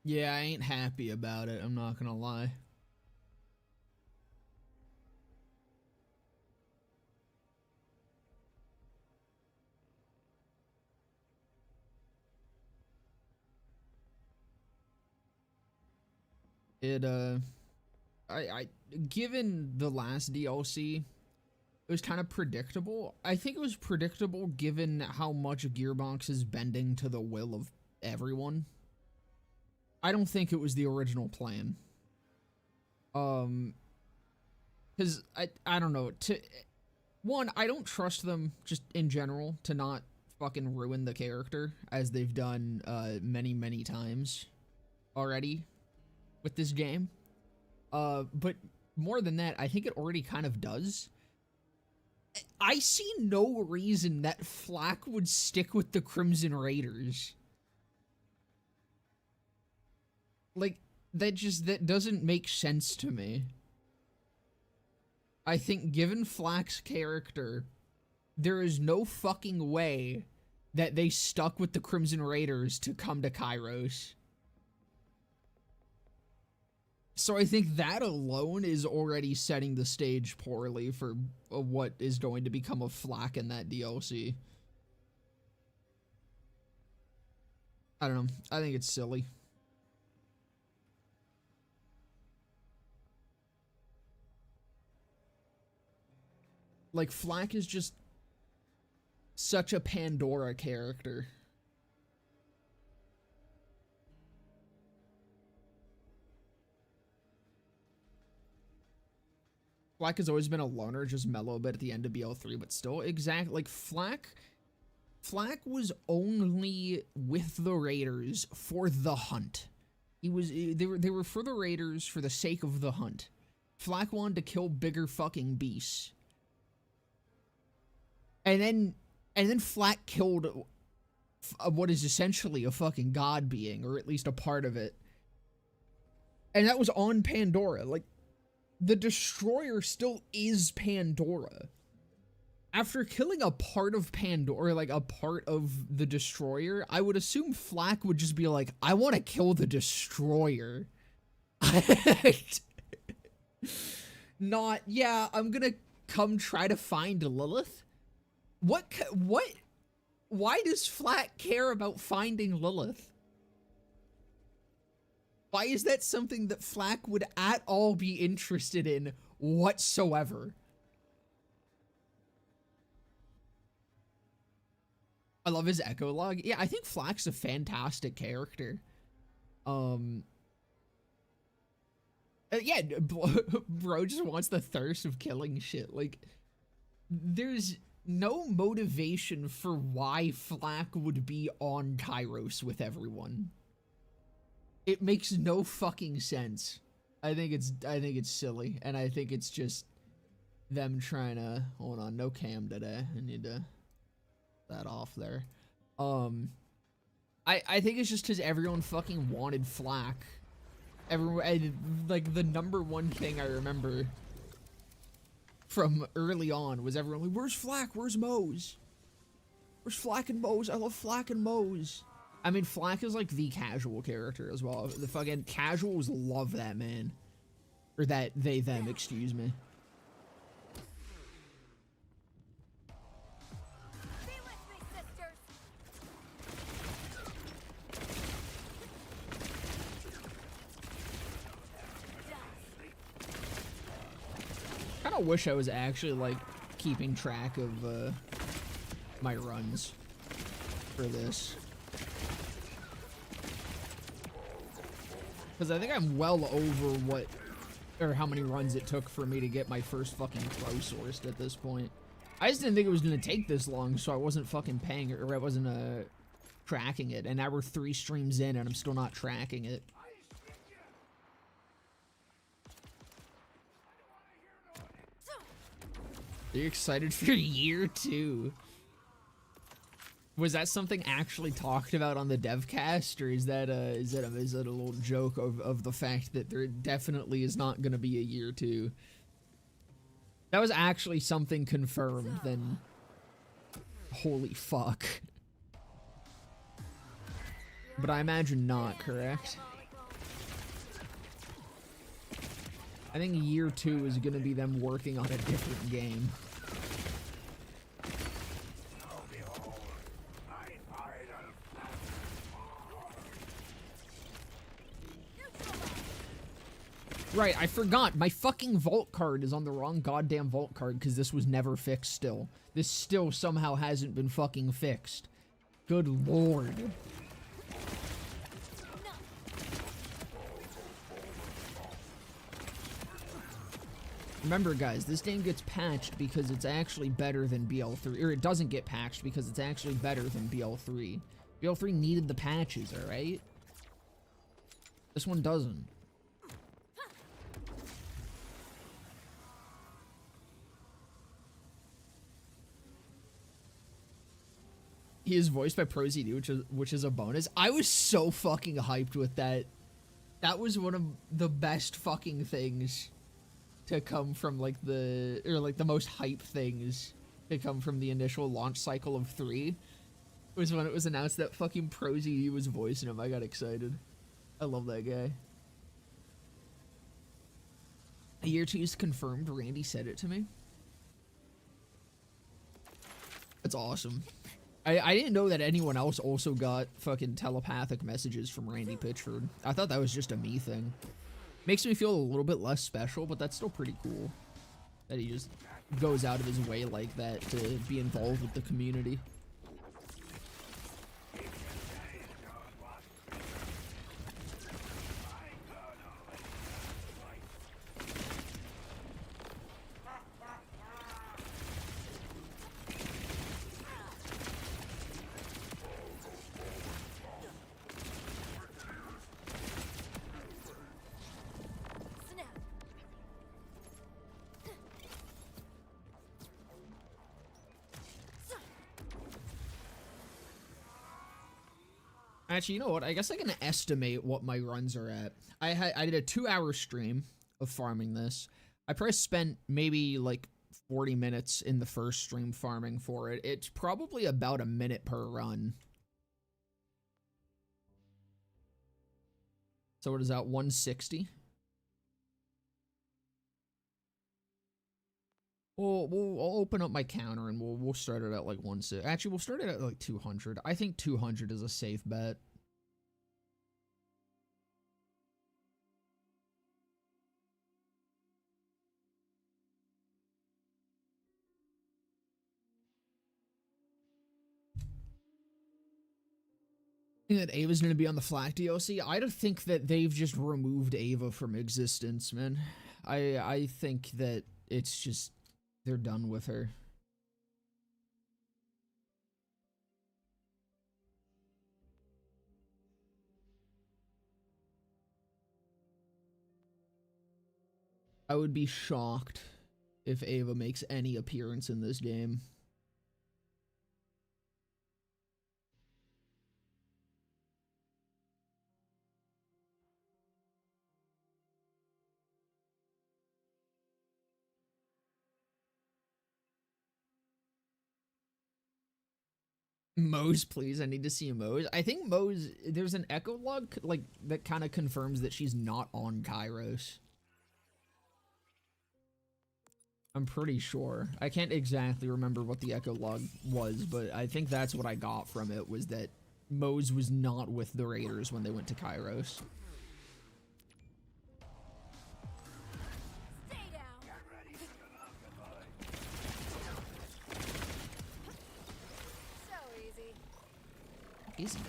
Yeah, I ain't happy about it, I'm not gonna lie. It, given the last DLC, it was kind of predictable. I think it was predictable given how much Gearbox is bending to the will of everyone. I don't think it was the original plan. Because I don't know. One, I don't trust them just in general to not fucking ruin the character as they've done many, many times already with this game. But more than that, I think it already kind of does. I see no reason that Flak would stick with the Crimson Raiders. Like, that doesn't make sense to me. I think given Flak's character, there is no fucking way that they stuck with the Crimson Raiders to come to Kairos. So I think that alone is already setting the stage poorly for what is going to become a Flak in that DLC. I don't know. I think it's silly. Like, Flak is just such a Pandora character. Flak has always been a loner, just mellow a bit at the end of BL3, but still, exact. Like, Flak was only with the Raiders for the hunt. They were for the Raiders for the sake of the hunt. Flak wanted to kill bigger fucking beasts. And then Flak killed what is essentially a fucking god being, or at least a part of it. And that was on Pandora. Like, the Destroyer still is Pandora. After killing a part of Pandora, like a part of the Destroyer, I would assume Flak would just be like, I want to kill the Destroyer. Not, yeah, I'm gonna come try to find Lilith. What? Why does Flak care about finding Lilith? Why is that something that Flak would at all be interested in whatsoever? I love his echo log. Yeah, I think Flak's a fantastic character. Yeah, bro just wants the thirst of killing shit. Like, there's no motivation for why Flak would be on Kairos with everyone. It makes no fucking sense. I think it's silly, and I think it's just them trying to hold on. No cam today. I need to that off there. I think it's just because everyone fucking wanted Flak. Everyone, like, the number one thing I remember from early on was everyone like, where's Flak? Where's Mose? Where's Flak and Mose? I love Flak and Mose. I mean, Flak is like the casual character as well. The fucking casuals love that man. Or that, them, excuse me. I wish I was actually like keeping track of my runs for this, because I think I'm well over what or how many runs it took for me to get my first fucking pro sourced at this point. I just didn't think it was gonna take this long, so I wasn't fucking paying it, or I wasn't tracking it, and now we're 3 streams in and I'm still not tracking it. Are you excited for year 2? Was that something actually talked about on the devcast, or is that a little joke of the fact that there definitely is not going to be a year 2? That was actually something confirmed, then holy fuck. But I imagine not, correct? I think year 2 is gonna be them working on a different game. Right, I forgot. My fucking vault card is on the wrong goddamn vault card because this was never fixed still. This still somehow hasn't been fucking fixed. Good lord. Remember, guys, this game gets patched because it's actually better than BL3. Or it doesn't get patched because it's actually better than BL3. BL3 needed the patches, alright? This one doesn't. He is voiced by ProZD, which is a bonus. I was so fucking hyped with that. That was one of the best fucking things to come from like the most hype things to come from the initial launch cycle of 3. It was when it was announced that fucking ProZD was voicing him. I got excited. I love that guy. Year 2 is confirmed. Randy said it to me. That's awesome. I didn't know that anyone else also got fucking telepathic messages from Randy Pitchford. I thought that was just a me thing. Makes me feel a little bit less special, but that's still pretty cool. That he just goes out of his way like that to be involved with the community. Actually, you know what? I guess I can estimate what my runs are at. I did a 2-hour stream of farming this. I probably spent maybe like 40 minutes in the first stream farming for it. It's probably about a minute per run. So what is that, 160? I'll open up my counter and we'll start it at like 160. Actually, we'll start it at like 200. I think 200 is a safe bet. That Ava's gonna be on the Flak DLC. I don't think that they've just removed Ava from existence, man. I think that it's just they're done with her. I would be shocked if Ava makes any appearance in this game. Mose, please. I need to see Mose. I think Mose, there's an echo log like that kind of confirms that she's not on Kairos. I'm pretty sure. I can't exactly remember what the echo log was, but I think that's what I got from it, was that Mose was not with the Raiders when they went to Kairos. Easy.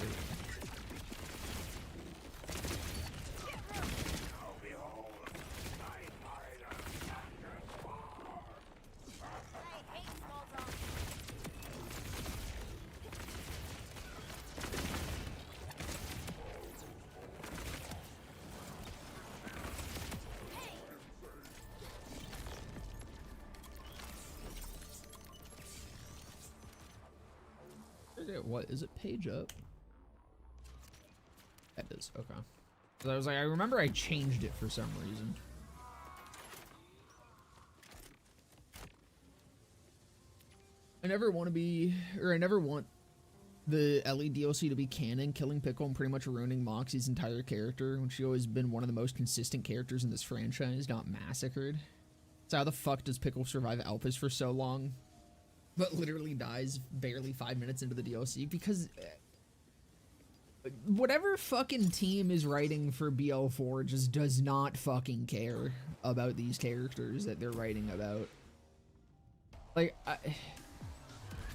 What is it? Page up? That is okay. So I was like, I remember I changed it for some reason. I never want to be, or I never want the Ellie DLC to be canon, killing Pickle and pretty much ruining Moxie's entire character, when she always been one of the most consistent characters in this franchise, not massacred. So how the fuck does Pickle survive Elpis for so long, but literally dies barely 5 minutes into the DLC? Because whatever fucking team is writing for BL4 just does not fucking care about these characters that they're writing about.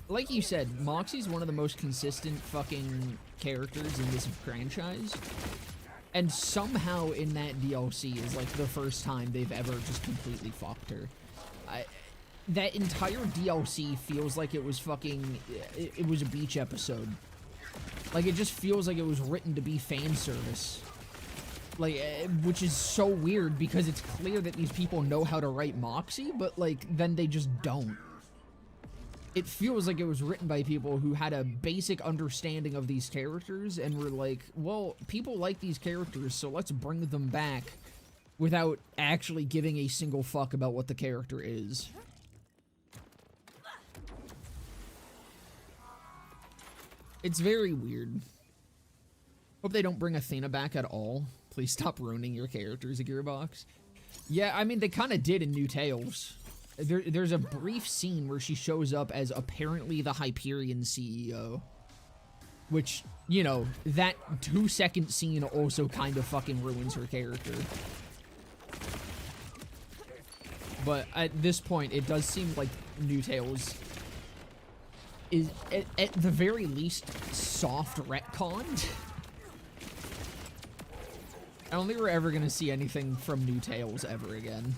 Like you said, Moxie's one of the most consistent fucking characters in this franchise. And somehow in that DLC is like the first time they've ever just completely fucked her. That entire DLC feels like it was fucking, it was a beach episode. Like, it just feels like it was written to be fan service. Like, which is so weird because it's clear that these people know how to write Moxie, but like, then they just don't. It feels like it was written by people who had a basic understanding of these characters and were like, well, people like these characters, so let's bring them back without actually giving a single fuck about what the character is. It's very weird. Hope they don't bring Athena back at all. Please stop ruining your characters, Gearbox. Yeah, I mean, they kind of did in New Tales. There's a brief scene where she shows up as apparently the Hyperion CEO. Which, you know, that 2-second scene also kind of fucking ruins her character. But at this point, it does seem like New Tales is, at the very least, soft retconned. I don't think we're ever gonna see anything from New Tales ever again.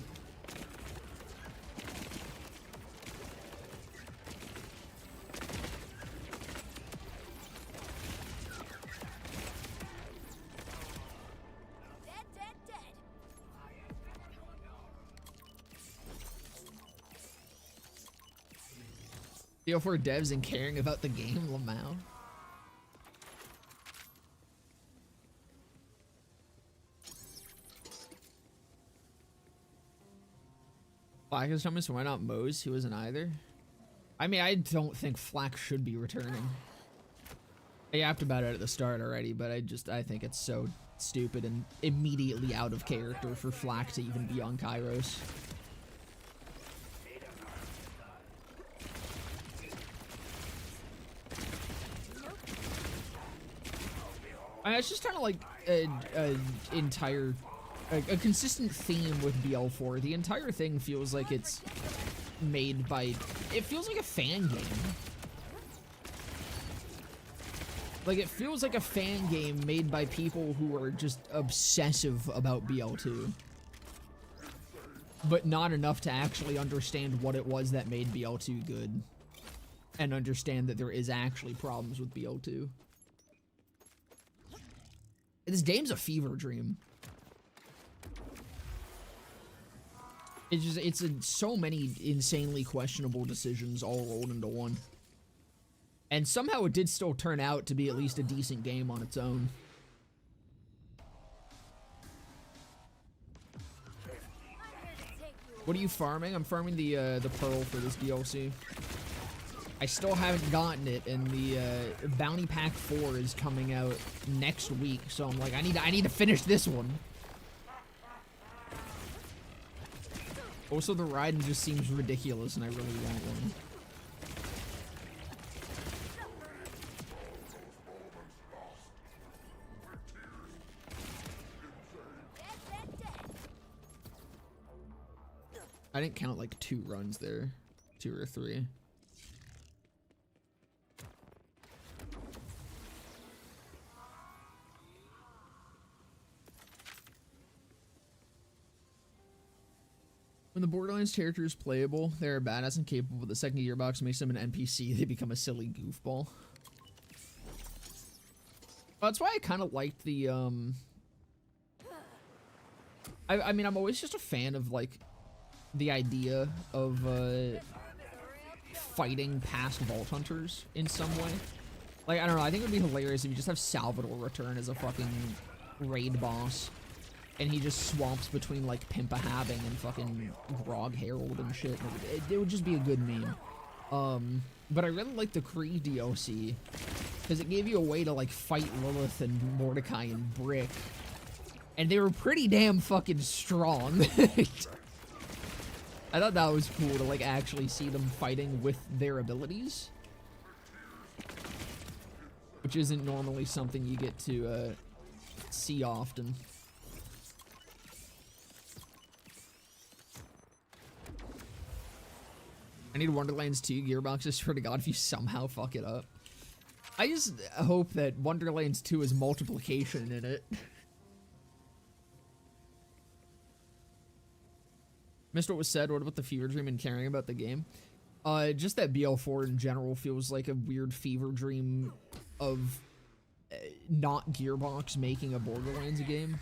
BO4 devs and caring about the game, Lamau. Flack is coming, so why not Mose? He wasn't either. I mean, I don't think Flack should be returning. I yapped about it at the start already, but I think it's so stupid and immediately out of character for Flack to even be on Kairos. It's just kind of like a consistent theme with BL4. The entire thing feels like it's made by, it feels like a fan game. Like, it feels like a fan game made by people who are just obsessive about BL2. But not enough to actually understand what it was that made BL2 good. And understand that there is actually problems with BL2. This game's a fever dream. It's so many insanely questionable decisions all rolled into one. And somehow it did still turn out to be at least a decent game on its own. What are you farming? I'm farming the pearl for this DLC. I still haven't gotten it, and the Bounty Pack 4 is coming out next week, so I'm like, I need to finish this one. Also, the Raiden just seems ridiculous, and I really want one. I didn't count like 2 runs there, 2 or 3. When the Borderlands character is playable, they're badass and capable, but the second Gearbox makes them an NPC, they become a silly goofball. That's why I kind of liked the, I mean, I'm always just a fan of, like, the idea of, fighting past Vault Hunters in some way. Like, I don't know, I think it would be hilarious if you just have Salvador return as a fucking raid boss. And he just swamps between, like, Pimpa-Habbing and fucking Grog Herald and shit. It would just be a good meme. But I really like the Kree DLC. Because it gave you a way to, like, fight Lilith and Mordecai and Brick. And they were pretty damn fucking strong. I thought that was cool to, like, actually see them fighting with their abilities. Which isn't normally something you get to, see often. I need Wonderlands 2 gearboxes, swear to God, if you somehow fuck it up. I just hope that Wonderlands 2 has multiplication in it. Missed what was said. What about the fever dream and caring about the game? Just that BL4 in general feels like a weird fever dream of not Gearbox making a Borderlands game.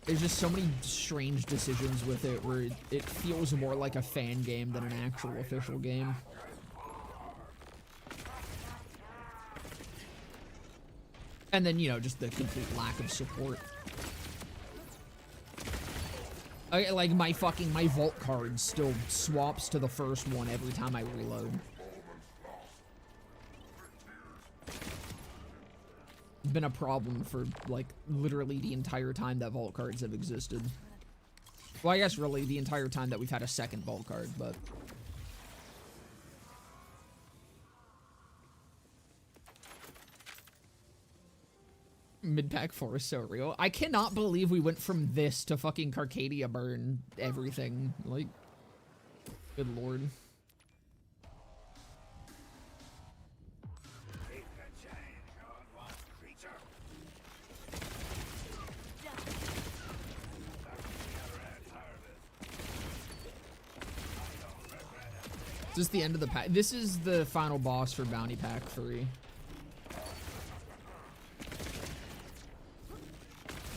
There's just so many strange decisions with it where it feels more like a fan game than an actual official game. And then, you know, just the complete lack of support. Like, my vault card still swaps to the first one every time I reload. It's been a problem for, like, literally the entire time that vault cards have existed. Well, I guess really the entire time that we've had a second vault card, but... Mid-pack 4 is so real. I cannot believe we went from this to fucking Carcadia burn everything. Like, good lord. Is this the end of the pack? This is the final boss for Bounty Pack 3.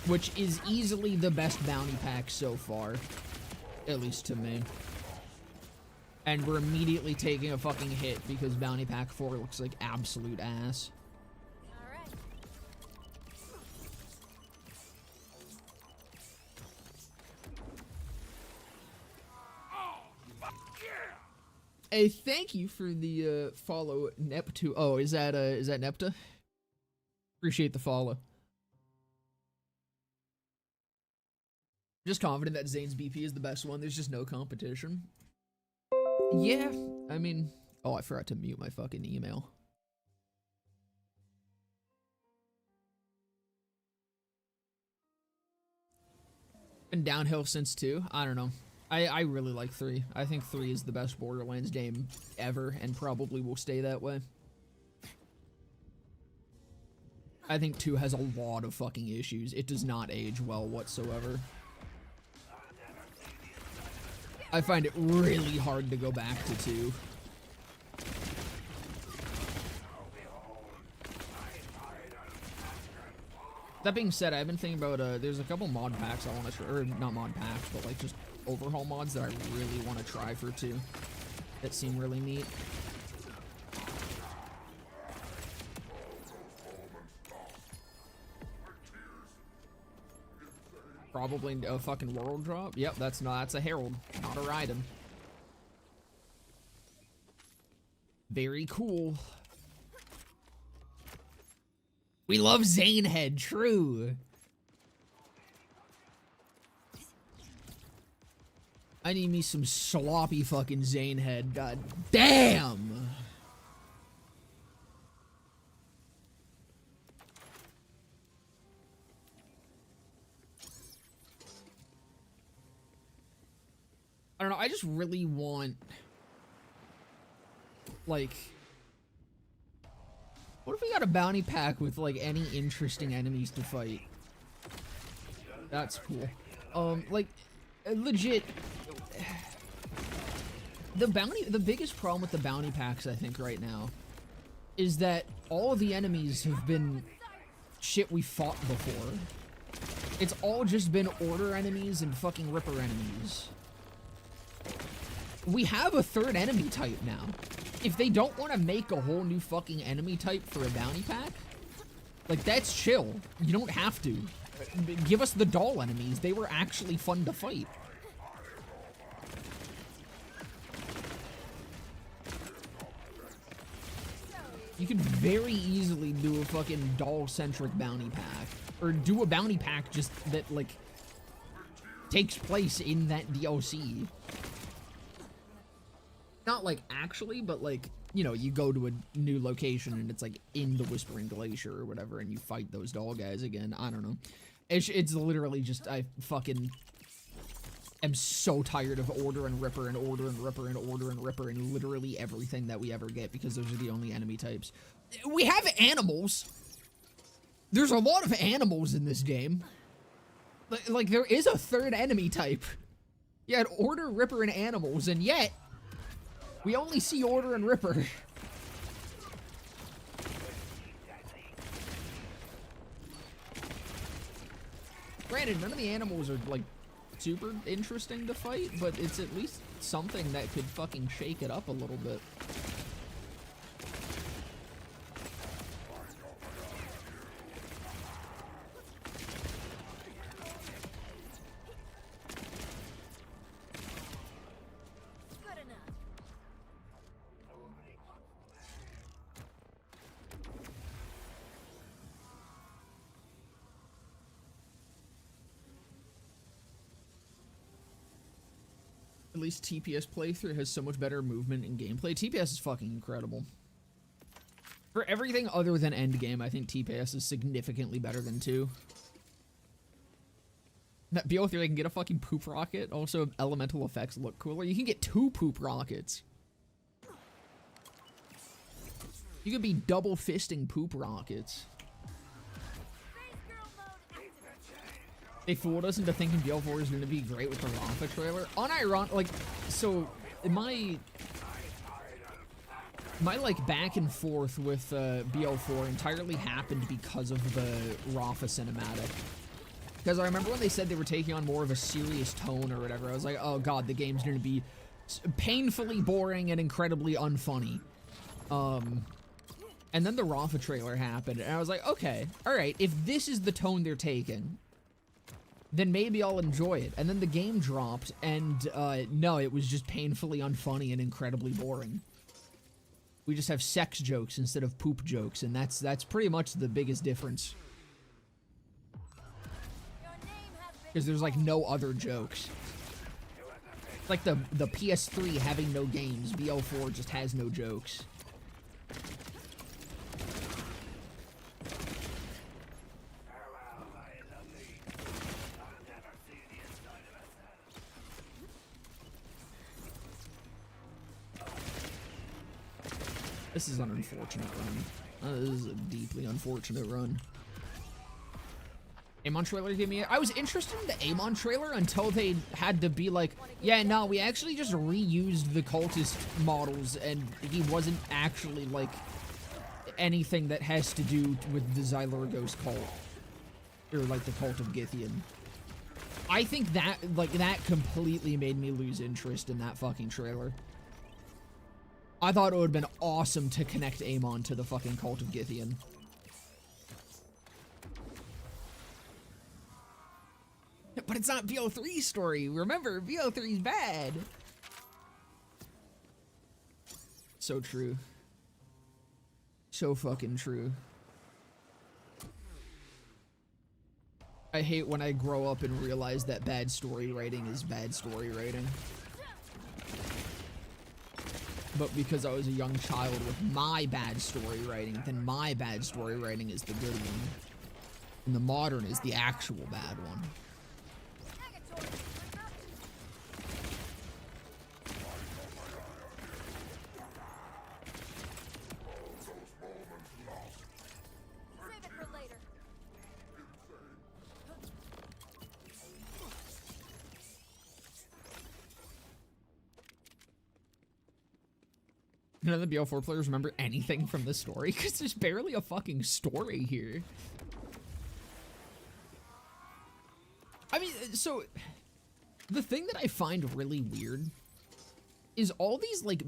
Which is easily the best bounty pack so far. At least to me. And we're immediately taking a fucking hit because Bounty Pack 4 looks like absolute ass. Hey, thank you for the follow, Neptu. Oh, is that Nepta? Appreciate the follow. Just confident that Zane's BP is the best one. There's just no competition. Yeah, I mean... Oh, I forgot to mute my fucking email. Been downhill since 2. I don't know. I really like 3. I think 3 is the best Borderlands game ever, and probably will stay that way. I think 2 has a lot of fucking issues. It does not age well whatsoever. I find it really hard to go back to 2. That being said, I've been thinking about, there's a couple mod packs I want to try, or not mod packs, but like just overhaul mods that I really want to try for 2 that seem really neat. Probably a fucking world drop. Yep, that's a Herald, not a Raiden. Very cool. We love Zanehead, true. I need me some sloppy fucking Zanehead, god damn! I don't know, I just really want, like, what if we got a bounty pack with, like, any interesting enemies to fight? That's cool. Like, legit, the biggest problem with the bounty packs, I think, right now, is that all of the enemies have been shit we fought before. It's all just been order enemies and fucking ripper enemies. We have a third enemy type now. If they don't want to make a whole new fucking enemy type for a bounty pack, like, that's chill. You don't have to. Give us the doll enemies. They were actually fun to fight. You could very easily do a fucking doll-centric bounty pack. Or do a bounty pack just that, like, takes place in that DLC. Not, like, actually, but, like, you know, you go to a new location and it's, like, in the Whispering Glacier or whatever, and you fight those doll guys again. I don't know. It's literally just, I fucking am so tired of Order and Ripper and Order and Ripper and Order and Ripper and literally everything that we ever get, because those are the only enemy types. We have animals. There's a lot of animals in this game. Like, there is a third enemy type. You had Order, Ripper, and animals, and yet we only see Order and Ripper. Granted, none of the animals are, like, super interesting to fight, but it's at least something that could fucking shake it up a little bit. At least TPS playthrough has so much better movement and gameplay. TPS is fucking incredible. For everything other than endgame, I think TPS is significantly better than 2. That BO3, I can get a fucking poop rocket. Also, elemental effects look cooler. You can get 2 poop rockets. You could be double fisting poop rockets. They fooled us into thinking BL4 is going to be great with the Rafa trailer. Unironic, like, so, my like, back and forth with BL4 entirely happened because of the Rafa cinematic. Because I remember when they said they were taking on more of a serious tone or whatever, I was like, oh god, the game's going to be painfully boring and incredibly unfunny. And then the Rafa trailer happened, and I was like, okay, alright, if this is the tone they're taking, then maybe I'll enjoy it. And then the game dropped, and no, it was just painfully unfunny and incredibly boring. We just have sex jokes instead of poop jokes, and that's pretty much the biggest difference. Because there's like no other jokes. Like the PS3 having no games, BL4 just has no jokes. This is an unfortunate run. This is a deeply unfortunate run. Amon trailer gave me... I was interested in the Amon trailer until they had to be like, yeah, no, we actually just reused the cultist models and he wasn't actually, like, anything that has to do with the Xylurgos cult. Or, like, the cult of Githyan. I think that, like, that completely made me lose interest in that fucking trailer. I thought it would have been awesome to connect Amon to the fucking cult of Githyan. But it's not BO3's story. Remember, BO3's bad. So true. So fucking true. I hate when I grow up and realize that bad story writing is bad story writing. But because I was a young child with my bad story writing, then my bad story writing is the good one. And the modern is the actual bad one. None of the BL4 players remember anything from the story because there's barely a fucking story here. I mean, so the thing that I find really weird is all these like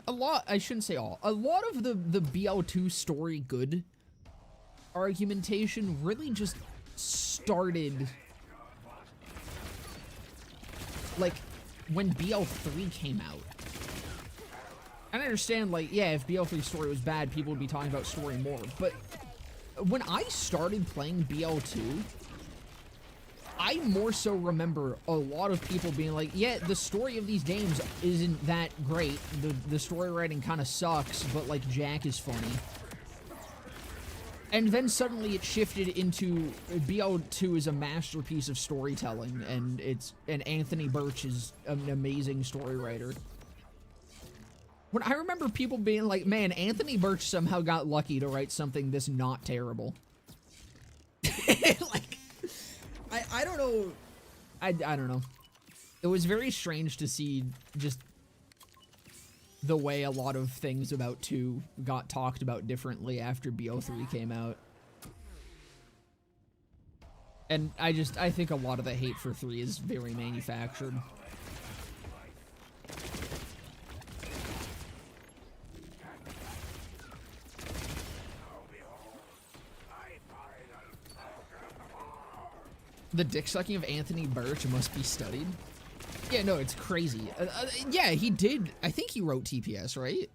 a lot of the BL2 story good argumentation really just started like when BL3 came out. I understand, like, yeah, if BL3's story was bad, people would be talking about story more, but when I started playing BL2, I more so remember a lot of people being like, yeah, the story of these games isn't that great, the story writing kind of sucks, but, like, Jack is funny. And then suddenly it shifted into BL2 is a masterpiece of storytelling, and Anthony Birch is an amazing story writer. When I remember people being like, man, Anthony Birch somehow got lucky to write something this not terrible. Like, I don't know. I don't know. It was very strange to see just the way a lot of things about 2 got talked about differently after BO3 came out. And I think a lot of the hate for 3 is very manufactured. The dick sucking of Anthony Birch must be studied. Yeah, no, it's crazy. Yeah, he did. I think he wrote TPS, right?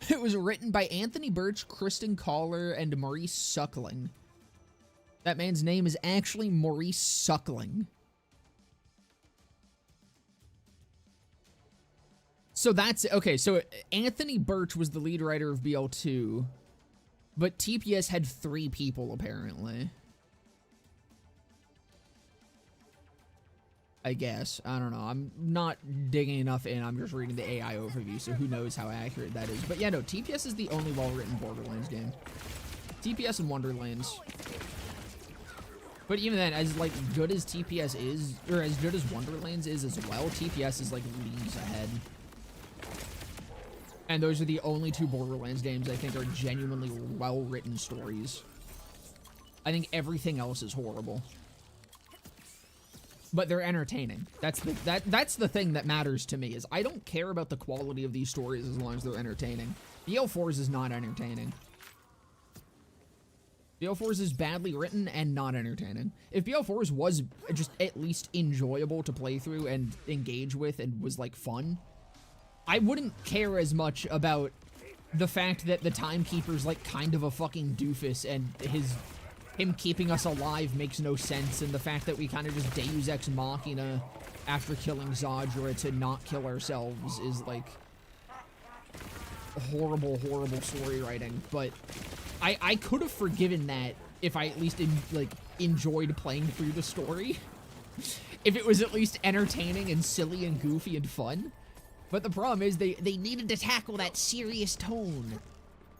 It was written by Anthony Birch, Kristen Collar, and Maurice Suckling. That man's name is actually Maurice Suckling. So that's, okay, so Anthony Birch was the lead writer of BL2, but TPS had 3 people, apparently. I guess. I don't know. I'm not digging enough in. I'm just reading the AI overview, so who knows how accurate that is. But yeah, no, TPS is the only well-written Borderlands game. TPS and Wonderlands. But even then, as, like, good as TPS is, or as good as Wonderlands is as well, TPS is, like, leagues ahead. And those are the only 2 Borderlands games I think are genuinely well-written stories. I think everything else is horrible. But they're entertaining. That's the thing that matters to me, is I don't care about the quality of these stories as long as they're entertaining. BL4's is not entertaining. BL4's is badly written and not entertaining. If BL4's was just at least enjoyable to play through and engage with and was, like, fun, I wouldn't care as much about the fact that the Timekeeper's, like, kind of a fucking doofus and him keeping us alive makes no sense, and the fact that we kind of just Deus Ex Machina after killing Zadra to not kill ourselves is, like, horrible, horrible story writing. But I could have forgiven that if I at least, enjoyed playing through the story. If it was at least entertaining and silly and goofy and fun. But the problem is they needed to tackle that serious tone.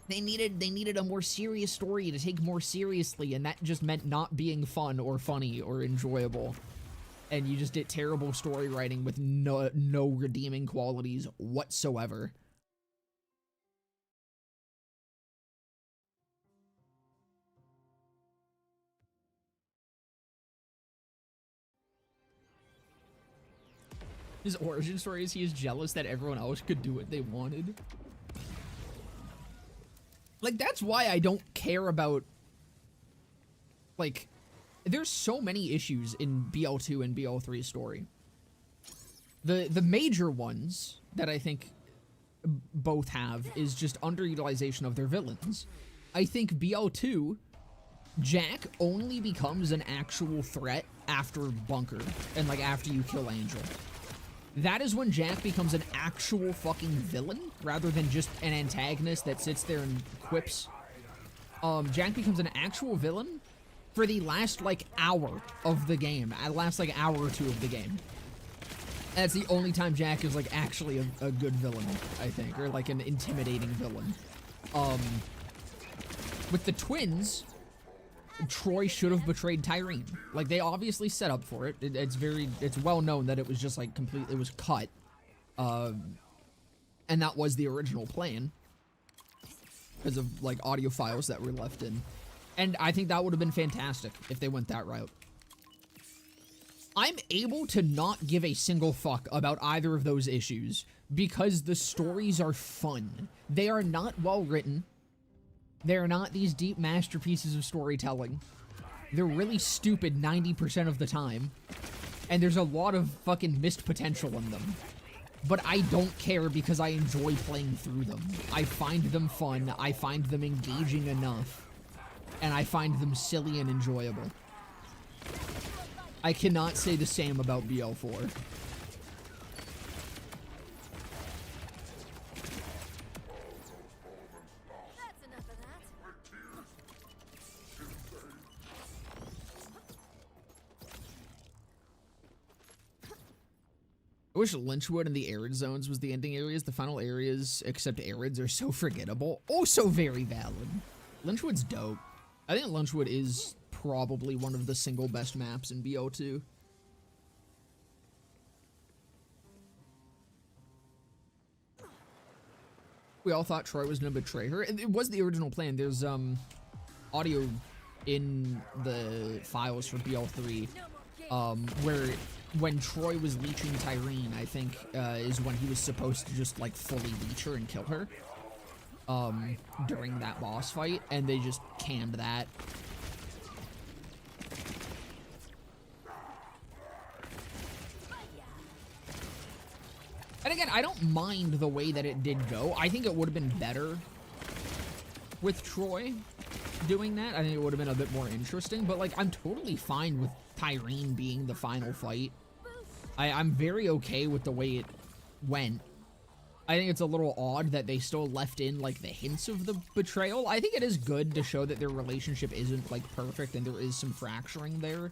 They needed a more serious story to take more seriously, and that just meant not being fun or funny or enjoyable. And you just did terrible story writing with no redeeming qualities whatsoever. His origin story is he is jealous that everyone else could do what they wanted. Like, that's why I don't care about, like, there's so many issues in BL2 and BL3's story. The major ones that I think both have is just underutilization of their villains. I think BL2, Jack only becomes an actual threat after Bunker and, like, after you kill Angel. That is when Jack becomes an actual fucking villain, rather than just an antagonist that sits there and quips. Jack becomes an actual villain for the last, like, hour of the game. Last, like, hour or 2 of the game. That's the only time Jack is, like, actually a good villain, I think. Or, like, an intimidating villain. With the twins, Troy should have betrayed Tyreen. Like, they obviously set up for it. It's well known that it was just, like, it was cut. And that was the original plan. Because of, like, audio files that were left in. And I think that would have been fantastic if they went that route. I'm able to not give a single fuck about either of those issues because the stories are fun. They are not well written. They're not these deep masterpieces of storytelling. They're really stupid 90% of the time. And there's a lot of fucking missed potential in them. But I don't care because I enjoy playing through them. I find them fun, I find them engaging enough, and I find them silly and enjoyable. I cannot say the same about BL4. I wish Lynchwood and the Arid Zones was the ending areas. The final areas, except Arids, are so forgettable. Also very valid. Lynchwood's dope. I think Lynchwood is probably one of the single best maps in BO2. We all thought Troy was gonna betray her. It was the original plan. There's audio in the files for BL3 where when Troy was leeching Tyrene, I think, is when he was supposed to just, like, fully leech her and kill her, during that boss fight, and they just canned that. And again, I don't mind the way that it did go. I think it would have been better with Troy doing that. I think it would have been a bit more interesting, but, like, I'm totally fine with Tyrene being the final fight. I'm very okay with the way it went. I think it's a little odd that they still left in, like, the hints of the betrayal. I think it is good to show that their relationship isn't, like, perfect and there is some fracturing there.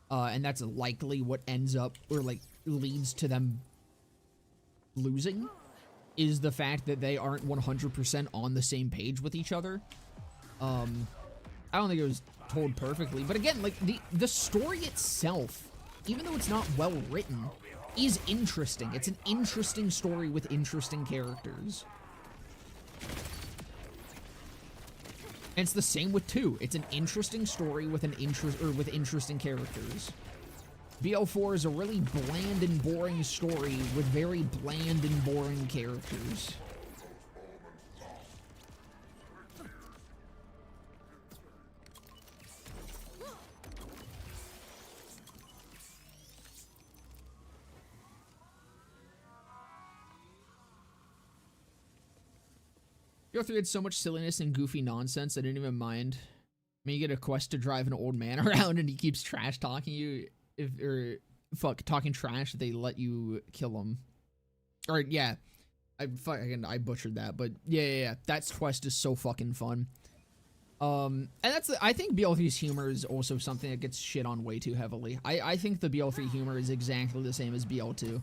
And that's likely what ends up, or, like, leads to them losing, is the fact that they aren't 100% on the same page with each other. I don't think it was told perfectly, but again, like, the story itself, even though it's not well written, is interesting. It's an interesting story with interesting characters. And it's the same with 2. It's an interesting story with with interesting characters. BL4 is a really bland and boring story with very bland and boring characters. BL3 had so much silliness and goofy nonsense I didn't even mind. I mean, you get a quest to drive an old man around and he keeps trash talking you. Talking trash, they let you kill him. Or, yeah. I butchered that, but yeah. That quest is so fucking fun. And I think BL3's humor is also something that gets shit on way too heavily. I think the BL3 humor is exactly the same as BL2.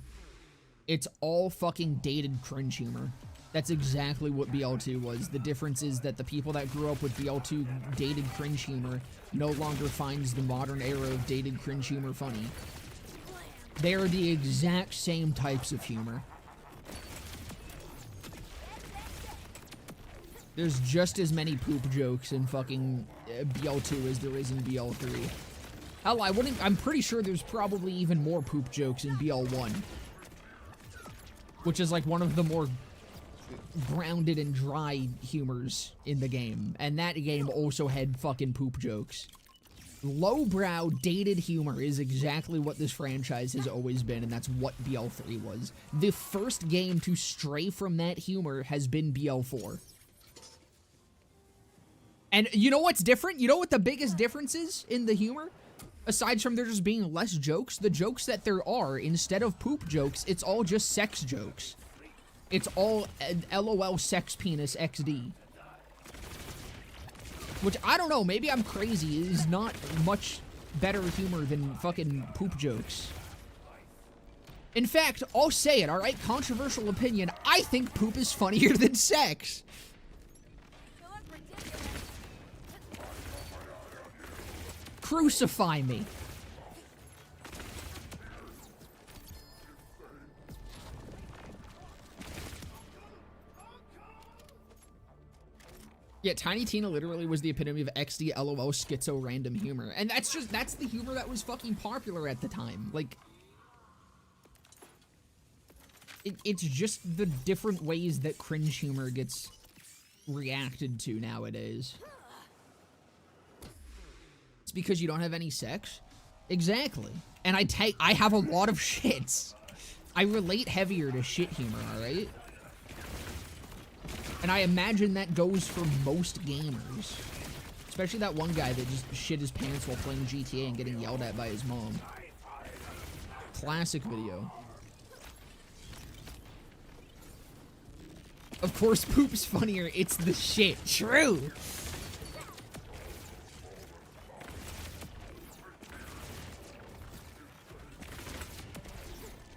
It's all fucking dated cringe humor. That's exactly what BL2 was. The difference is that the people that grew up with BL2 dated cringe humor no longer finds the modern era of dated cringe humor funny. They are the exact same types of humor. There's just as many poop jokes in fucking BL2 as there is in BL3. Hell, I'm pretty sure there's probably even more poop jokes in BL1. Which is like one of the more grounded and dry humors in the game, and that game also had fucking poop jokes. Lowbrow, dated humor is exactly what this franchise has always been, and that's what BL3 was. The first game to stray from that humor has been BL4. And you know what's different? You know what the biggest difference is in the humor? Aside from there just being less jokes, the jokes that there are, instead of poop jokes, it's all just sex jokes. It's all LOL sex penis XD. Which, I don't know, maybe I'm crazy. It is not much better humor than fucking poop jokes. In fact, I'll say it, alright? Controversial opinion. I think poop is funnier than sex. Crucify me. Yeah, Tiny Tina literally was the epitome of XD LOL schizo random humor. And that's the humor that was fucking popular at the time. Like, it's just the different ways that cringe humor gets reacted to nowadays. It's because you don't have any sex? Exactly. And I have a lot of shits. I relate heavier to shit humor, alright? And I imagine that goes for most gamers. Especially that one guy that just shit his pants while playing GTA and getting yelled at by his mom. Classic video. Of course, poop's funnier. It's the shit. True.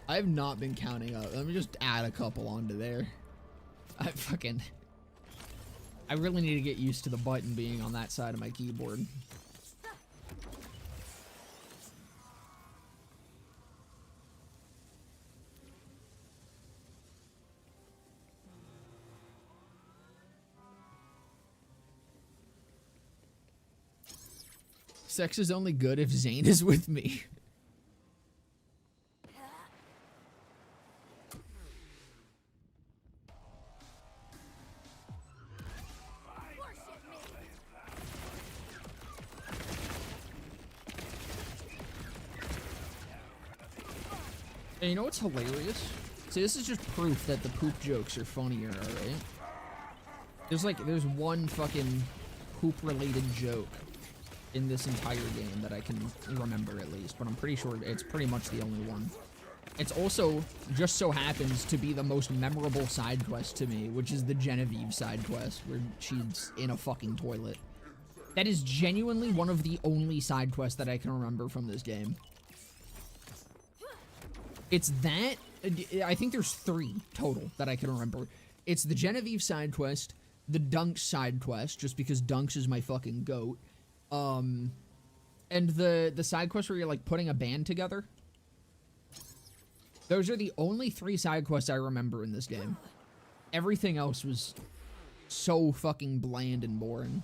I've not been counting up. Let me just add a couple onto there. I really need to get used to the button being on that side of my keyboard. Sex is only good if Zane is with me. And you know what's hilarious? See, this is just proof that the poop jokes are funnier, alright? There's one fucking poop-related joke in this entire game that I can remember at least, but I'm pretty sure it's pretty much the only one. It's also just so happens to be the most memorable side quest to me, which is the Genevieve side quest, where she's in a fucking toilet. That is genuinely one of the only side quests that I can remember from this game. It's that, I think there's 3 total that I can remember. It's the Genevieve side quest, the Dunks side quest, just because Dunks is my fucking goat, and the side quest where you're, like, putting a band together. Those are the only 3 side quests I remember in this game. Everything else was so fucking bland and boring.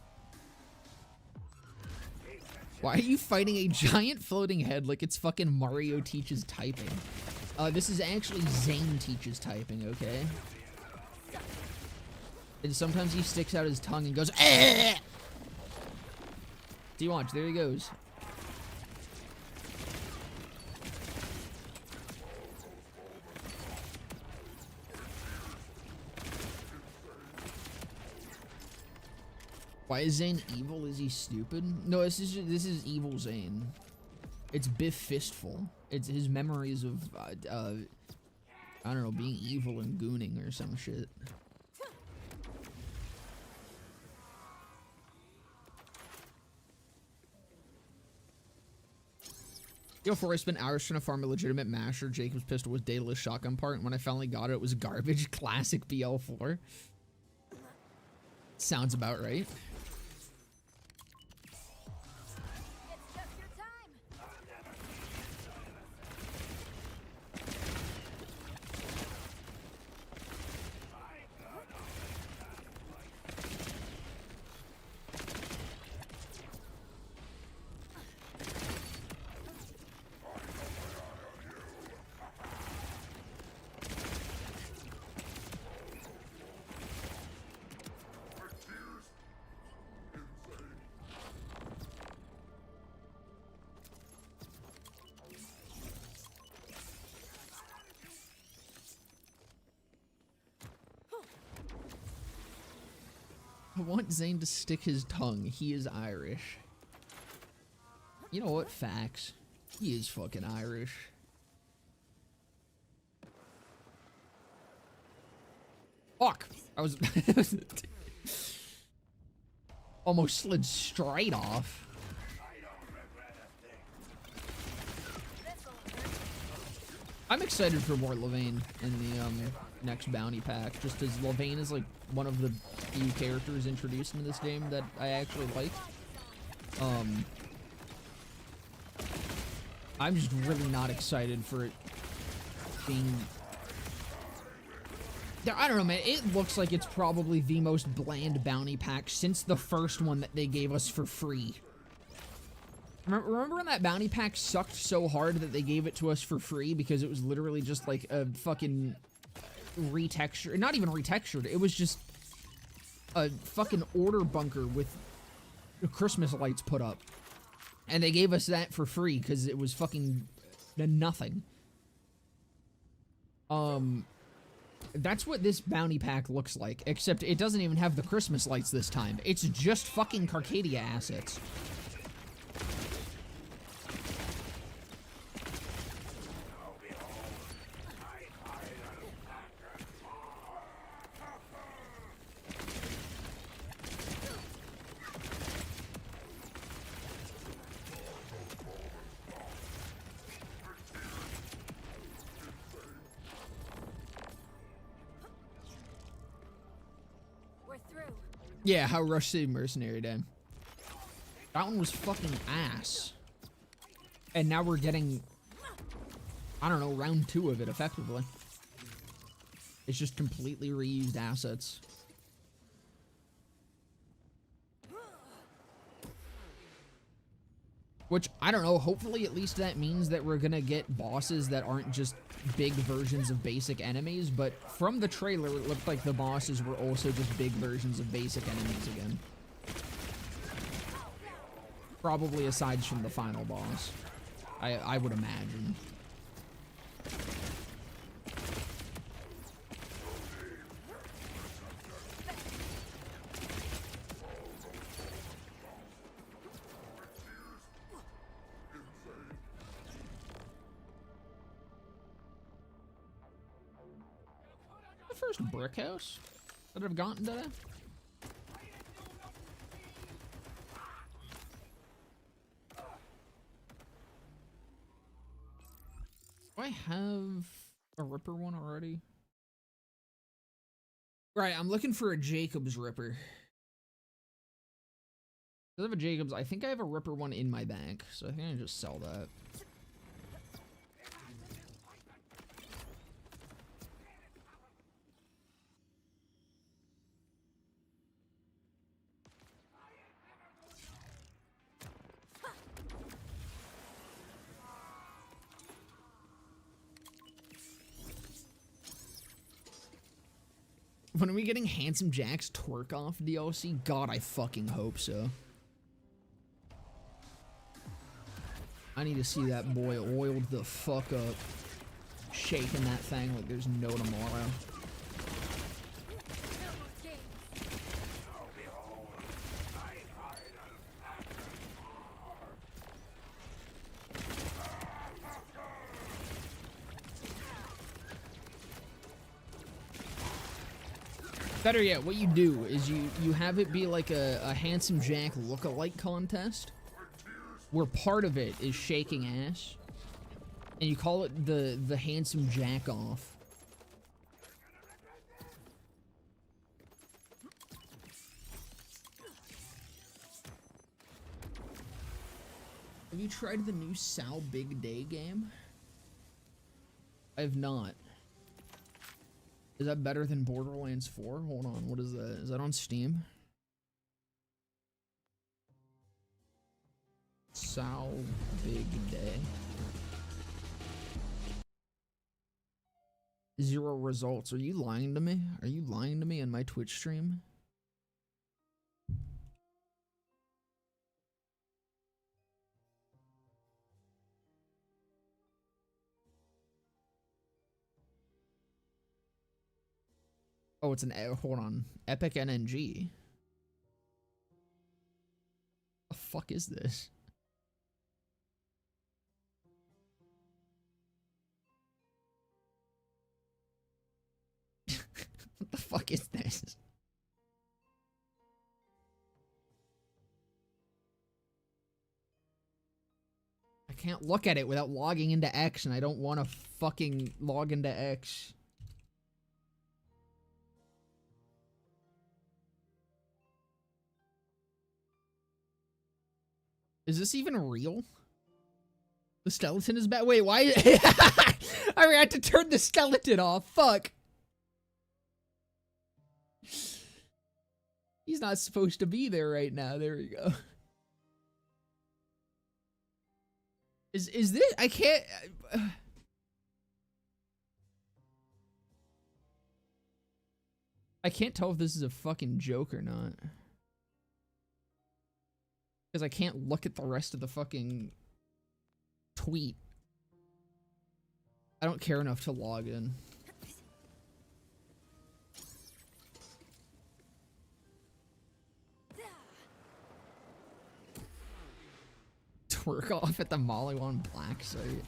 Why are you fighting a giant floating head like it's fucking Mario teaches typing? This is actually Zane teaches typing, okay? And sometimes he sticks out his tongue and goes, "Eh!" Do you watch? There he goes. Why is Zane evil? Is he stupid? No, this is evil Zane. It's Biff Fistful. It's his memories of, I don't know, being evil and gooning or some shit. Yo, before I spent hours trying to farm a legitimate masher, Jacob's pistol was dataless shotgun part, and when I finally got it, it was garbage. Classic BL4. Sounds about right. I want Zane to stick his tongue. He is Irish. You know what? Facts. He is fucking Irish. Fuck! I was... almost slid straight off. I'm excited for more Levain in the next bounty pack, just as Levain is like one of the few characters introduced in this game that I actually like. I'm just really not excited for it being... I don't know, man. It looks like it's probably the most bland bounty pack since the first one that they gave us for free. Remember when that bounty pack sucked so hard that they gave it to us for free because it was literally just like a fucking retextured, not even retextured, it was just a fucking order bunker with Christmas lights put up. And they gave us that for free because it was fucking nothing. That's what this bounty pack looks like, except it doesn't even have the Christmas lights this time. It's just fucking Carcadia assets. Yeah, how Rush City Mercenary did. That one was fucking ass. And now we're getting, I don't know, round 2 of it, effectively. It's just completely reused assets. Which, I don't know, hopefully at least that means that we're gonna get bosses that aren't just big versions of basic enemies, but from the trailer it looked like the bosses were also just big versions of basic enemies again. Probably aside from the final boss, I would imagine. First brick house that I've gotten today. Do I have a Ripper one already? Right, I'm looking for a Jacob's Ripper. I have a Jacob's. I think I have a Ripper one in my bank, so I think I can just sell that. When are we getting Handsome Jack's Twerk Off DLC? God, I fucking hope so. I need to see that boy oiled the fuck up. Shaking that thing like there's no tomorrow. Better yet, what you do is you have it be like a Handsome Jack look-alike contest, where part of it is shaking ass, and you call it the Handsome Jack Off. Have you tried the new Sal Big Day game? I have not. Is that better than Borderlands 4? Hold on, what is that? Is that on Steam? Sal Big Day. 0 results. Are you lying to me? Are you lying to me in my Twitch stream? Oh, it's an, hold on. Epic NNG. The fuck is this? What the fuck is this? I can't look at it without logging into X, and I don't want to fucking log into X. Is this even real? The skeleton is back. Wait, why? I forgot to turn the skeleton off. Fuck. He's not supposed to be there right now. There we go. Is this? I can't. I can't tell if this is a fucking joke or not. Because I can't look at the rest of the fucking tweet. I don't care enough to log in. Twerk off at the Molly1 Black site.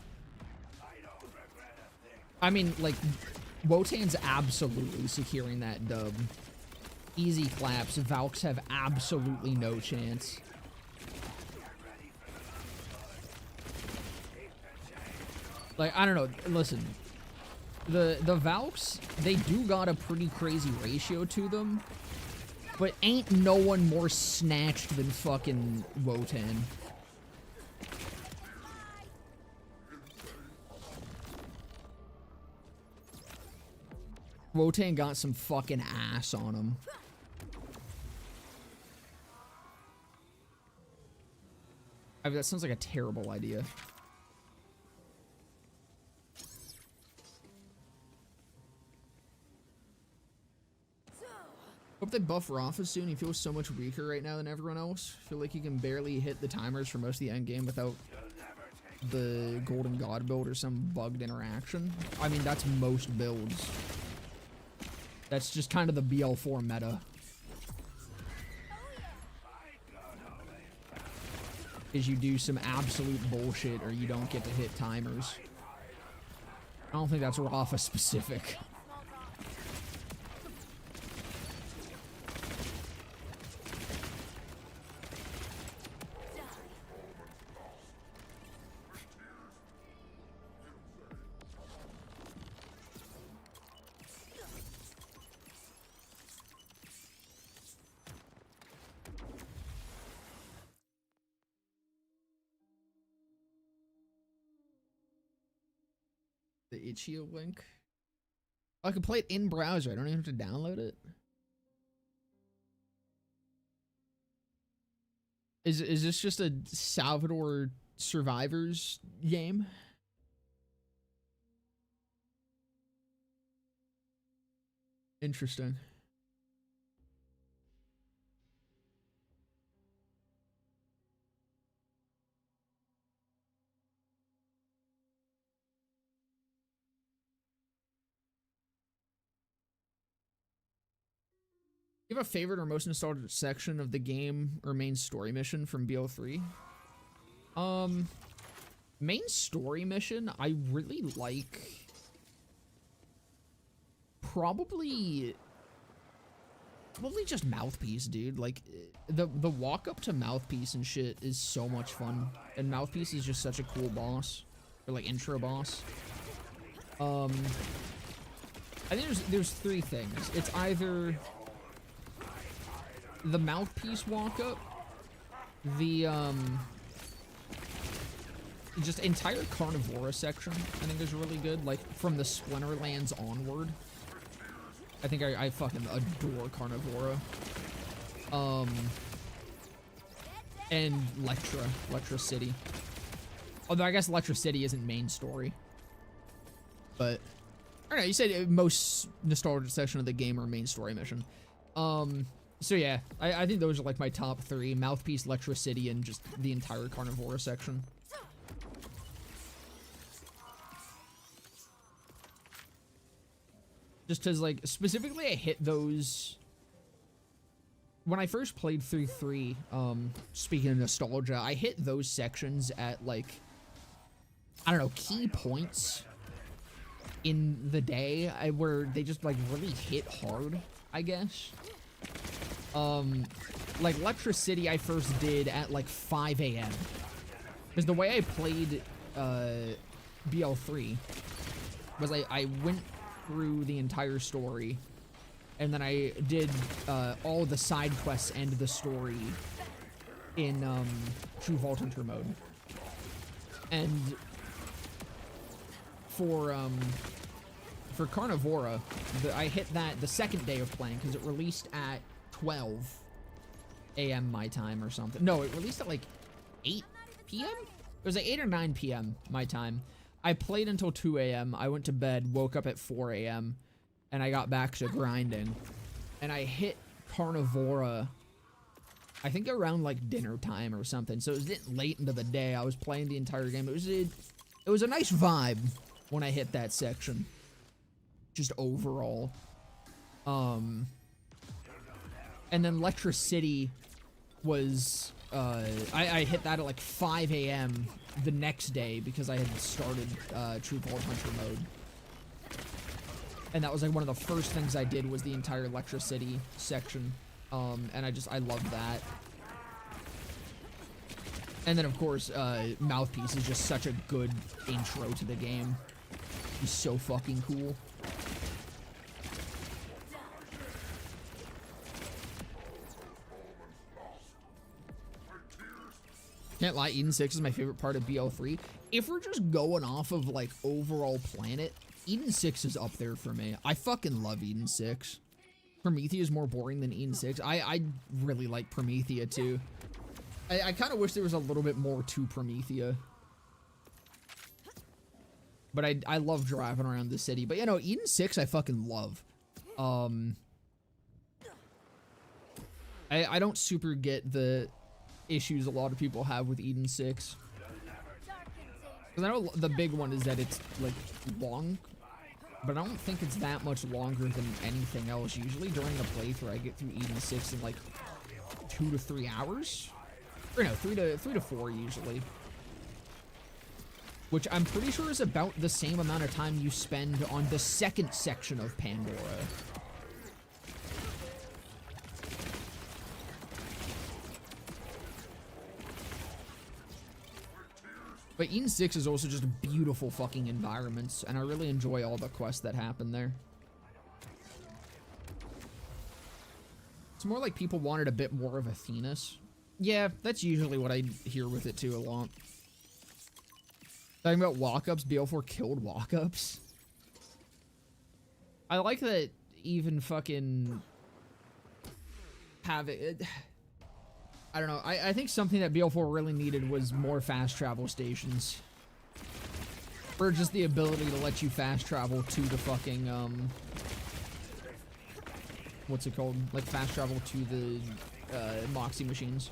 I mean, like, Wotan's absolutely securing that dub. Easy claps. Valks have absolutely no chance. Like, I don't know. Listen, the Valks, they do got a pretty crazy ratio to them, but ain't no one more snatched than fucking Wotan. Wotan got some fucking ass on him. I mean, that sounds like a terrible idea. Hope they buff Rafa soon. He feels so much weaker right now than everyone else. I feel like he can barely hit the timers for most of the end game without the Golden God build or some bugged interaction. I mean, that's most builds. That's just kind of the BL4 meta. Is you do some absolute bullshit or you don't get to hit timers. I don't think that's Rafa specific. The itch.io link. I can play it in browser. I don't even have to download it. Is this just a Salvador Survivors game? Interesting. You have a favorite or most nostalgic section of the game or main story mission from BO3? Main story mission, I really like probably just Mouthpiece, dude. Like the walk up to Mouthpiece and shit is so much fun, and Mouthpiece is just such a cool boss, or like intro boss. I think there's three things. It's either the Mouthpiece walk up, the just entire Carnivora section I think is really good, like from the Splinterlands onward. I think I fucking adore Carnivora. And Lectra City. Although I guess Lectra City isn't main story. But I don't know, you said most nostalgic section of the game or main story mission. So yeah, I think those are like my top three: Mouthpiece, Lectra City, and just the entire Carnivora section. Just because, like, specifically I hit those when I first played through 3, speaking of nostalgia, I hit those sections at, like, I don't know, key points in the day where they just, like, really hit hard, I guess. Like, Lectra City I first did at, like, 5 a.m. Because the way I played, BL3 was I went through the entire story, and then I did, all the side quests and the story in, True Vault Hunter mode. And for Carnivora, I hit that the second day of playing, because it released at 12 a.m. my time or something. No, it released at like 8 p.m.? It was like 8 or 9 p.m. my time. I played until 2 a.m. I went to bed, woke up at 4 a.m., and I got back to grinding. and I hit Carnivora, I think around like dinner time or something. So it was getting late into the day. I was playing the entire game. It was a nice vibe when I hit that section. Just overall. And then Lectra City was I hit that at like 5 a.m. the next day because I had started True Vault Hunter mode. And that was like one of the first things I did was the entire Lectra City section. And I love that. And then of course, Mouthpiece is just such a good intro to the game. He's so fucking cool. Can't lie, Eden 6 is my favorite part of BL3. If we're just going off of like overall planet, Eden 6 is up there for me. I fucking love Eden 6. Promethea is more boring than Eden 6. I really like Promethea too. I kind of wish there was a little bit more to Promethea. But I love driving around the city. But you know, Eden 6 I fucking love. I don't super get the issues a lot of people have with Eden 6. Because I know the big one is that it's like long, but I don't think it's that much longer than anything else. Usually during a playthrough I get through Eden 6 in like 2 to 3 hours. Or no, 3 to 4 usually. Which I'm pretty sure is about the same amount of time you spend on the second section of Pandora. But Eden 6 is also just beautiful fucking environments, and I really enjoy all the quests that happen there. It's more like people wanted a bit more of Athenas. Yeah, that's usually what I hear with it too a lot. Talking about walk-ups, BL4 killed walk-ups. I like that even fucking have it. I don't know. I think something that BL4 really needed was more fast travel stations. Or just the ability to let you fast travel to the fucking, what's it called? Like fast travel to the, Moxie machines.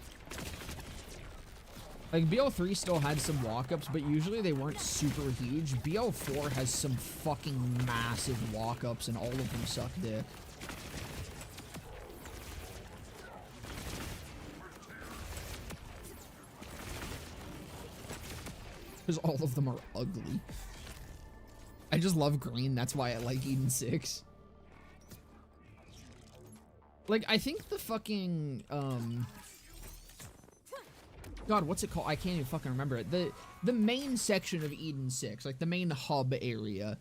Like BL3 still had some walk-ups, but usually they weren't super huge. BL4 has some fucking massive walk-ups and all of them suck dick. Because all of them are ugly. I just love green, that's why I like Eden 6. Like, I think the fucking, God, what's it called? I can't even fucking remember it. The main section of Eden 6, like the main hub area,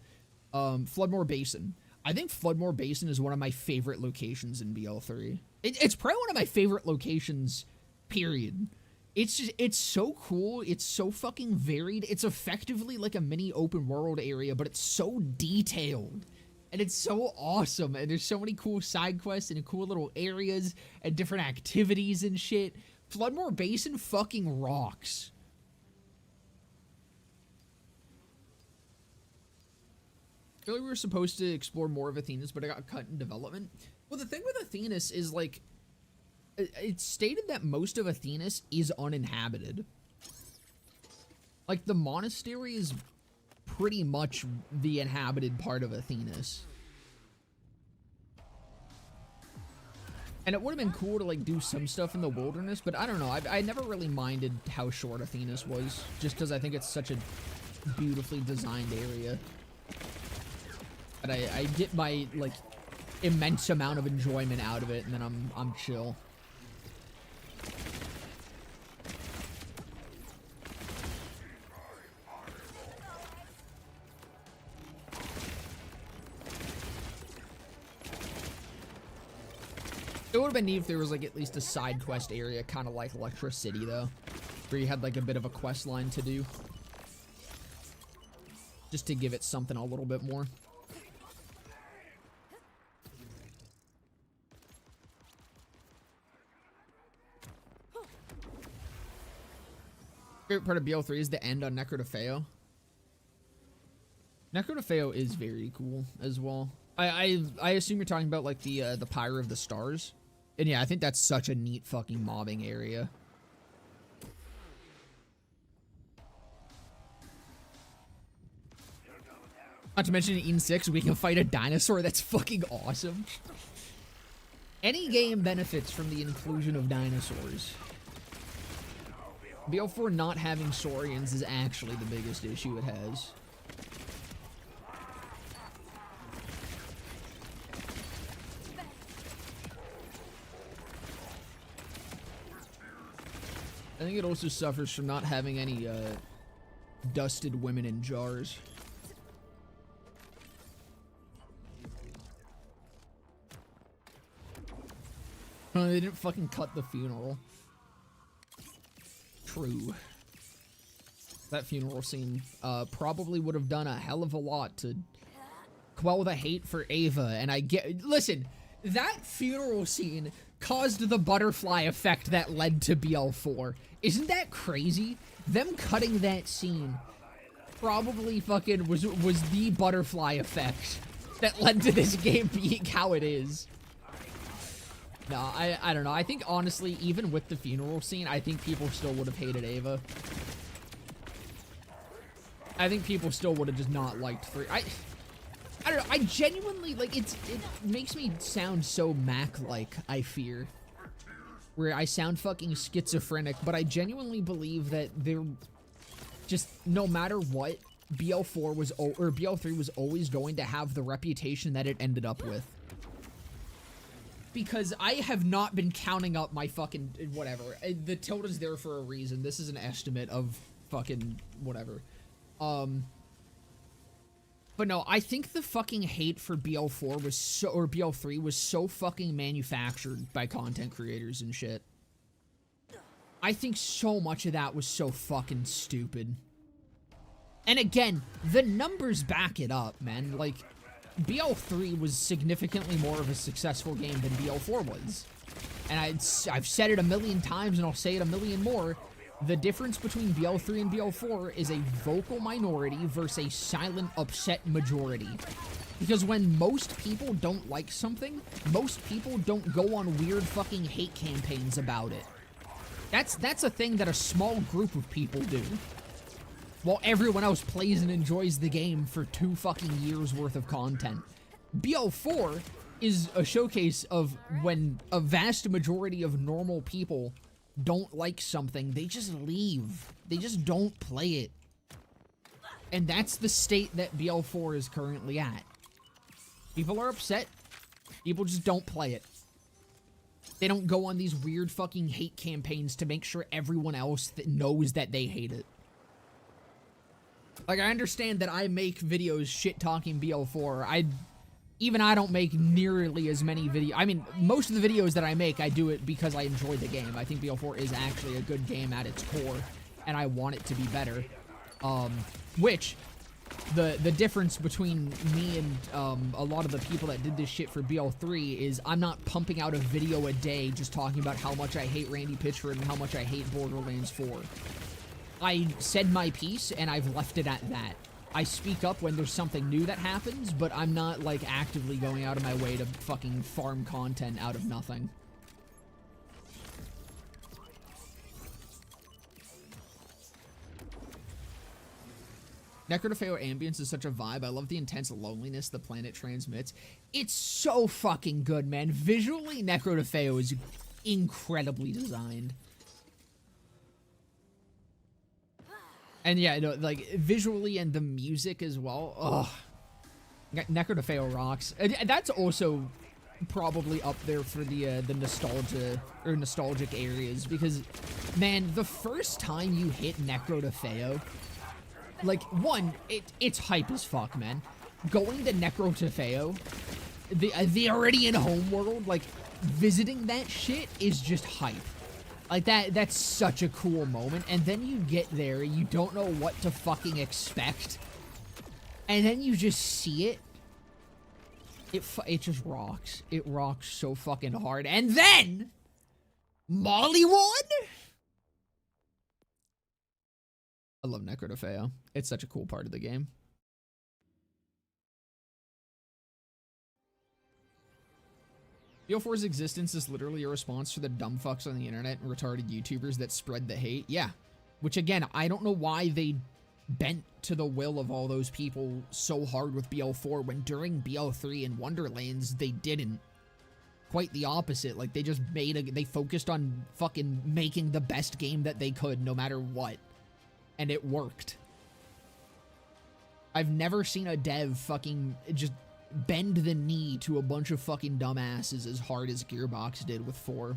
Floodmore Basin. I think Floodmore Basin is one of my favorite locations in BL3. It's probably one of my favorite locations, period. It's just, it's so cool. It's so fucking varied. It's effectively like a mini open world area, but it's so detailed. And it's so awesome. And there's so many cool side quests and cool little areas and different activities and shit. Floodmore Basin fucking rocks. I feel like we were supposed to explore more of Athenas, but it got cut in development. Well, the thing with Athenas is, like, it's stated that most of Athenas is uninhabited. Like, the monastery is pretty much the inhabited part of Athenas. And it would have been cool to, like, do some stuff in the wilderness, but I don't know. I never really minded how short Athenas was, just because I think it's such a beautifully designed area. But I get my, like, immense amount of enjoyment out of it, and then I'm chill. It would have been neat if there was, like, at least a side quest area, kind of like Lectra City, though, where you had, like, a bit of a quest line to do. Just to give it something a little bit more. Favorite part of BL3 is the end on Necrotafeo. Necrotafeo is very cool as well. I assume you're talking about like the Pyre of the Stars. And yeah, I think that's such a neat fucking mobbing area. Not to mention in Eden 6, we can fight a dinosaur. That's fucking awesome. Any game benefits from the inclusion of dinosaurs. BO4 not having saurians is actually the biggest issue it has. I think it also suffers from not having any dusted women in jars. Oh, they didn't fucking cut the funeral. True. That funeral scene probably would have done a hell of a lot to quell the hate for Ava, and I get— listen, that funeral scene caused the butterfly effect that led to BL4. Isn't that crazy? Them cutting that scene probably fucking was the butterfly effect that led to this game being how it is. No, I don't know. I think honestly, even with the funeral scene, I think people still would have hated Ava. I think people still would have just not liked 3. I don't know. I genuinely, like, it makes me sound so Mac-like, I fear. Where I sound fucking schizophrenic, but I genuinely believe that they're just, no matter what, BL4 was, or BL3 was always going to have the reputation that it ended up with. Because I have not been counting up my fucking whatever. The tilde is there for a reason. This is an estimate of fucking whatever. But no, I think the fucking hate for BL4 was so— or BL3 was so fucking manufactured by content creators and shit. I think so much of that was so fucking stupid. And again, the numbers back it up, man. Like, BL3 was significantly more of a successful game than BL4 was. And I've said it a million times, and I'll say it a million more. The difference between BL3 and BL4 is a vocal minority versus a silent, upset majority. Because when most people don't like something, most people don't go on weird fucking hate campaigns about it. That's a thing that a small group of people do. While everyone else plays and enjoys the game for 2 fucking years worth of content. BL4 is a showcase of when a vast majority of normal people don't like something, they just leave. They just don't play it. And that's the state that BL4 is currently at. People are upset. People just don't play it. They don't go on these weird fucking hate campaigns to make sure everyone else knows that they hate it. Like, I understand that I make videos shit-talking BL4. Even I don't make nearly as many videos. I mean, most of the videos that I make, I do it because I enjoy the game. I think BL4 is actually a good game at its core, and I want it to be better. Which, the difference between me and a lot of the people that did this shit for BL3 is I'm not pumping out a video a day just talking about how much I hate Randy Pitchford and how much I hate Borderlands 4. I said my piece, and I've left it at that. I speak up when there's something new that happens, but I'm not, like, actively going out of my way to fucking farm content out of nothing. Necrodefeo ambience is such a vibe. I love the intense loneliness the planet transmits. It's so fucking good, man. Visually, Necrodefeo is incredibly designed. And yeah, no, like, visually and the music as well. Ugh. Necrodefeo rocks. That's also probably up there for the nostalgia, or nostalgic areas, because, man, the first time you hit Necrodefeo, like, one, it's hype as fuck, man. Going to Necrodefeo, the Iridian homeworld, like, visiting that shit is just hype. Like, that's such a cool moment, and then you get there, you don't know what to fucking expect, and then you just see it. It just rocks. It rocks so fucking hard, and then Molly won? I love Necrodefeo. It's such a cool part of the game. BO4's existence is literally a response to the dumb fucks on the internet and retarded YouTubers that spread the hate. Yeah. Which, again, I don't know why they bent to the will of all those people so hard with BO4 when during BO3 and Wonderlands, they didn't. Quite the opposite. Like, they just they focused on fucking making the best game that they could, no matter what. And it worked. I've never seen a dev fucking just bend the knee to a bunch of fucking dumbasses as hard as Gearbox did with 4.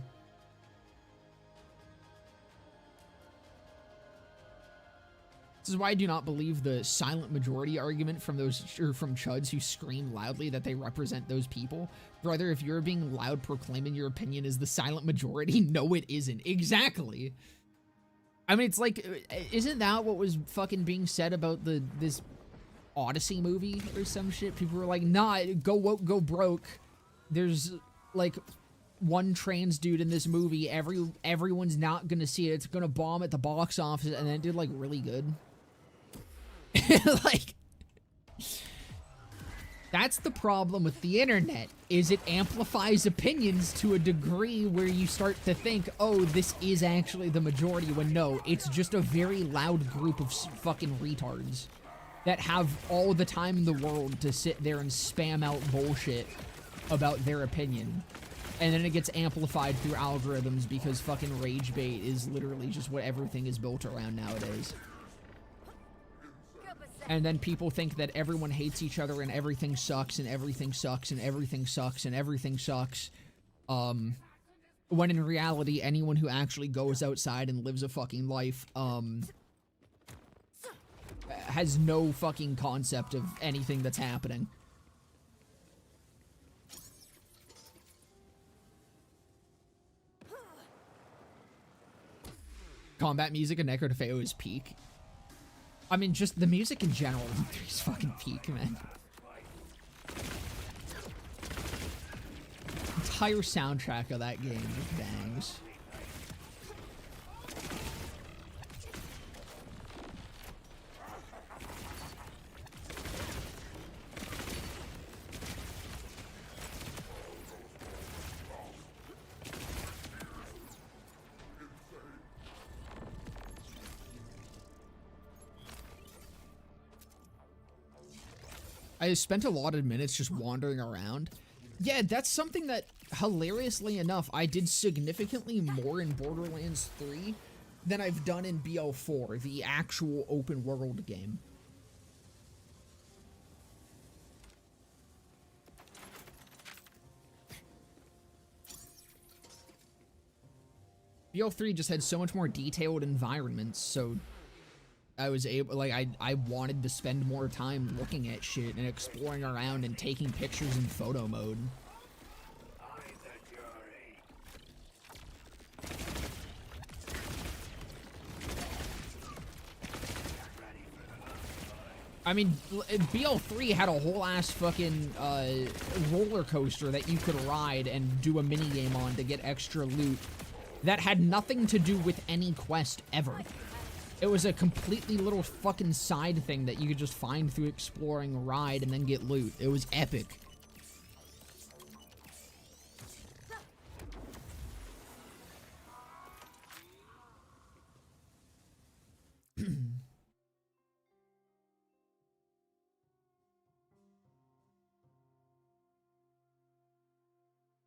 This is why I do not believe the silent majority argument from those from chuds who scream loudly that they represent those people. Brother, if you're being loud proclaiming your opinion as the silent majority, no it isn't. Exactly. I mean, it's like, isn't that what was fucking being said about this Odyssey movie or some shit? People were like, nah, go woke, go broke. There's like one trans dude in this movie. Everyone's not gonna see it. It's gonna bomb at the box office, and then it did like really good. Like, that's the problem with the internet, is it amplifies opinions to a degree where you start to think, oh, this is actually the majority, when no, it's just a very loud group of fucking retards that have all the time in the world to sit there and spam out bullshit about their opinion. And then it gets amplified through algorithms because fucking rage bait is literally just what everything is built around nowadays. And then people think that everyone hates each other and everything sucks and everything sucks and everything sucks and everything sucks. When in reality, anyone who actually goes outside and lives a fucking life, has no fucking concept of anything that's happening. Combat music and Necro DeFeo is peak. I mean, just the music in general is fucking peak, man. Entire soundtrack of that game just bangs. I spent a lot of minutes just wandering around. Yeah, that's something that, hilariously enough, I did significantly more in Borderlands 3 than I've done in BO4, the actual open world game. BO3 just had so much more detailed environments, so I was able, like, I wanted to spend more time looking at shit and exploring around and taking pictures in photo mode. I mean, BO3 had a whole ass fucking roller coaster that you could ride and do a minigame on to get extra loot that had nothing to do with any quest ever. It was a completely little fucking side thing that you could just find through exploring, ride, and then get loot. It was epic.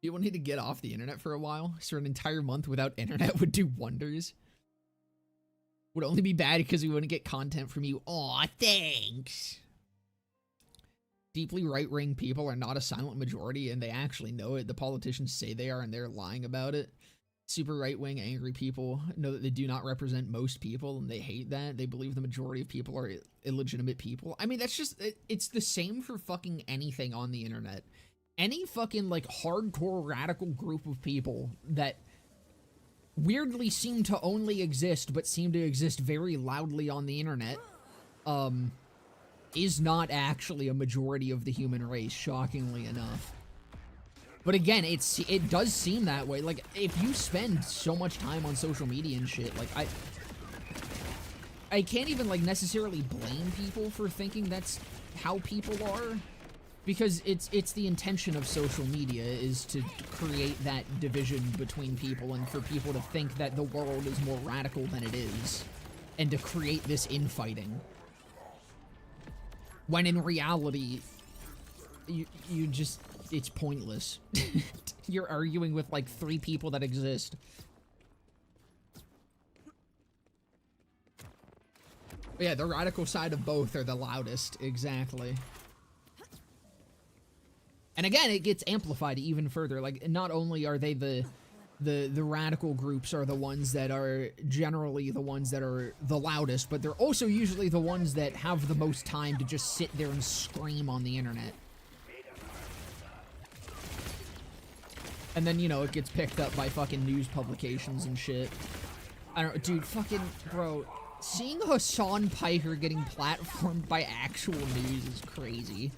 People need to get off the internet for a while, so an entire month without internet would do wonders. Would only be bad because we wouldn't get content from you. Aw, thanks. Deeply right-wing people are not a silent majority, and they actually know it. The politicians say they are, and they're lying about it. Super right-wing angry people know that they do not represent most people, and they hate that. They believe the majority of people are illegitimate people. I mean, that's just, it's the same for fucking anything on the internet. Any fucking, like, hardcore radical group of people that weirdly seem to only exist, but seem to exist very loudly on the internet, is not actually a majority of the human race, shockingly enough. But again, it does seem that way. Like, if you spend so much time on social media and shit, like, I can't even, like, necessarily blame people for thinking that's how people are. Because it's the intention of social media is to create that division between people and for people to think that the world is more radical than it is, and to create this infighting. When in reality, you just, it's pointless. You're arguing with like 3 people that exist. But yeah, the radical side of both are the loudest, exactly. And again, it gets amplified even further. Like, not only are they the radical groups are the ones that are generally the ones that are the loudest, but they're also usually the ones that have the most time to just sit there and scream on the internet. And then, you know, it gets picked up by fucking news publications and shit. I don't know, dude, fucking, bro, seeing Hassan Piker getting platformed by actual news is crazy.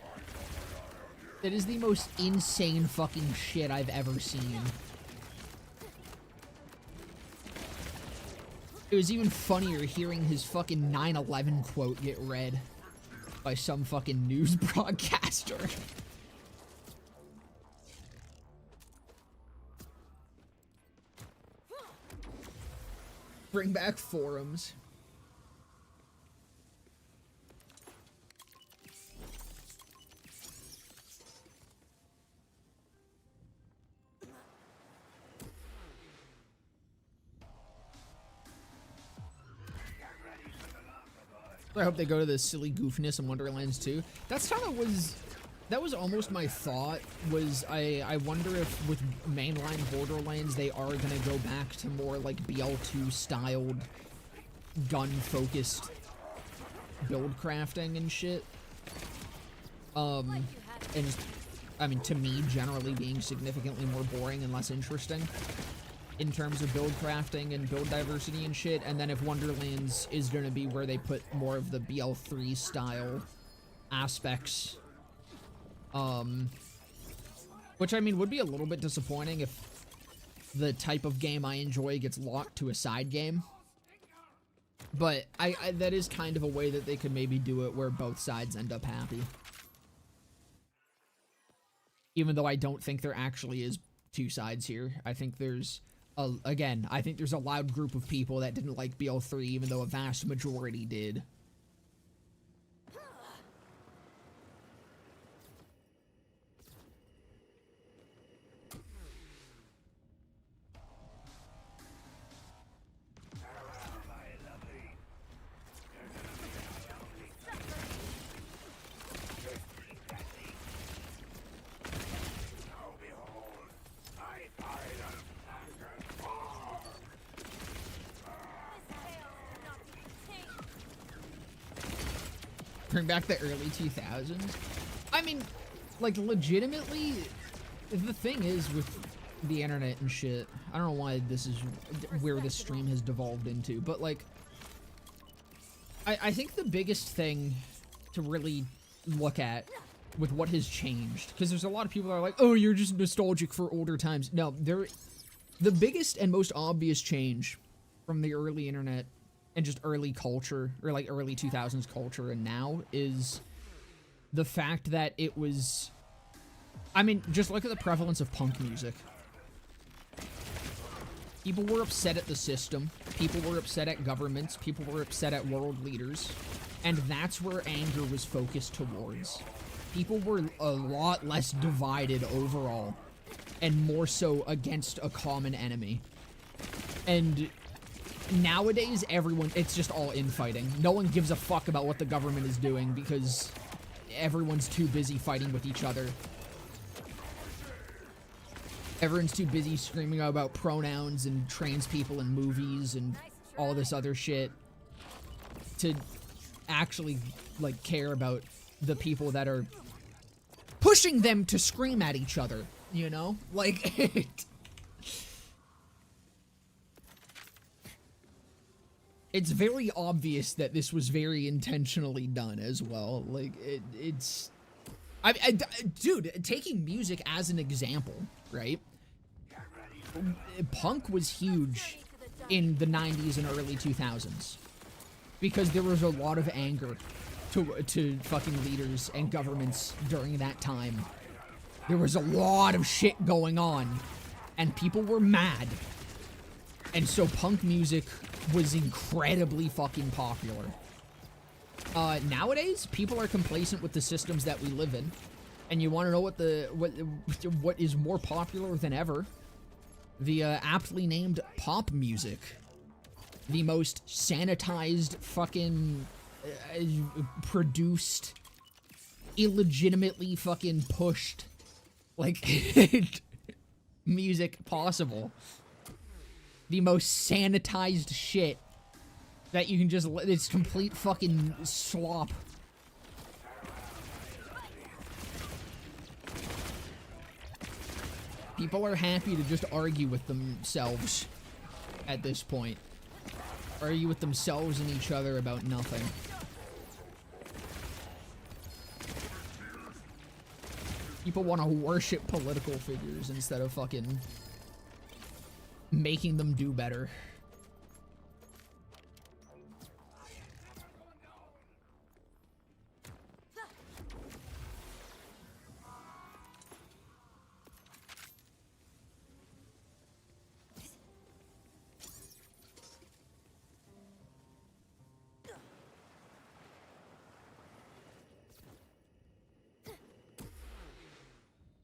That is the most insane fucking shit I've ever seen. It was even funnier hearing his fucking 9/11 quote get read by some fucking news broadcaster. Bring back forums. I hope they go to the silly goofiness in Borderlands 2. That's kind of that was almost my thought, was I wonder if with mainline Borderlands they are gonna go back to more like BL2 styled, gun-focused build crafting and shit. And I mean, to me, generally being significantly more boring and less interesting in terms of build crafting and build diversity and shit. And then if Wonderlands is going to be where they put more of the BL3 style aspects, which I mean would be a little bit disappointing if the type of game I enjoy gets locked to a side game. But I that is kind of a way that they could maybe do it where both sides end up happy. Even though I don't think there actually is 2 sides here. I think there's again, I think there's a loud group of people that didn't like BL3, even though a vast majority did. Bring back the early 2000s. I mean, like, legitimately, the thing is with the internet and shit, I don't know why this is where this stream has devolved into, but, like, I think the biggest thing to really look at with what has changed, because there's a lot of people that are like, oh, you're just nostalgic for older times. No, the biggest and most obvious change from the early internet and just early culture, or like early 2000s culture and now, is the fact that it was, I mean, just look at the prevalence of punk music. People were upset at the system, people were upset at governments, people were upset at world leaders, and that's where anger was focused towards. People were a lot less divided overall, and more so against a common enemy. And nowadays, it's just all infighting. No one gives a fuck about what the government is doing because everyone's too busy fighting with each other. Everyone's too busy screaming about pronouns and trans people in movies and all this other shit to actually, like, care about the people that are pushing them to scream at each other, you know? Like, it's very obvious that this was very intentionally done as well. Like, it's... dude, taking music as an example, right? Punk was huge in the 90s and early 2000s because there was a lot of anger to fucking leaders and governments during that time. There was a lot of shit going on, and people were mad. And so punk music was incredibly fucking popular. Nowadays, people are complacent with the systems that we live in. And you want to know what is more popular than ever? The aptly named pop music. The most sanitized, fucking produced, illegitimately fucking pushed, like, music possible. The most sanitized shit that you can just, it's complete fucking slop. People are happy to just argue with themselves at this point. Argue with themselves and each other about nothing. People want to worship political figures instead of fucking making them do better.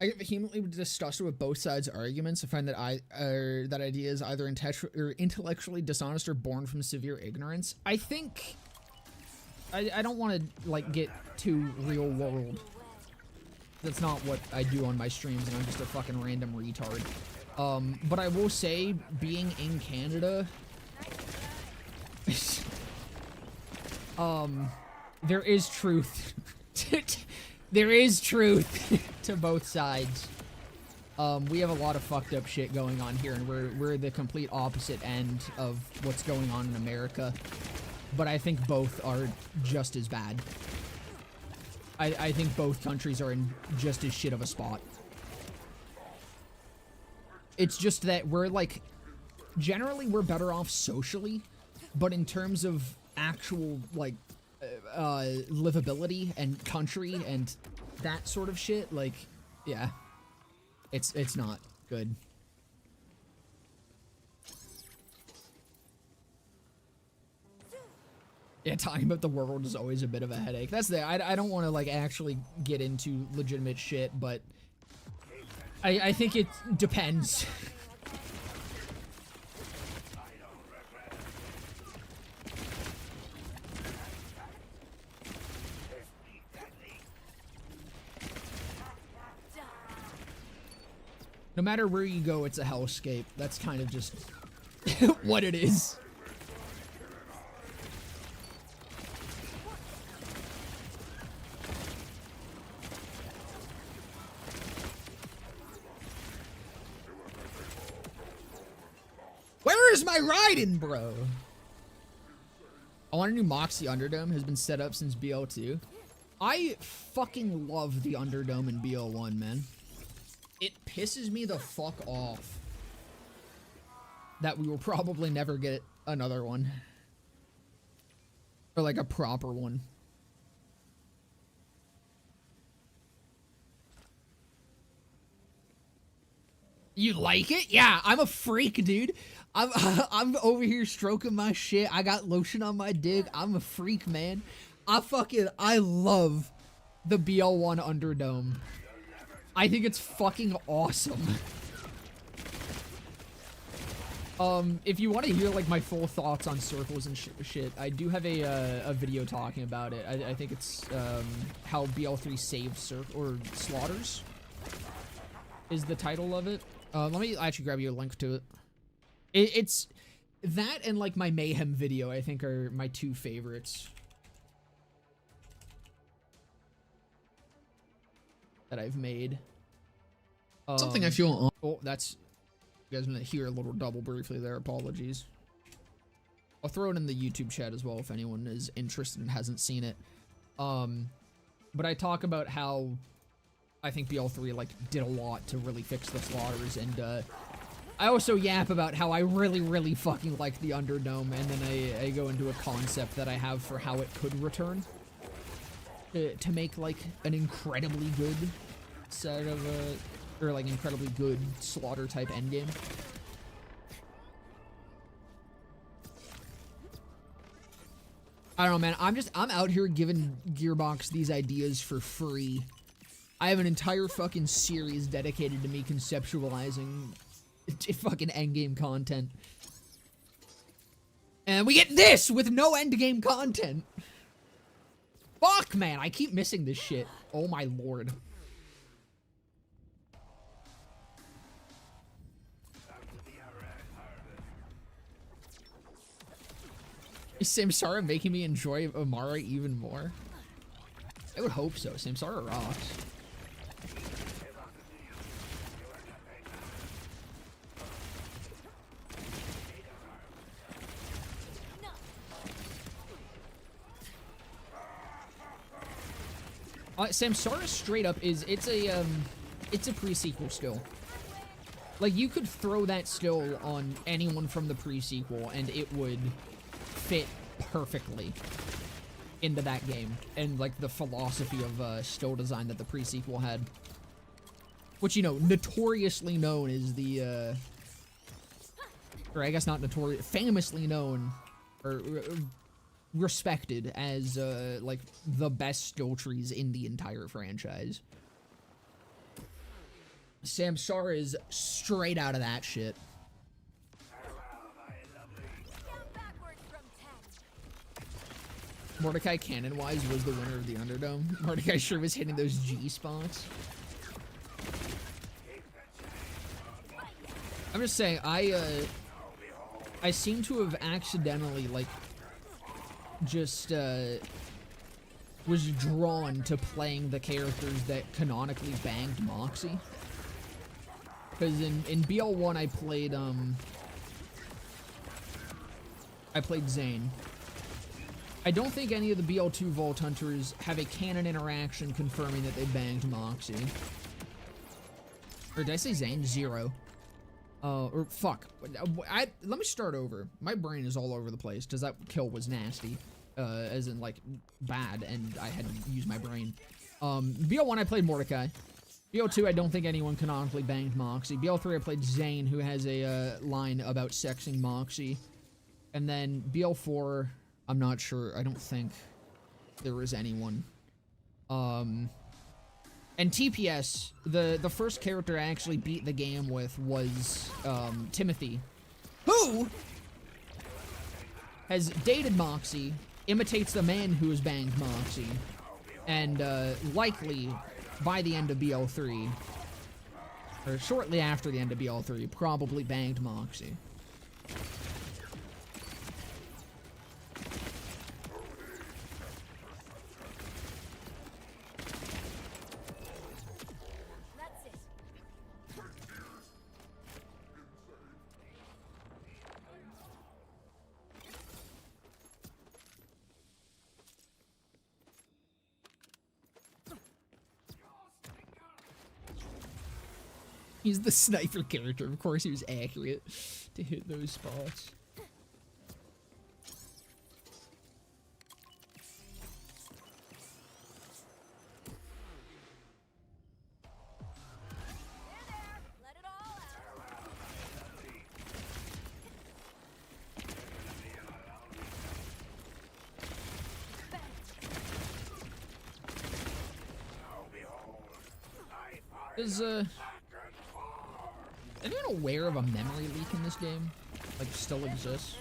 I get vehemently disgusted with both sides' arguments. I find that that idea is either intellectually dishonest or born from severe ignorance. I think I don't want to like get too real world. That's not what I do on my streams, and I'm just a fucking random retard. But I will say, being in Canada, there is truth. There is truth to both sides. We have a lot of fucked up shit going on here, and we're the complete opposite end of what's going on in America. But I think both are just as bad. I think both countries are in just as shit of a spot. It's just that we're like, generally we're better off socially, but in terms of actual like livability and country and that sort of shit, like, yeah, it's not good. Yeah, talking about the world is always a bit of a headache. That's the, I don't want to like actually get into legitimate shit, but I think it depends. No matter where you go, it's a hellscape. That's kind of just what it is. Where is my Raiden, bro? I want a new Moxie Underdome. Has been set up since BL2. I fucking love the Underdome in BL1, man. It pisses me the fuck off that we will probably never get another one. Or like a proper one. You like it? Yeah, I'm a freak, dude. I'm over here stroking my shit. I got lotion on my dick. I'm a freak, man. I love the BL1 Underdome. I think it's fucking awesome. If you want to hear like my full thoughts on circles and shit, I do have a video talking about it. I think it's how BL3 saves or slaughters is the title of it. Let me actually grab you a link to it. It's that and like my Mayhem video, I think, are my two favorites that I've made. Something I feel. Oh, that's, you guys gonna hear a little double briefly there. Apologies. I'll throw it in the YouTube chat as well if anyone is interested and hasn't seen it. But I talk about how I think BL3 like did a lot to really fix the slaughters, and I also yap about how I really fucking like the Underdome, and then I go into a concept that I have for how it could return. to make like an incredibly good set of or like incredibly good slaughter type endgame. I don't know, man. I'm out here giving Gearbox these ideas for free. I have an entire fucking series dedicated to me conceptualizing fucking endgame content. And we get this with no endgame content. Fuck, man. I keep missing this shit. Oh my lord. Is Samsara making me enjoy Amara even more? I would hope so. Samsara rocks. Samsara straight up is it's a pre-sequel skill. Like you could throw that skill on anyone from the pre-sequel and it would fit perfectly into that game and like the philosophy of skill design that the pre-sequel had, which, you know, notoriously known as the or I guess not notorious, famously known or respected as like the best skill trees in the entire franchise. Samsara is straight out of that shit. Mordecai canon-wise was the winner of the Underdome. Mordecai sure was hitting those G spots. I'm just saying, I seem to have accidentally, like, just, was drawn to playing the characters that canonically banged Moxie. Because in BL1 I played Zane. I don't think any of the BL2 Vault Hunters have a canon interaction confirming that they banged Moxie. Or did I say Zane? Zero. Or fuck. Let me start over. My brain is all over the place because that kill was nasty. As in, like, bad, and I had to use my brain. BL1 I played Mordecai. BL2 I don't think anyone canonically banged Moxie. BL3 I played Zane, who has a line about sexing Moxie. And then BL4... I'm not sure. I don't think there was anyone. And TPS, the first character I actually beat the game with was Timothy, who has dated Moxie, imitates the man who has banged Moxie, and likely by the end of BL3, or shortly after the end of BL3, probably banged Moxie. He's the sniper character. Of course he was accurate to hit those spots. Is anyone aware of a memory leak in this game? Like, still exists?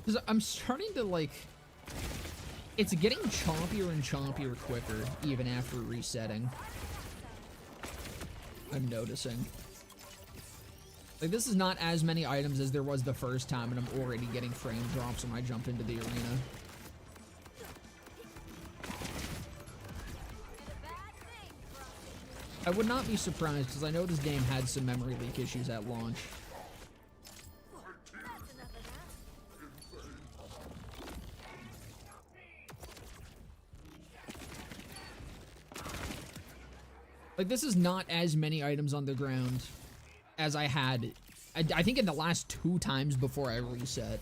Because I'm starting to, like... It's getting chompier and chompier quicker, even after resetting. I'm noticing. Like, this is not as many items as there was the first time, and I'm already getting frame drops when I jump into the arena. I would not be surprised, because I know this game had some memory leak issues at launch. Like, this is not as many items on the ground as I had, I think in the last 2 times before I reset.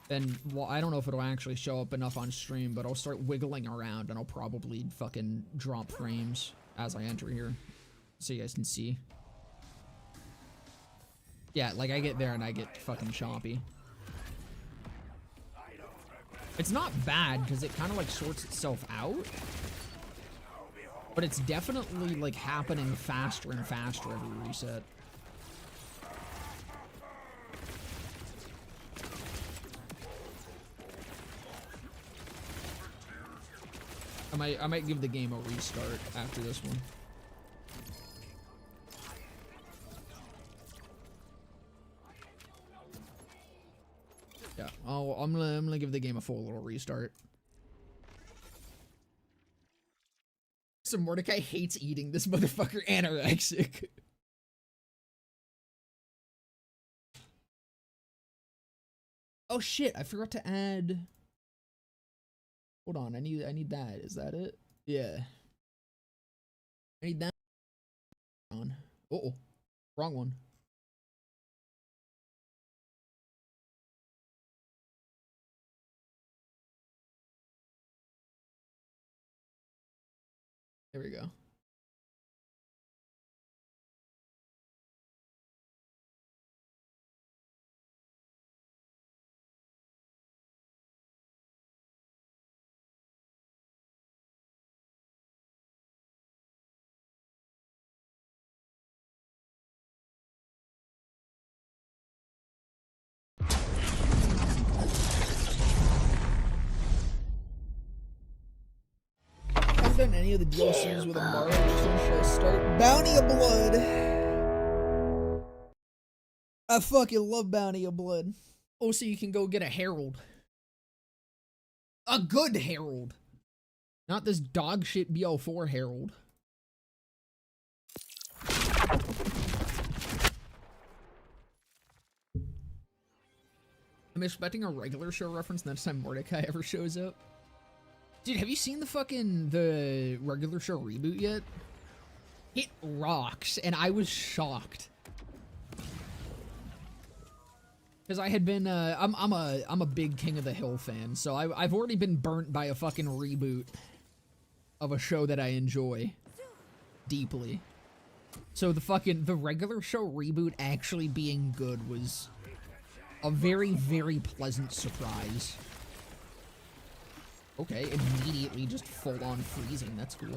then, well, I don't know if it'll actually show up enough on stream, but I'll start wiggling around and I'll probably fucking drop frames as I enter here, so you guys can see. Yeah, like I get there and I get fucking choppy. It's not bad because it kind of like sorts itself out, but it's definitely like happening faster and faster every reset. I might give the game a restart after this one. Yeah, I'm gonna give the game a full little restart. So Mordecai hates eating, this motherfucker anorexic. Oh shit, I forgot to add. Hold on, I need that. Is that it? Yeah. I need that. On. Uh-oh. Wrong one. There we go. Done any of the DLCs with a Mario since I start Bounty of Blood. I fucking love Bounty of Blood. Oh, so you can go get a Herald. A good Herald. Not this dog shit BL4 Herald. I'm expecting a regular show reference next time Mordecai ever shows up. Dude, have you seen the regular show reboot yet? It rocks, and I was shocked. Because I had been, I'm a big King of the Hill fan, so I've already been burnt by a fucking reboot of a show that I enjoy deeply. So the regular show reboot actually being good was a very, very pleasant surprise. Okay, immediately just full-on freezing. That's cool.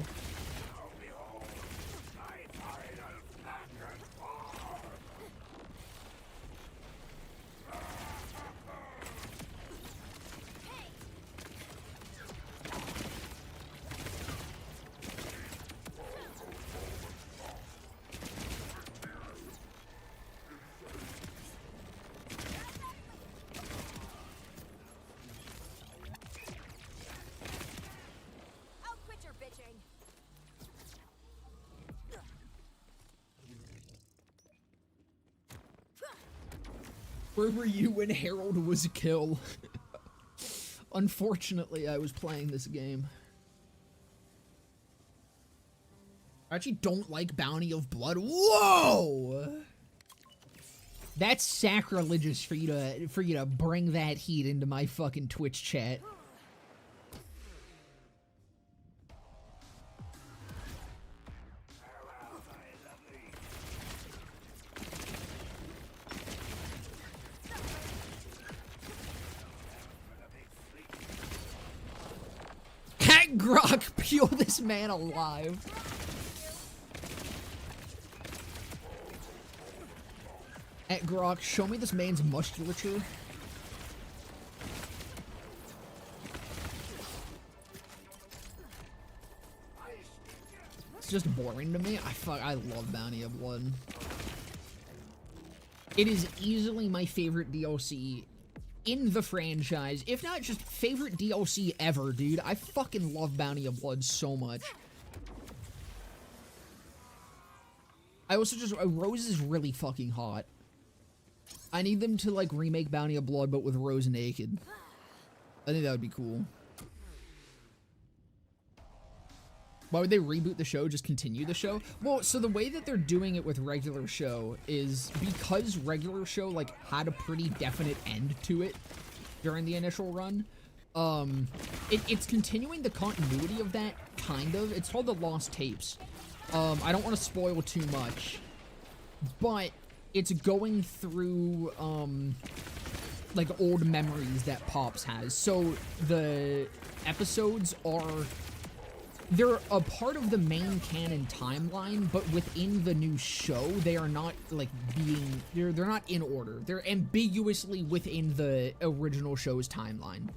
Where were you when Harold was a kill? Unfortunately, I was playing this game. I actually don't like Bounty of Blood. Whoa! That's sacrilegious for you to bring that heat into my fucking Twitch chat. Grok, peel this man alive. At Grok, show me this man's musculature. It's just boring to me. I love Bounty of Blood. It is easily my favorite DLC in the franchise, if not just favorite DLC ever, dude. I fucking love Bounty of Blood so much. I also just, Rose is really fucking hot. I need them to, like, remake Bounty of Blood, but with Rose naked. I think that would be cool. Why would they reboot the show? Just continue the show? Well, so the way that they're doing it with regular show is because regular show, like, had a pretty definite end to it. during the initial run. It's continuing the continuity of that, kind of. It's called the Lost Tapes. I don't want to spoil too much, but it's going through, like, old memories that Pops has. So the episodes they're a part of the main canon timeline, but within the new show, they are not, like, they're not in order. They're ambiguously within the original show's timeline.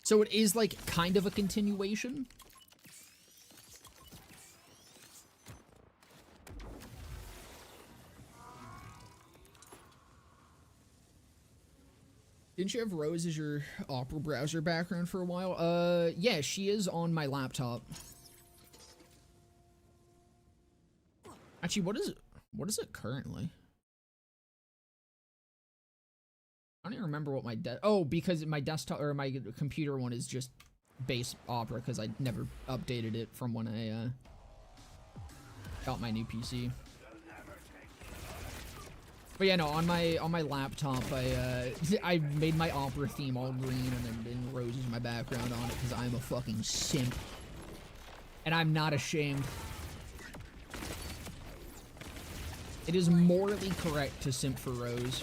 So it is, like, kind of a continuation. Didn't you have Rose as your Opera browser background for a while? Yeah, she is on my laptop. Actually, what is it currently? I don't even remember what my because my desktop or my computer one is just base Opera because I never updated it from when I got my new PC. But yeah, no, on my laptop, I made my Opera theme all green and then Rose is my background on it because I'm a fucking simp, and I'm not ashamed. It is morally correct to simp for Rose.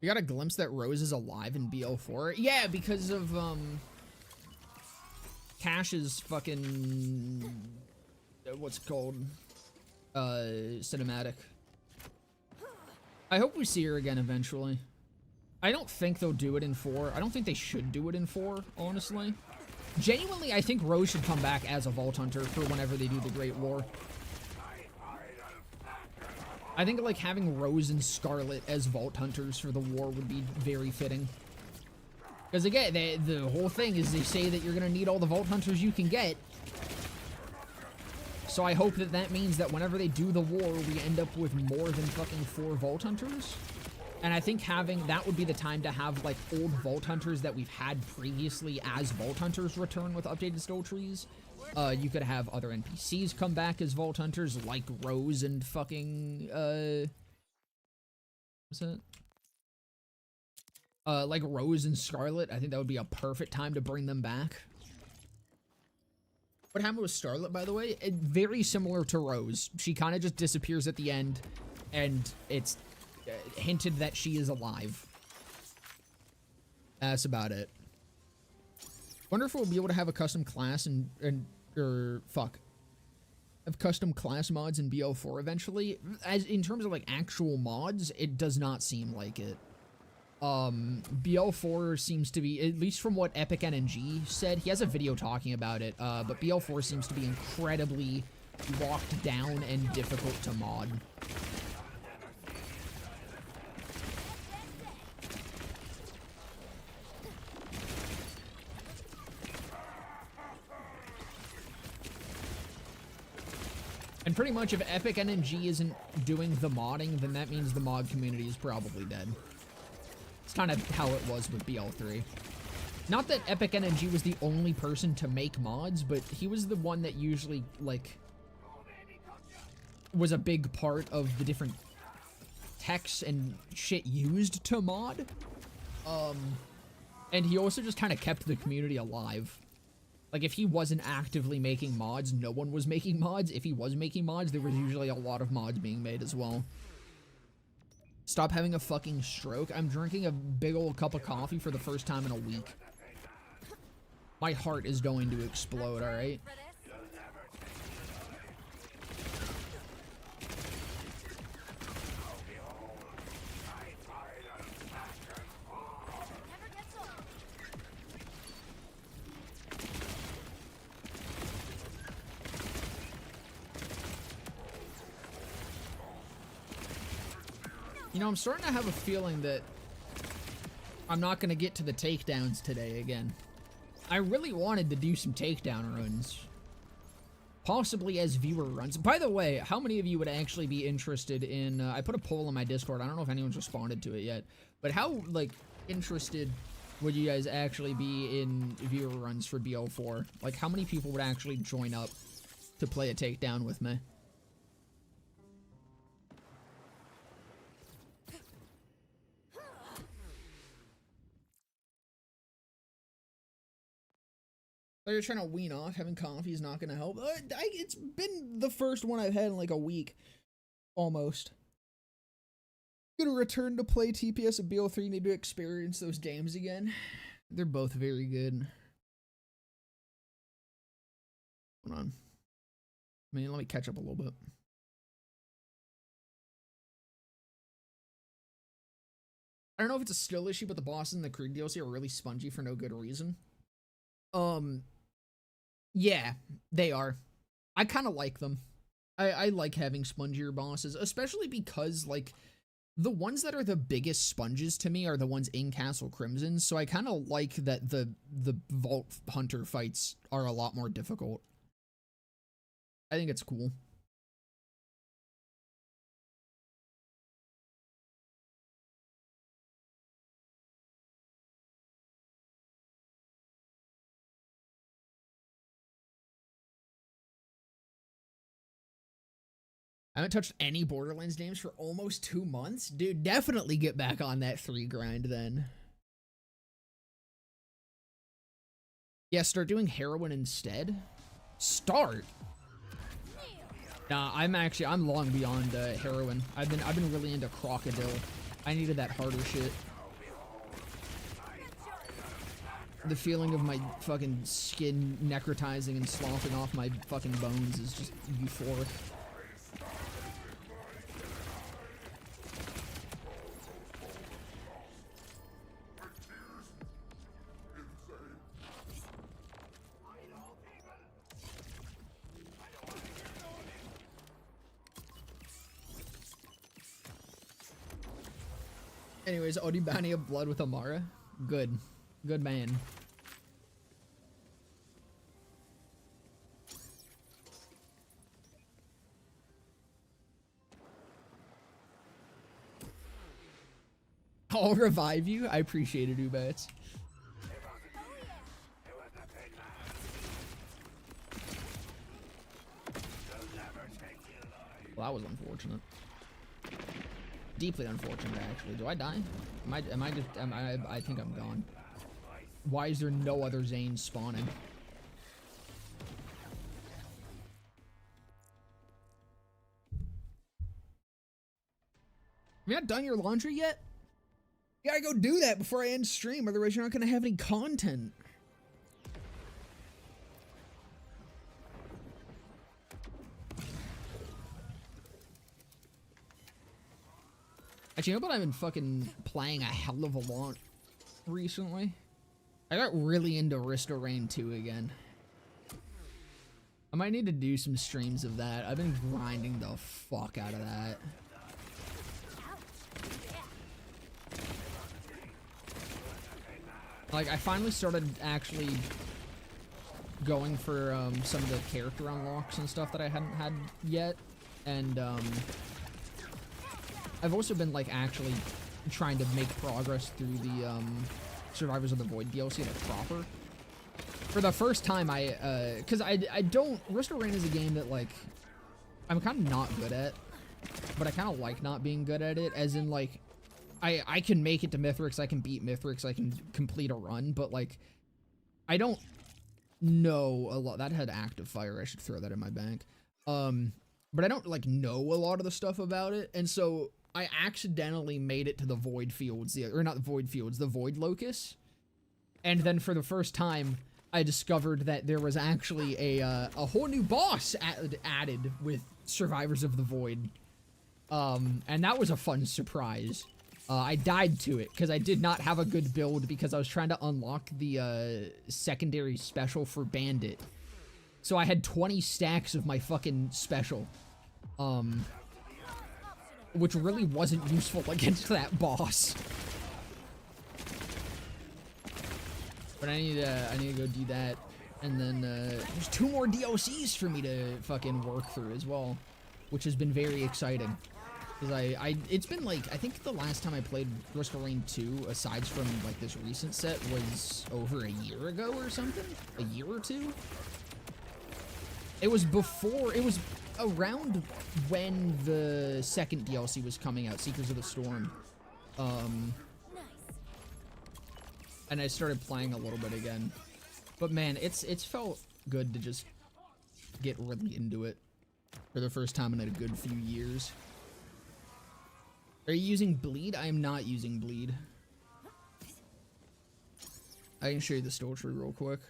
You got a glimpse that Rose is alive in BL4? Yeah, because of, Cash's fucking, what's it called? Cinematic. I hope we see her again eventually. I don't think they'll do it in 4. I don't think they should do it in 4, honestly. Genuinely, I think Rose should come back as a Vault Hunter for whenever they do the Great War. I think, like, having Rose and Scarlet as Vault Hunters for the war would be very fitting. Because, again, the whole thing is they say that you're going to need all the Vault Hunters you can get. So I hope that that means that whenever they do the war, we end up with more than fucking 4 Vault Hunters. And I think that would be the time to have, like, old Vault Hunters that we've had previously as Vault Hunters return with updated skill trees. You could have other NPCs come back as Vault Hunters, like Rose and fucking, what's that? Like Rose and Scarlet. I think that would be a perfect time to bring them back. What happened with Scarlet, by the way? Very similar to Rose. She kind of just disappears at the end, and it's hinted that she is alive. That's about it. Wonder if we'll be able to have a custom class have custom class mods in BL4 eventually. As in terms of like actual mods, it does not seem like it. BL4 seems to be, at least from what Epic NNG said, he has a video talking about it, but BL4 seems to be incredibly locked down and difficult to mod. And pretty much if Epic NNG isn't doing the modding, then that means the mod community is probably dead. It's kind of how it was with BL3. Not that Epic NNG was the only person to make mods, but he was the one that usually, like, was a big part of the different texts and shit used to mod. And he also just kind of kept the community alive. Like, if he wasn't actively making mods, no one was making mods. If he was making mods, there was usually a lot of mods being made as well. Stop having a fucking stroke. I'm drinking a big old cup of coffee for the first time in a week. My heart is going to explode, alright? You know, I'm starting to have a feeling that I'm not going to get to the takedowns today again. I really wanted to do some takedown runs. possibly as viewer runs. By the way, how many of you would actually be interested in, I put a poll in my Discord, I don't know if anyone's responded to it yet, but how, like, interested would you guys actually be in viewer runs for BO4? Like, how many people would actually join up to play a Takedown with me? So you're trying to wean off, having coffee is not going to help. It's been the first one I've had in like a week. Almost. Gonna return to play TPS and BO3, need to experience those games again. They're both very good. Hold on. Let me catch up a little bit. I don't know if it's a skill issue, but the bosses in the Krieg DLC are really spongy for no good reason. Yeah, they are. I kind of like them. I like having spongier bosses, especially because, like, the ones that are the biggest sponges to me are the ones in Castle Crimson, so I kind of like that the Vault Hunter fights are a lot more difficult. I think it's cool. I haven't touched any Borderlands games for almost 2 months. Dude, definitely get back on that 3 grind then. Yeah, start doing heroin instead. Start? Nah, I'm long beyond heroin. I've been really into crocodile. I needed that harder shit. The feeling of my fucking skin necrotizing and sloughing off my fucking bones is just euphoric. Anyways, Odibani of blood with Amara. Good. Good man. I'll revive you. I appreciate it, Ubats. Well, that was unfortunate. Deeply unfortunate, actually. Do I die? I think I'm gone. Why is there no other Zane spawning? You not done your laundry yet? You gotta go do that before I end stream, otherwise you're not gonna have any content. Actually, you know what I've been fucking playing a hell of a lot recently? I got really into Rain 2 again. I might need to do some streams of that. I've been grinding the fuck out of that. Like, I finally started actually going for some of the character unlocks and stuff that I hadn't had yet. And I've also been, like, actually trying to make progress through the Survivors of the Void DLC, like, proper. For the first time, because I don't... Rain is a game that, like, I'm kind of not good at, but I kind of like not being good at it, as in, like, I can make it to Mithrix, I can beat Mithrix, I can complete a run, but, like, I don't know a lot. That had active fire, I should throw that in my bank. But I don't, like, know a lot of the stuff about it, and so I accidentally made it to the Void Fields, or not the Void Fields, the Void Locus, and then for the first time, I discovered that there was actually a whole new boss added with Survivors of the Void, and that was a fun surprise. I died to it because I did not have a good build because I was trying to unlock the secondary special for Bandit. So I had 20 stacks of my fucking special, which really wasn't useful against that boss. But I need to go do that. And then there's 2 more DLCs for me to fucking work through as well, which has been very exciting. Because it's been like, I think the last time I played Risk of Rain 2, aside from like this recent set, was over a year ago or something? A year or two? It was around when the second DLC was coming out, Seekers of the Storm. And I started playing a little bit again. But man, it's felt good to just get really into it for the first time in a good few years. Are you using Bleed? I am not using Bleed. I can show you the store tree real quick.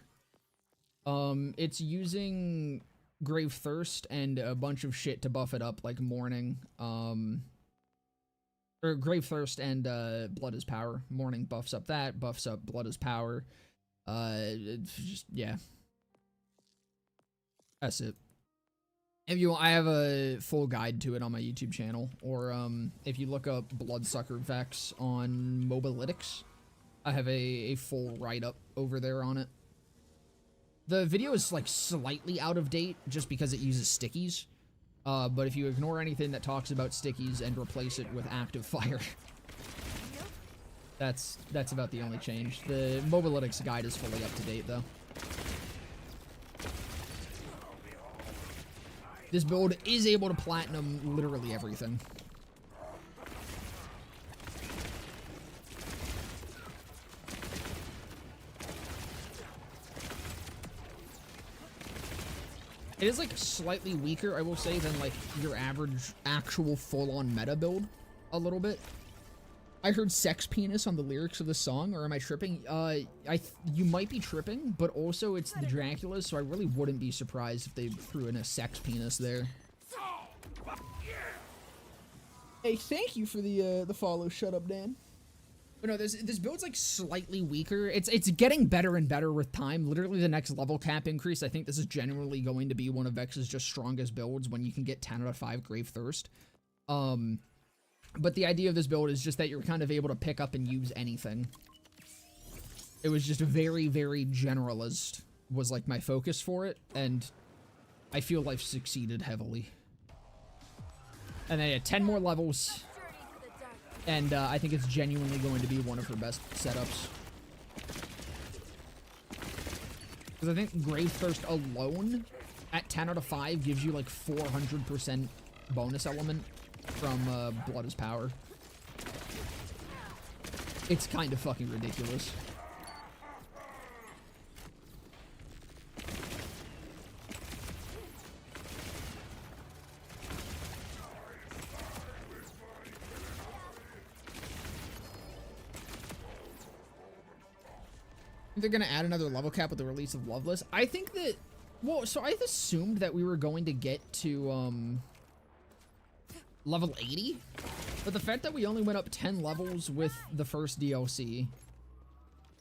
It's using Grave Thirst and a bunch of shit to buff it up, like Mourning. Or Grave Thirst and Blood is Power. Mourning buffs up that, buffs up Blood is Power. Just, yeah. That's it. If you, I have a full guide to it on my YouTube channel, or if you look up Bloodsucker Vex on Mobalytics, I have a full write-up over there on it. The video is like slightly out of date just because it uses stickies, but if you ignore anything that talks about stickies and replace it with active fire, that's about the only change. The Mobalytics guide is fully up to date though. This build is able to platinum literally everything. It is like slightly weaker, I will say, than like your average actual full-on meta build a little bit. I heard sex penis on the lyrics of the song, or am I tripping? You might be tripping, but also it's the Draculas, so I really wouldn't be surprised if they threw in a sex penis there. Hey, thank you for the follow. Shut up, Dan. But no, this build's like slightly weaker. It's getting better and better with time. Literally the next level cap increase, I think this is genuinely going to be one of Vex's just strongest builds when you can get 10 out of 5 Grave Thirst. But the idea of this build is just that you're kind of able to pick up and use anything. It was just very, very generalist was like my focus for it, and I feel I've succeeded heavily. And then 10 more levels, and I think it's genuinely going to be one of her best setups. Because I think Grave Thirst alone at 10 out of 5 gives you like 400% bonus element from Blood is Power. It's kind of fucking ridiculous. They're gonna add another level cap with the release of Loveless. I think that, well, so I assumed that we were going to get to level 80, but the fact that we only went up 10 levels with the first DLC,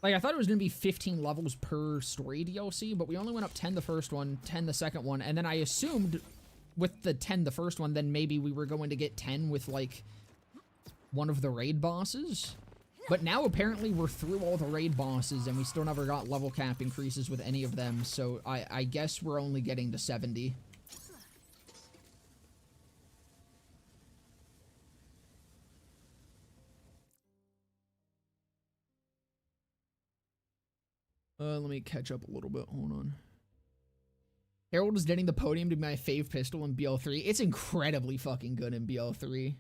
like I thought it was gonna be 15 levels per story DLC, but we only went up 10 the first one, 10 the second one, and then I assumed with the 10 the first one, then maybe we were going to get 10 with like one of the raid bosses. But now apparently we're through all the raid bosses and we still never got level cap increases with any of them, so I guess we're only getting to 70. Let me catch up a little bit, hold on. Harold is getting the podium to be my fave pistol in BL3. It's incredibly fucking good in BL3.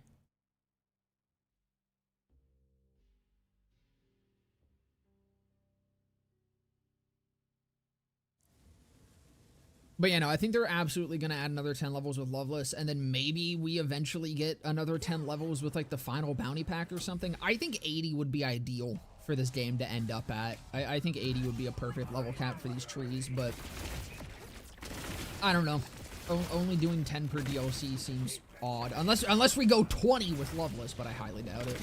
But yeah, no, I think they're absolutely going to add another 10 levels with Loveless, and then maybe we eventually get another 10 levels with, like, the final bounty pack or something. I think 80 would be ideal for this game to end up at. I think 80 would be a perfect level cap for these trees, but I don't know. Only doing 10 per DLC seems odd. Unless we go 20 with Loveless, but I highly doubt it.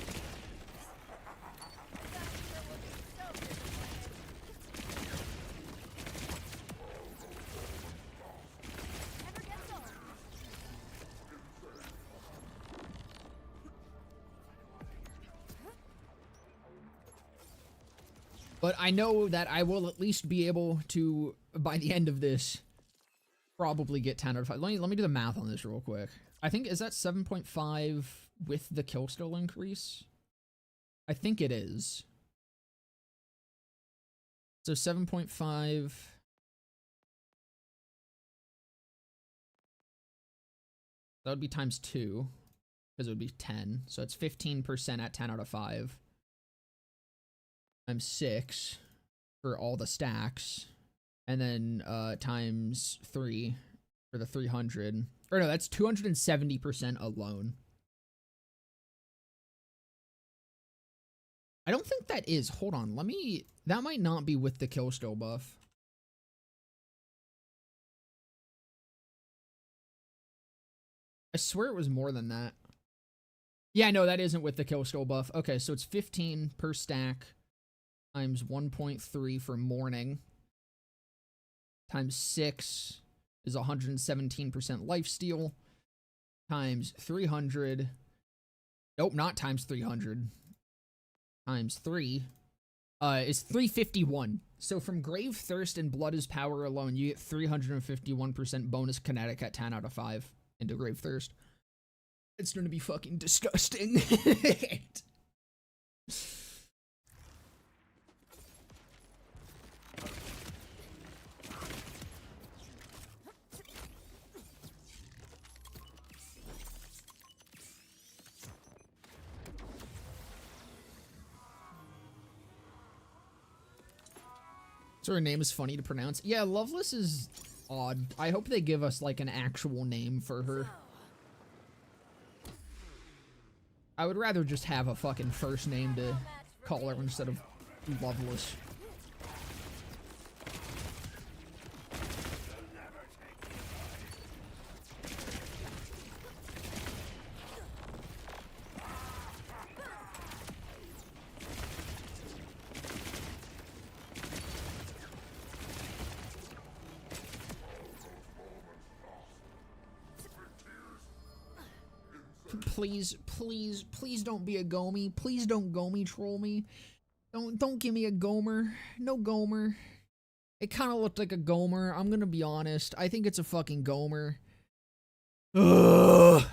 But I know that I will at least be able to, by the end of this, probably get 10 out of 5. Let me do the math on this real quick. I think, is that 7.5 with the kill skill increase? I think it is. So 7.5. That would be times 2, because it would be 10. So it's 15% at 10 out of 5. Times 6 for all the stacks. And then times 3 for the 300. Or no, that's 270% alone. I don't think that is. Hold on, let me... That might not be with the kill skill buff. I swear it was more than that. Yeah, no, that isn't with the kill skill buff. Okay, so it's 15 per stack times 1.3 for morning times 6 is 117% lifesteal times 300. Nope, not times 300. Times 3 is 351. So from Grave Thirst and Blood is Power alone, you get 351% bonus kinetic at 10 out of 5 into Grave Thirst. It's gonna be fucking disgusting. So her name is funny to pronounce. Yeah, Loveless is odd. I hope they give us like an actual name for her. I would rather just have a fucking first name to call her instead of Loveless. Please, please, please don't be a Gomi. Please don't Gomi troll me. Don't give me a Gomer. No Gomer. It kind of looked like a Gomer. I'm gonna be honest. I think it's a fucking Gomer. Ugh.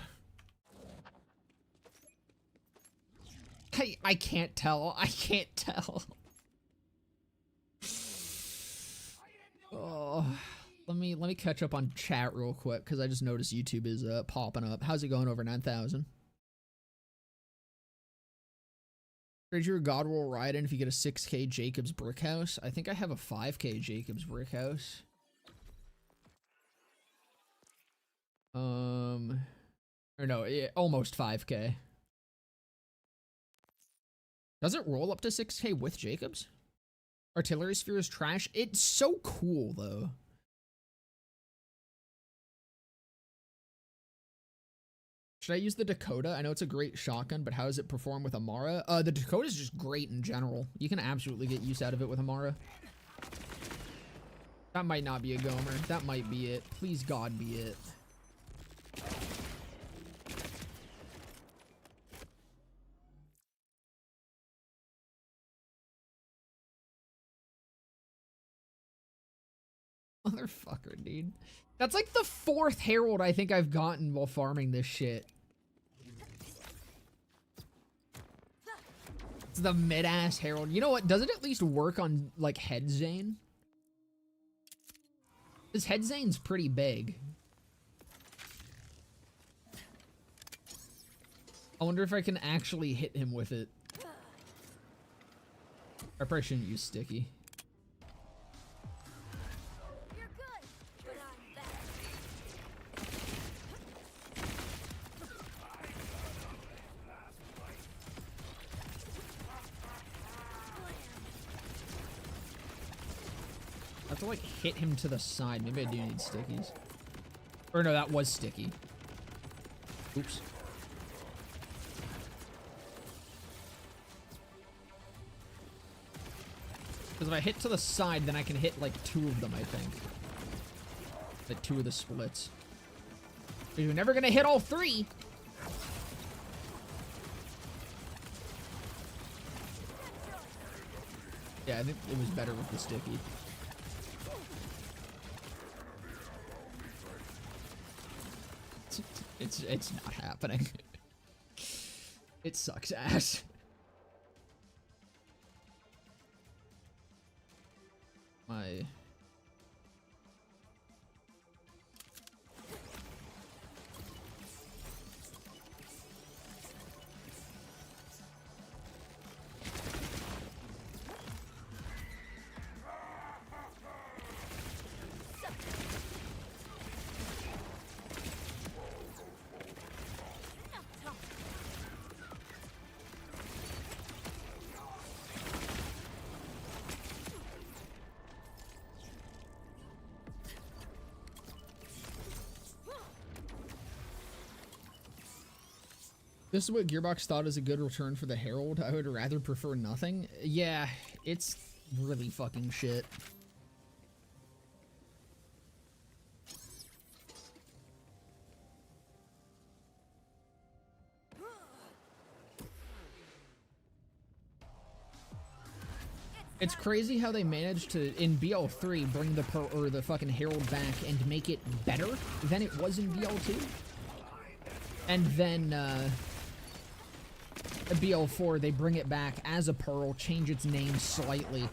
I can't tell. I can't tell. Oh. Let me catch up on chat real quick because I just noticed YouTube is popping up. How's it going over 9,000? Trade your God Roll Raiden if you get a 6k Jacobs Brick House. I think I have a 5k Jacobs Brick House. Or no, yeah, almost 5k. Does it roll up to 6k with Jacobs? Artillery Sphere is trash. It's so cool though. Should I use the Dakota? I know it's a great shotgun, but how does it perform with Amara? The Dakota is just great in general. You can absolutely get use out of it with Amara. That might not be a Gomer. That might be it. Please God be it. Motherfucker, dude. That's like the 4th Herald I think I've gotten while farming this shit. It's the mid-ass Herald. You know what? Does it at least work on, like, Head Zane? This Head Zane's pretty big. I wonder if I can actually hit him with it. I probably shouldn't use Sticky. I have to, like, hit him to the side. Maybe I do need stickies. Or no, that was sticky. Oops. Because if I hit to the side, then I can hit, like, 2 of them, I think. Like, 2 of the splits. But you're never gonna hit all 3! Yeah, I think it was better with the sticky. It's not happening. It sucks ass. My... This is what Gearbox thought is a good return for the Herald. I would rather prefer nothing. Yeah, it's really fucking shit. It's crazy how they managed to, in BL3, bring the fucking Herald back and make it better than it was in BL2. And then, BL4, they bring it back as a Pearl, change its name slightly,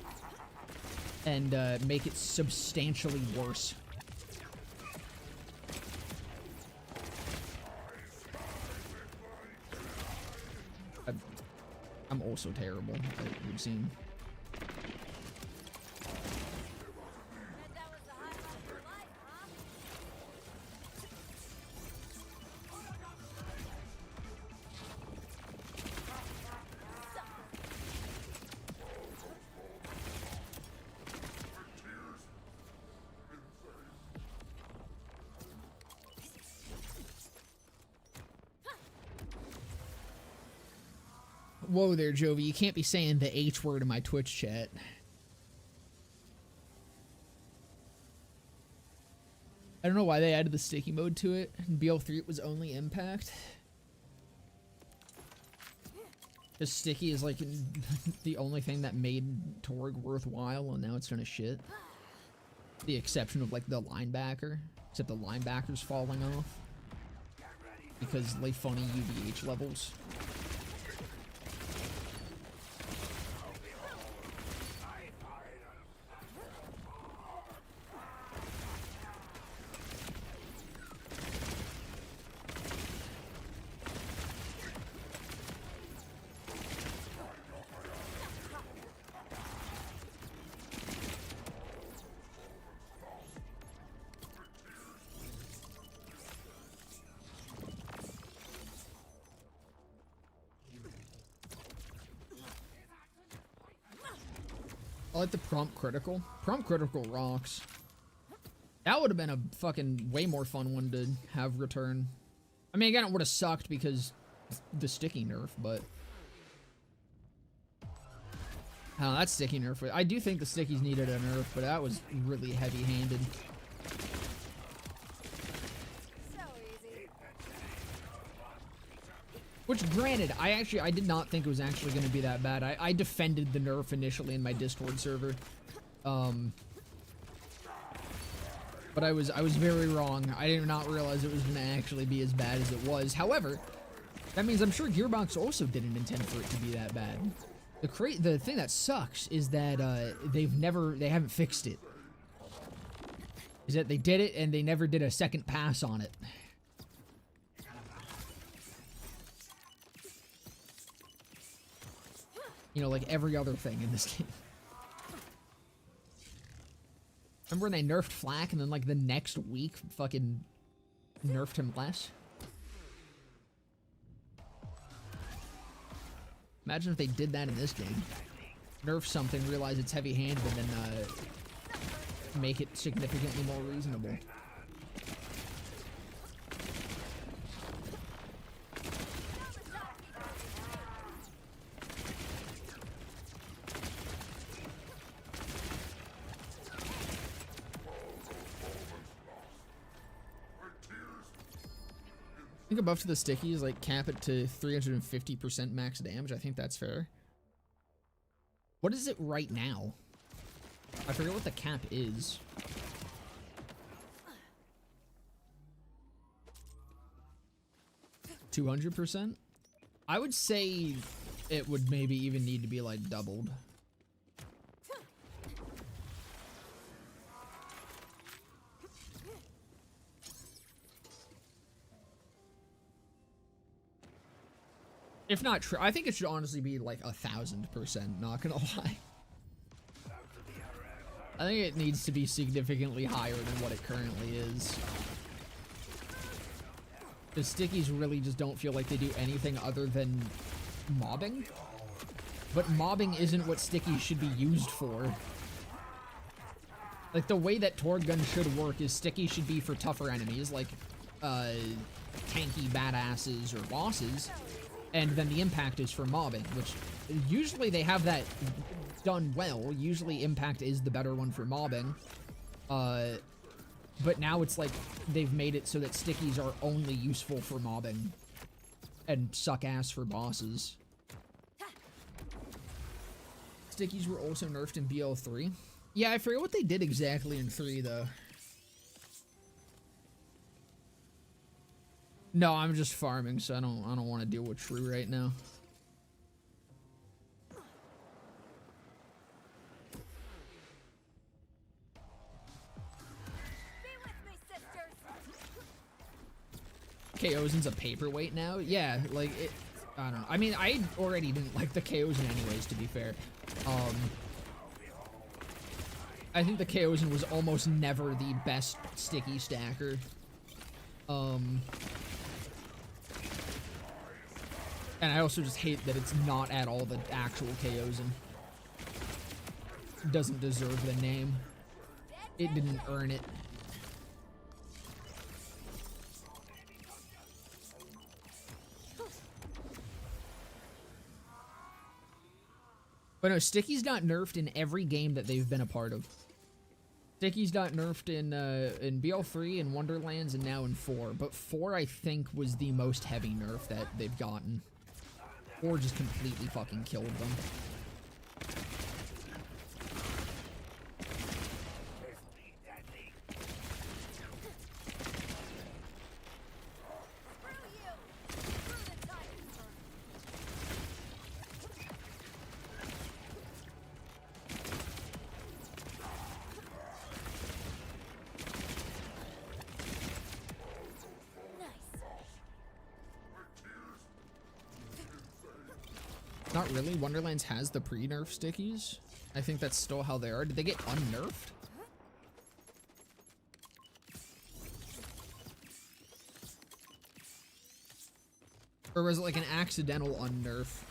and make it substantially worse. I'm also terrible, it would seem. Whoa there, Jovi. You can't be saying the H word in my Twitch chat. I don't know why they added the sticky mode to it. In BL3 it was only impact. Because sticky is like the only thing that made Torg worthwhile, and now it's gonna shit. The exception of like the linebacker. Except the linebacker's falling off. Because like funny UVH levels. I like the prompt critical. Prompt critical rocks. That would have been a fucking way more fun one to have return. I mean, again, it would have sucked because the sticky nerf, but... I don't know, that sticky nerf. I do think the stickies needed a nerf, but that was really heavy-handed. Which, granted, I did not think it was actually going to be that bad. I defended the nerf initially in my Discord server. But I was very wrong. I did not realize it was going to actually be as bad as it was. However, that means I'm sure Gearbox also didn't intend for it to be that bad. The thing that sucks is that they haven't fixed it. Is that they did it and they never did a second pass on it. You know, like every other thing in this game. Remember when they nerfed Flak and then like the next week fucking nerfed him less? Imagine if they did that in this game. Nerf something, realize it's heavy-handed, and then make it significantly more reasonable. I think a buff to the stickies, like cap it to 350% max damage. I think that's fair. What is it right now? I forget what the cap is. $200%? I would say it would maybe even need to be like doubled. If not true, I think it should honestly be like 1,000%, not gonna lie. I think it needs to be significantly higher than what it currently is. The stickies really just don't feel like they do anything other than mobbing. But mobbing isn't what stickies should be used for. Like, the way that Torg Gun should work is stickies should be for tougher enemies, like, tanky badasses or bosses. And then the impact is for mobbing, which usually they have that done well. Usually impact is the better one for mobbing. But now it's like they've made it so that stickies are only useful for mobbing and suck ass for bosses. Stickies were also nerfed in BL3. Yeah, I forget what they did exactly in 3 though. No, I'm just farming, so I don't want to deal with Shrew right now. Kaozin's a paperweight now? Yeah, like, it, I don't know. I mean, I already didn't like the Kaozin anyways, to be fair. I think the Kaozin was almost never the best sticky stacker. And I also just hate that it's not at all the actual Kaozin. Doesn't deserve the name. It didn't earn it. But no, Sticky's got nerfed in every game that they've been a part of. Sticky's got nerfed in BL3, in Wonderlands, and now in 4. But 4, I think, was the most heavy nerf that they've gotten. 4 just completely fucking killed them. Not really. Wonderlands has the pre-nerf stickies. I think that's still how they are. Did they get unnerfed? Or was it like an accidental unnerf?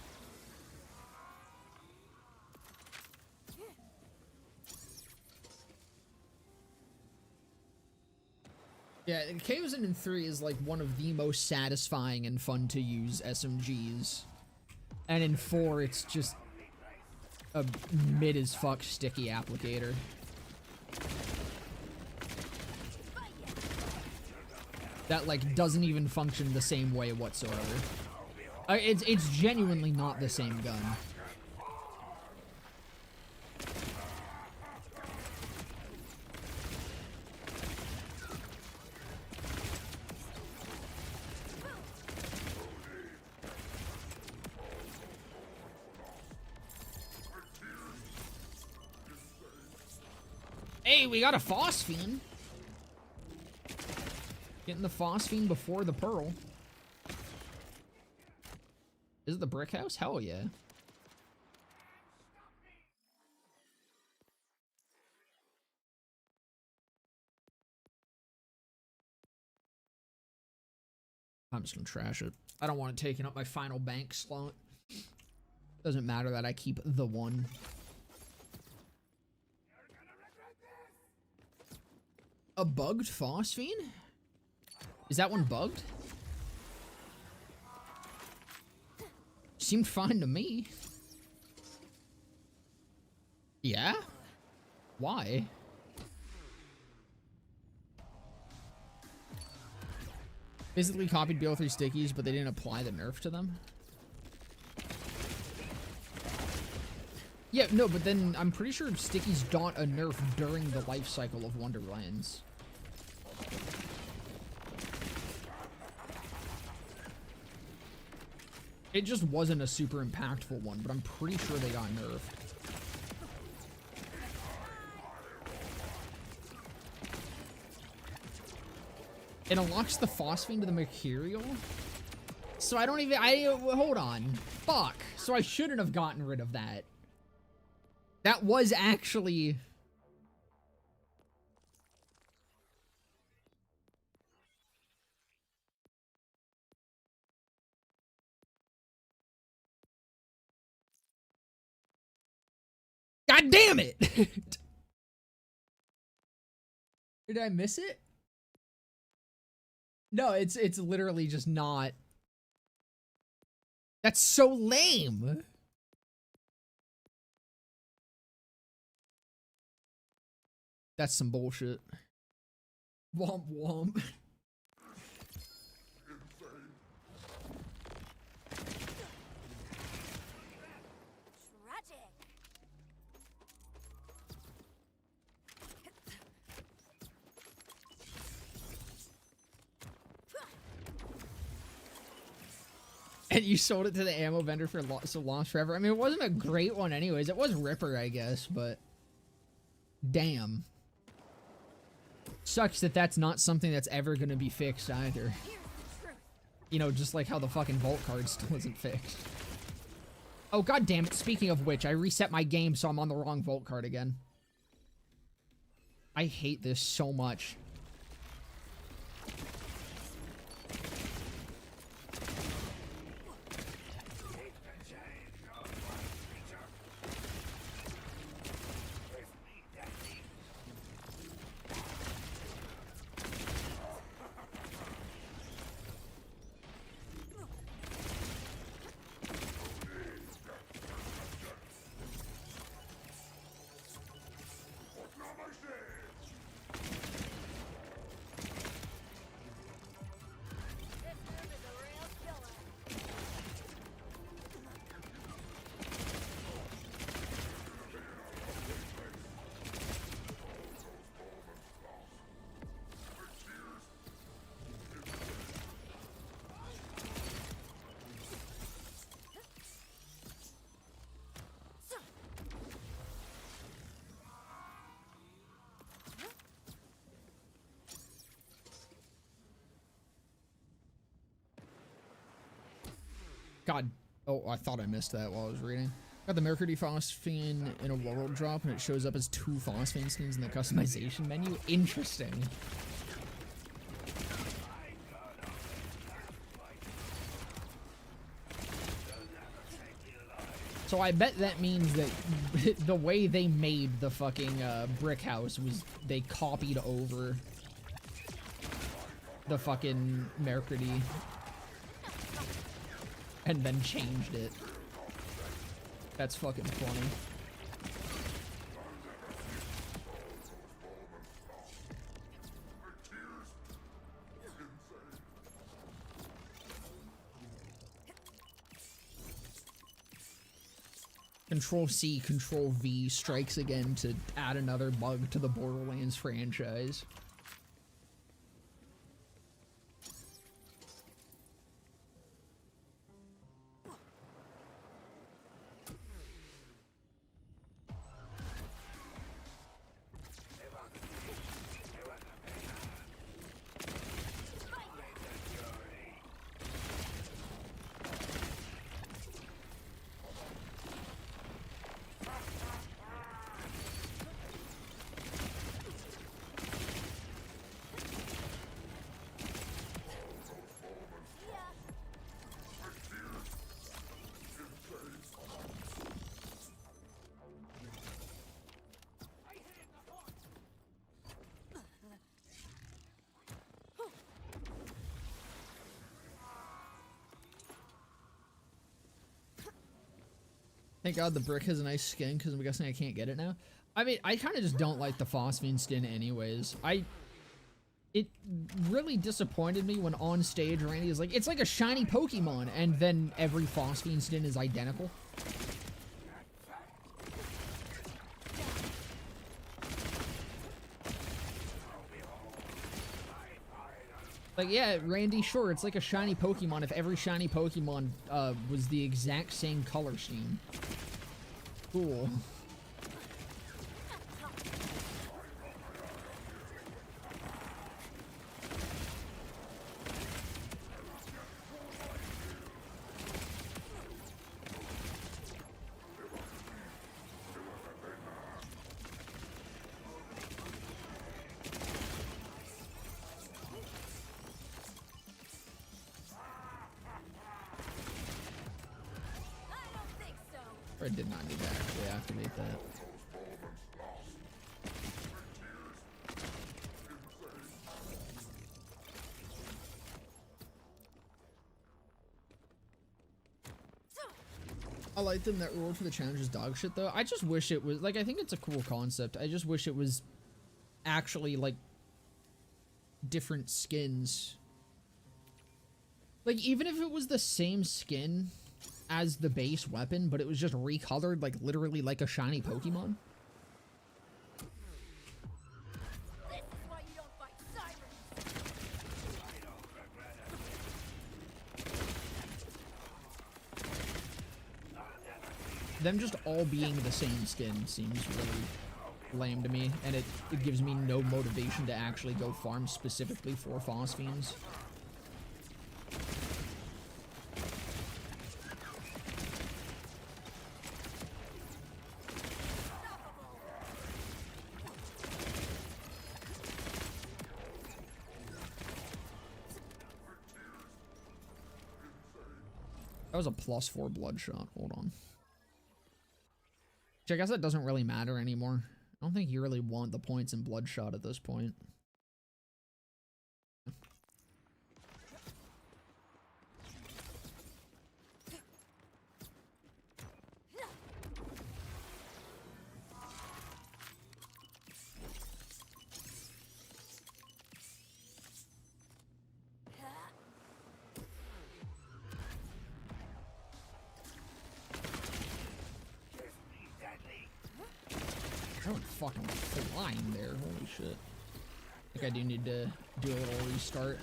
Yeah, Kaozin in 3 is like one of the most satisfying and fun to use SMGs. And in 4, it's just a mid-as-fuck sticky applicator. That, like, doesn't even function the same way whatsoever. It's genuinely not the same gun. Hey, we got a phosphine. Getting the phosphine before the pearl. Is it the brick house? Hell yeah. I'm just gonna trash it. I don't want it taking up my final bank slot. Doesn't matter that I keep the one. A bugged phosphine? Is that one bugged? Seemed fine to me. Yeah? Why? Basically copied BL3 stickies, but they didn't apply the nerf to them. Yeah, no, but then I'm pretty sure stickies don't a nerf during the life cycle of Wonderlands. It just wasn't a super impactful one, but I'm pretty sure they got nerfed. It unlocks the phosphine to the material? So I don't even, hold on. Fuck. So I shouldn't have gotten rid of that. That was actually... God damn it! Did I miss it? No, it's literally just not. That's so lame. That's some bullshit. Womp womp. And you sold it to the ammo vendor for so lost forever. I mean, it wasn't a great one anyways. It was Ripper, I guess, but damn. Sucks that that's not something that's ever going to be fixed either. You know, just like how the fucking vault card still isn't fixed. Oh, god damn it. Speaking of which, I reset my game, so I'm on the wrong vault card again. I hate this so much. God. Oh, I thought I missed that while I was reading. Got the Mercury Phosphine in a world drop, and it shows up as 2 Phosphine skins in the customization menu. Interesting. So I bet that means that the way they made the fucking brick house was they copied over the fucking Mercury and then changed it. That's fucking funny. Control C, Control V strikes again to add another bug to the Borderlands franchise. Thank God the brick has a nice skin, because I'm guessing I can't get it now. I mean, I kind of just don't like the phosphine skin anyways. It really disappointed me when on stage Randy is like, it's like a shiny Pokemon, and then every phosphine skin is identical. Like, yeah, Randy, sure, it's like a shiny Pokemon if every shiny Pokemon was the exact same color scheme. Cool. I did not need to actually activate that. I like them that reward for the challenge is dog shit though. I just wish it was like, I think it's a cool concept. I just wish it was actually like different skins. Like even if it was the same skin as the base weapon, but it was just recolored like literally like a shiny Pokemon. This is why you don't fight sirens. Them just all being the same skin seems really lame to me, and it gives me no motivation to actually go farm specifically for Phosphenes. That was a +4 bloodshot. Hold on. Which I guess that doesn't really matter anymore. I don't think you really want the points in bloodshot at this point. I went fucking flying there. Holy shit. I think I do need to do a little restart.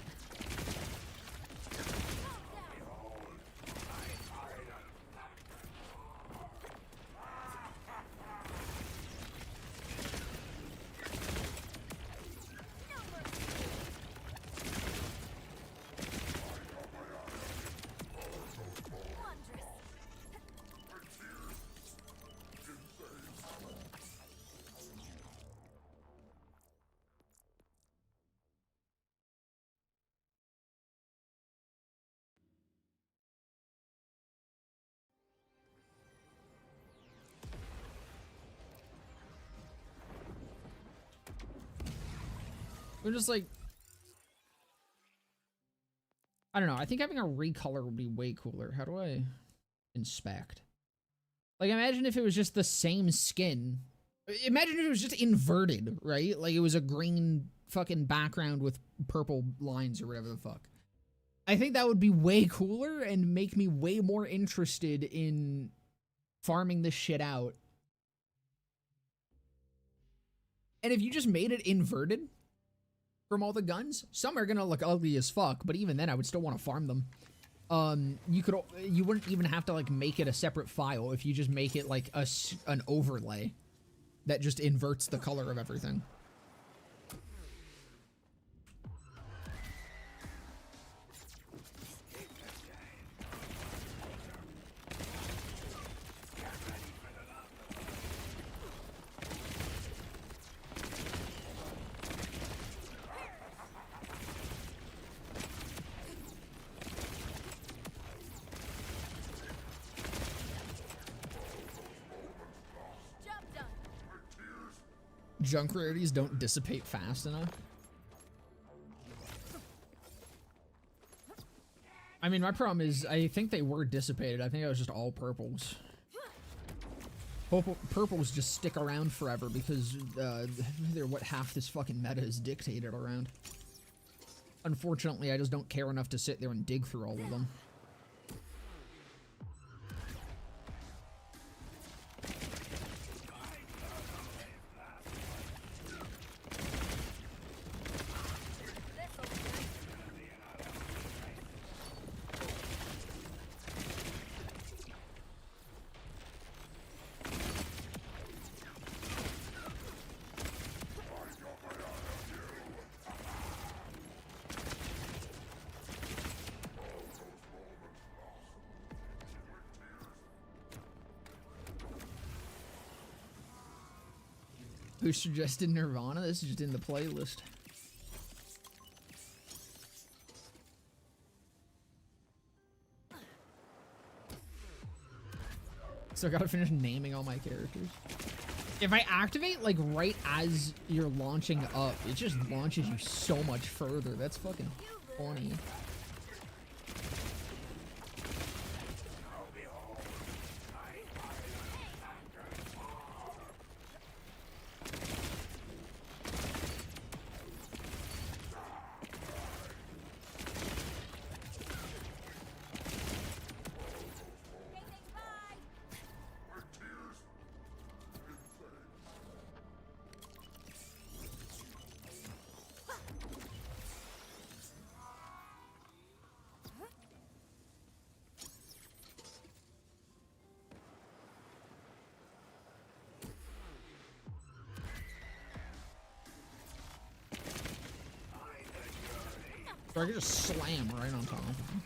We're just like, I don't know. I think having a recolor would be way cooler. How do I inspect? Like, imagine if it was just the same skin. Imagine if it was just inverted, right? Like it was a green fucking background with purple lines or whatever the fuck. I think that would be way cooler and make me way more interested in farming this shit out. And if you just made it inverted from all the guns, some are gonna look ugly as fuck, but even then I would still want to farm them. You wouldn't even have to like make it a separate file if you just make it like an overlay that just inverts the color of everything. Junk rarities don't dissipate fast enough. I mean, my problem is I think they were dissipated. I think it was just all purples. Purples just stick around forever because they're what half this fucking meta is dictated around. Unfortunately, I just don't care enough to sit there and dig through all of them. Who suggested Nirvana? This is just in the playlist. So I gotta finish naming all my characters. If I activate, like, right as you're launching up, it just launches you so much further. That's fucking funny. Or I could just slam right on top of him.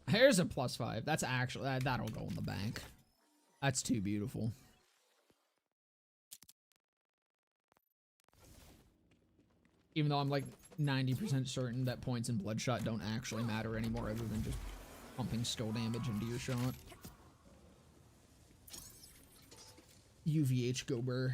Here's a +5. That's actually, that'll go in the bank. That's too beautiful. Even though I'm like 90% certain that points in Bloodshot don't actually matter anymore other than just pumping skill damage into your shot. UVH Gober.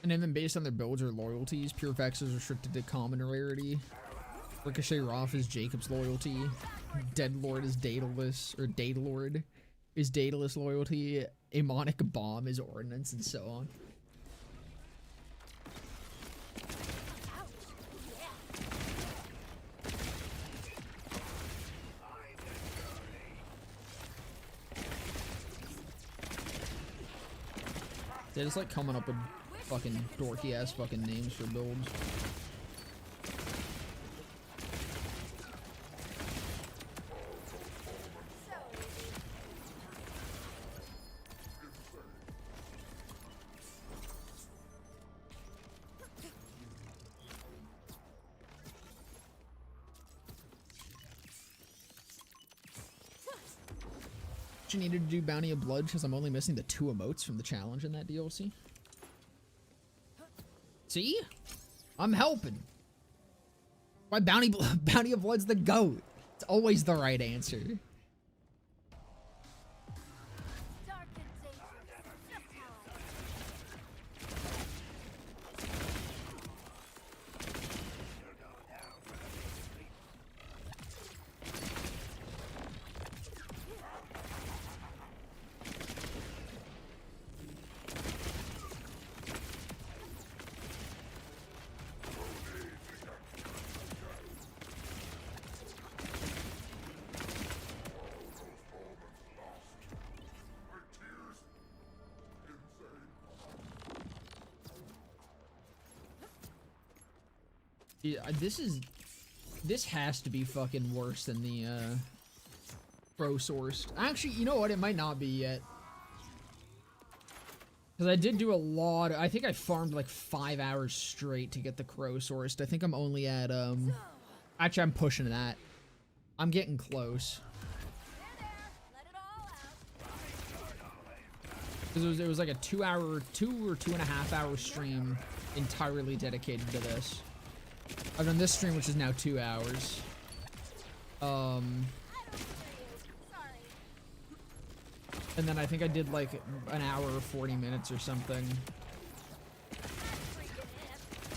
And then based on their builds or loyalties, Pure Vex is restricted to common rarity. Ricochet Roth is Jacob's loyalty. Deadlord is Daedalus, or Daedalord is Daedalus loyalty. Amonic Bomb is Ordnance, and so on. They're just like coming up with fucking dorky ass fucking names for builds. You needed to do Bounty of Blood because I'm only missing the 2 emotes from the challenge in that DLC. See? I'm helping. Why Bounty of Blood's the GOAT? It's always the right answer. Yeah, this has to be fucking worse than the Pro sourced. Actually, you know what? It might not be yet. Because I did do a lot. I think I farmed like 5 hours straight to get the crow sourced. I think I'm only at, actually, I'm pushing that. I'm getting close. Because it was like a 2 or 2.5 hour stream entirely dedicated to this. I've done this stream, which is now 2 hours. And then I think I did like an hour or 40 minutes or something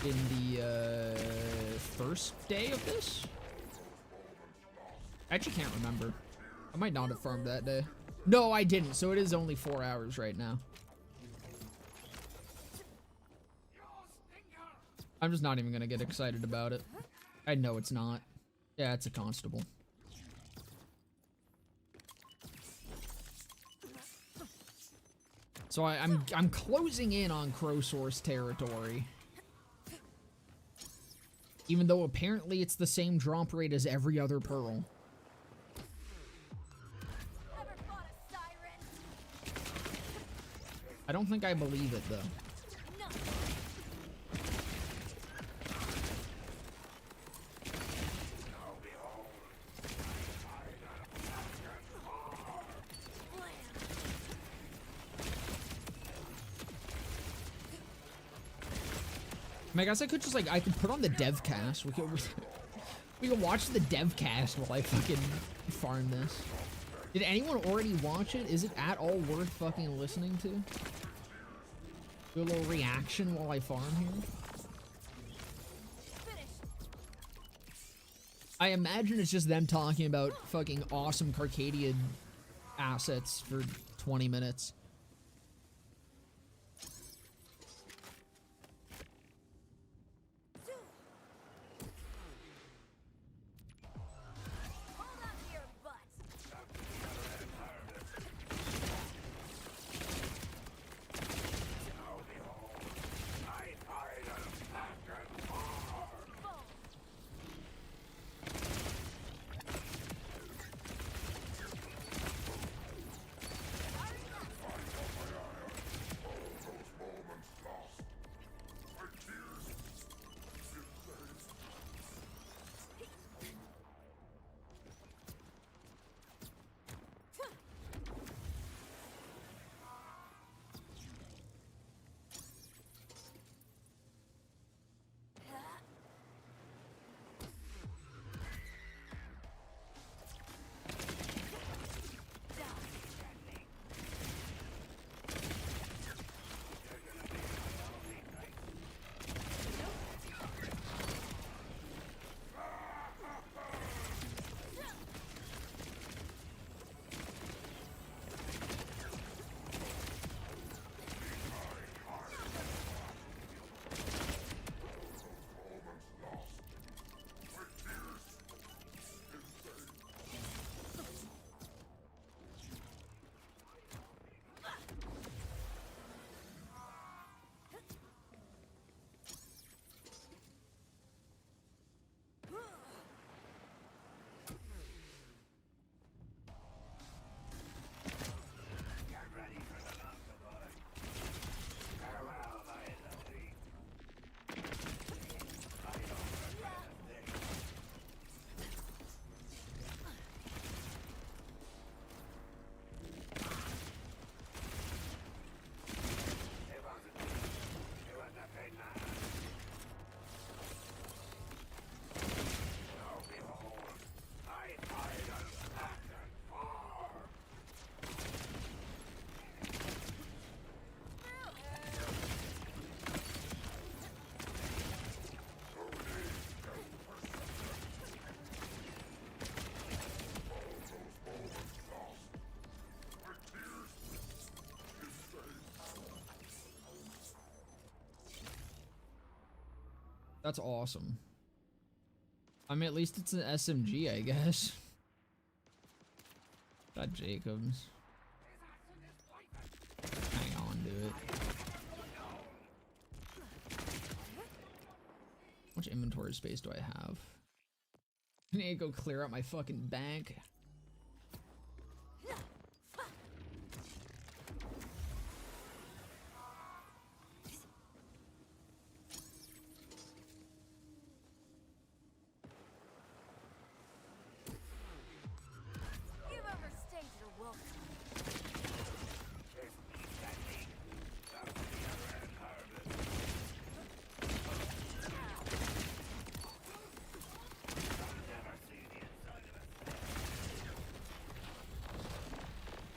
in the first day of this. I actually can't remember. I might not have farmed that day. No, I didn't. So it is only 4 hours right now. I'm just not even gonna get excited about it. I know it's not. Yeah, it's a constable. So I'm closing in on crow source territory. Even though apparently it's the same drop rate as every other pearl. I don't think I believe it though. I guess I could just like, I could put on the dev cast. We could watch the dev cast while I fucking farm this. Did anyone already watch it? Is it at all worth fucking listening to? Do a little reaction while I farm here. I imagine it's just them talking about fucking awesome Carcadian assets for 20 minutes. That's awesome. I mean, at least it's an SMG, I guess. Got Jacobs. Hang on to it. How much inventory space do I have? I need to go clear out my fucking bank.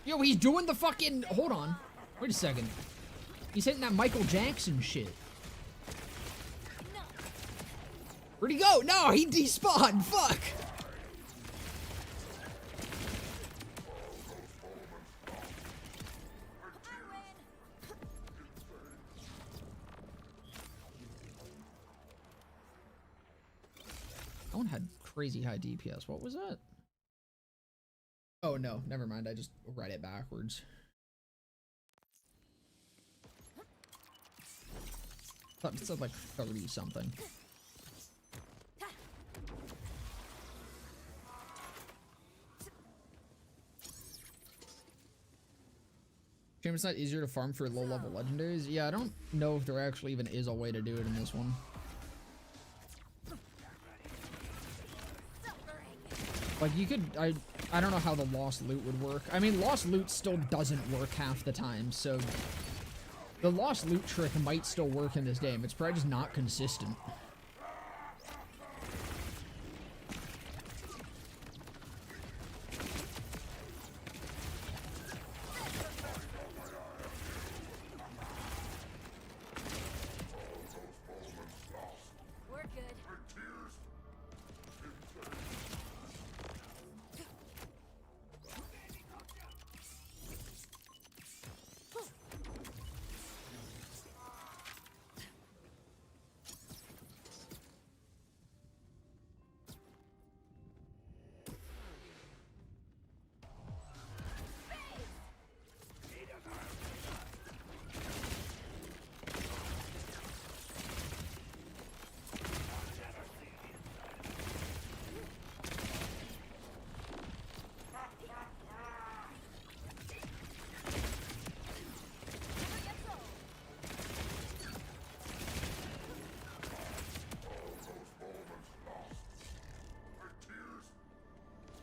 Yo, he's doing the fucking... Hold on. Wait a second. He's hitting that Michael Jackson shit. Where'd he go? No, he despawned. Fuck. That one had crazy high DPS. What was that? Oh no, never mind. I just read it backwards. Thought it said like 30 something. It's not easier to farm for low level legendaries. Yeah, I don't know if there actually even is a way to do it in this one. Like you could, I don't know how the lost loot would work. I mean, lost loot still doesn't work half the time, so the lost loot trick might still work in this game. It's probably just not consistent.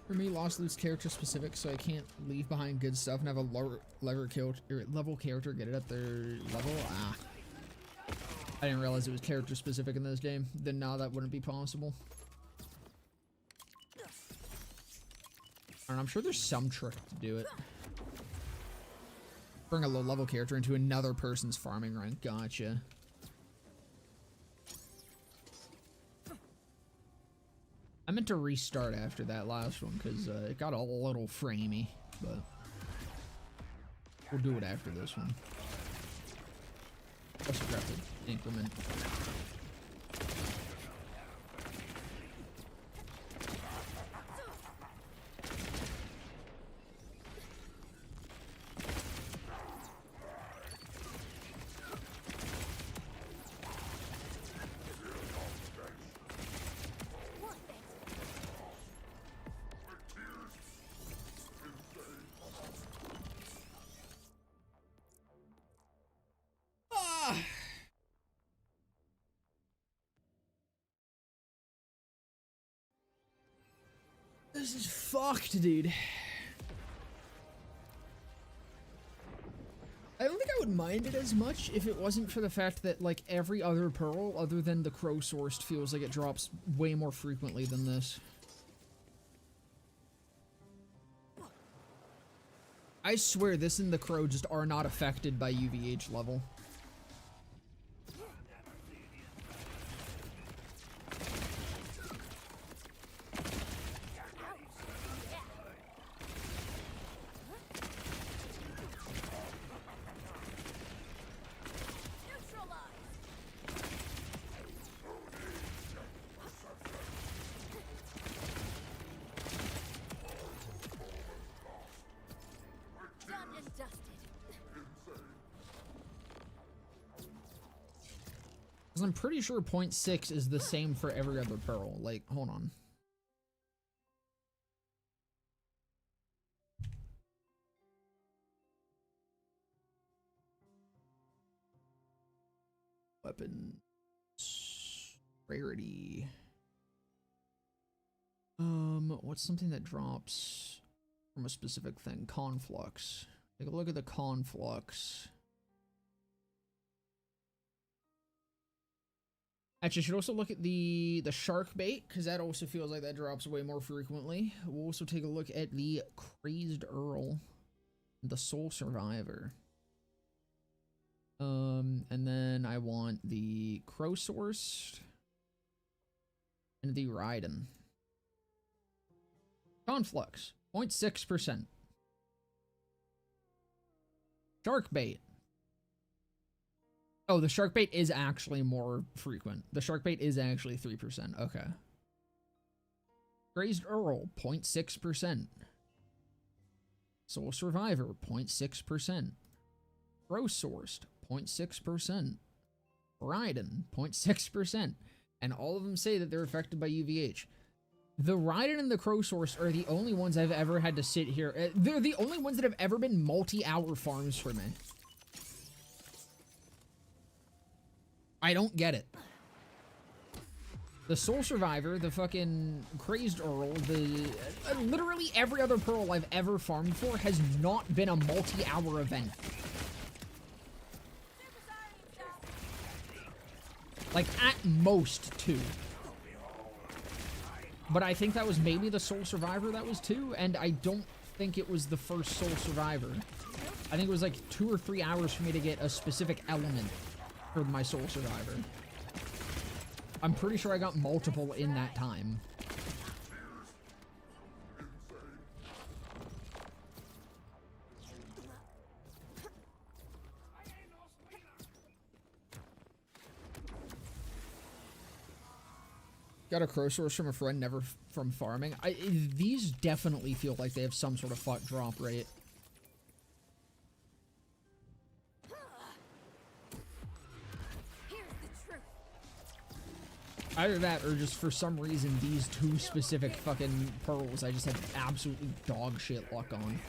For me, lost loot's character specific, so I can't leave behind good stuff and have a lower level character get it at their level. Ah, I didn't realize it was character specific in this game. Then now that wouldn't be possible. And I'm sure there's some trick to do it. Bring a low level character into another person's farming rank. Gotcha. I meant to restart after that last one because it got a little framey, but we'll do it after this one. Let's grab the increment. This is fucked, dude. I don't think I would mind it as much if it wasn't for the fact that, like, every other pearl other than the crow sourced feels like it drops way more frequently than this. I swear this and the crow just are not affected by UVH level. I'm pretty sure 0.6 is the same for every other pearl. Like, hold on. Weapons. Rarity. What's something that drops from a specific thing? Conflux. Take a look at the conflux. Actually, I should also look at the shark bait, because that also feels like that drops way more frequently. We'll also take a look at the Crazed Earl. the Soul Survivor. And then I want the Crow Source and the Raiden. Conflux, 0.6%. Shark Bait. Oh, the Shark Bait is actually more frequent. The Shark Bait is actually 3%. Okay. Crazed Earl, 0.6%. Soul Survivor, 0.6%. Crow Sourced, 0.6%. Raiden, 0.6%. And all of them say that they're affected by UVH. The Raiden and the Crow Source are the only ones I've ever had to sit here. They're the only ones that have ever been multi-hour farms for me. I don't get it. The Soul Survivor, the fucking Crazed Earl, the literally every other Pearl I've ever farmed for has not been a multi-hour event. Like, at most 2. But I think that was maybe the Soul Survivor that was 2, and I don't think it was the first Soul Survivor. I think it was like 2 or 3 hours for me to get a specific element for my Soul Survivor. I'm pretty sure I got multiple in that time. Got a Crow Source from a friend, never from farming. These definitely feel like they have some sort of fuck drop rate. Either that, or just for some reason, these 2 specific fucking pearls I just had absolutely dog shit luck on.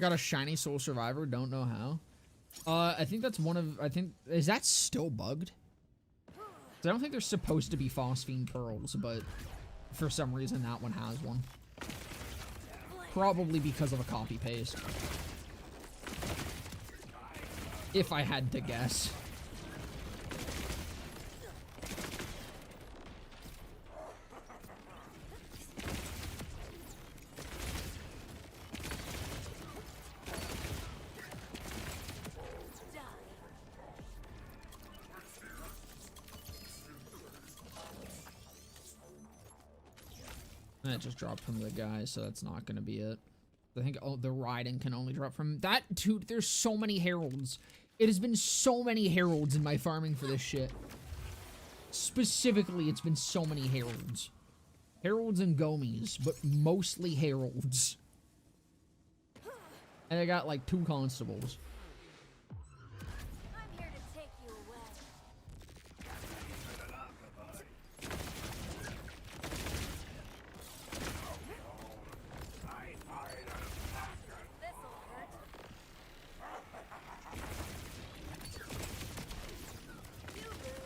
Got a shiny Soul Survivor, don't know how. I think that's one of, is that still bugged? I don't think there's supposed to be Phosphine Pearls, but for some reason that one has one. Probably because of a copy paste. If I had to guess. That just dropped from the guy, so that's not going to be it. I think the Raiden can only drop from that. Dude, there's so many heralds. It has been so many heralds in my farming for this shit. Specifically, it's been so many heralds. Heralds and Gomies, but mostly heralds. And I got like 2 constables. I'm here to take you away. This'll hurt. You lose.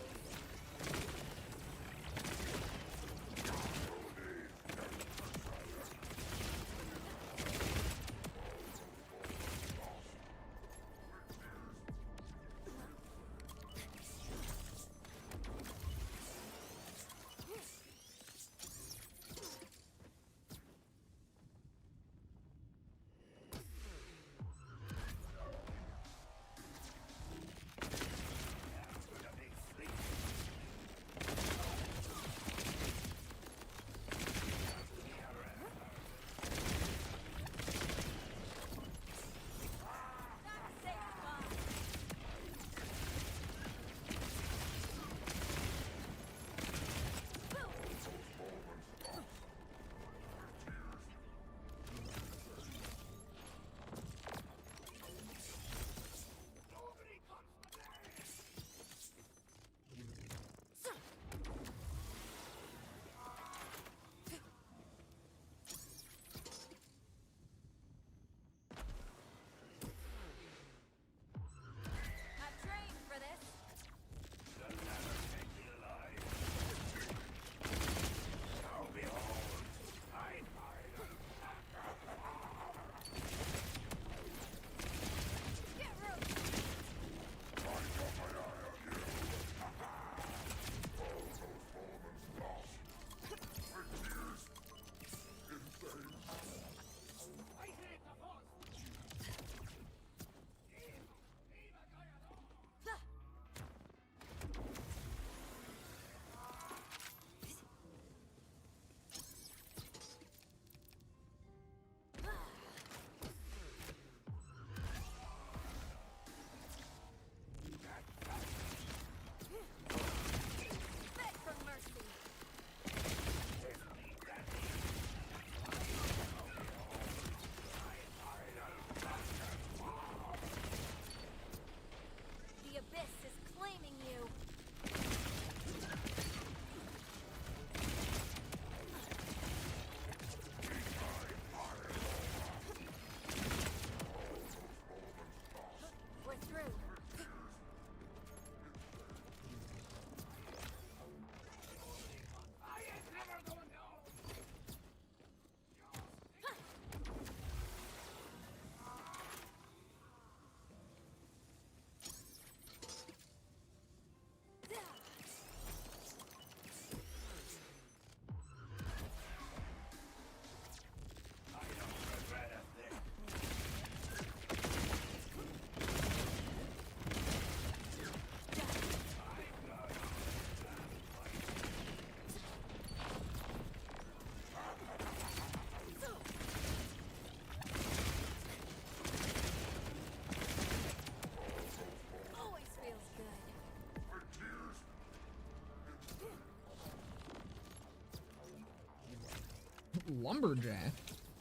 lumberjack.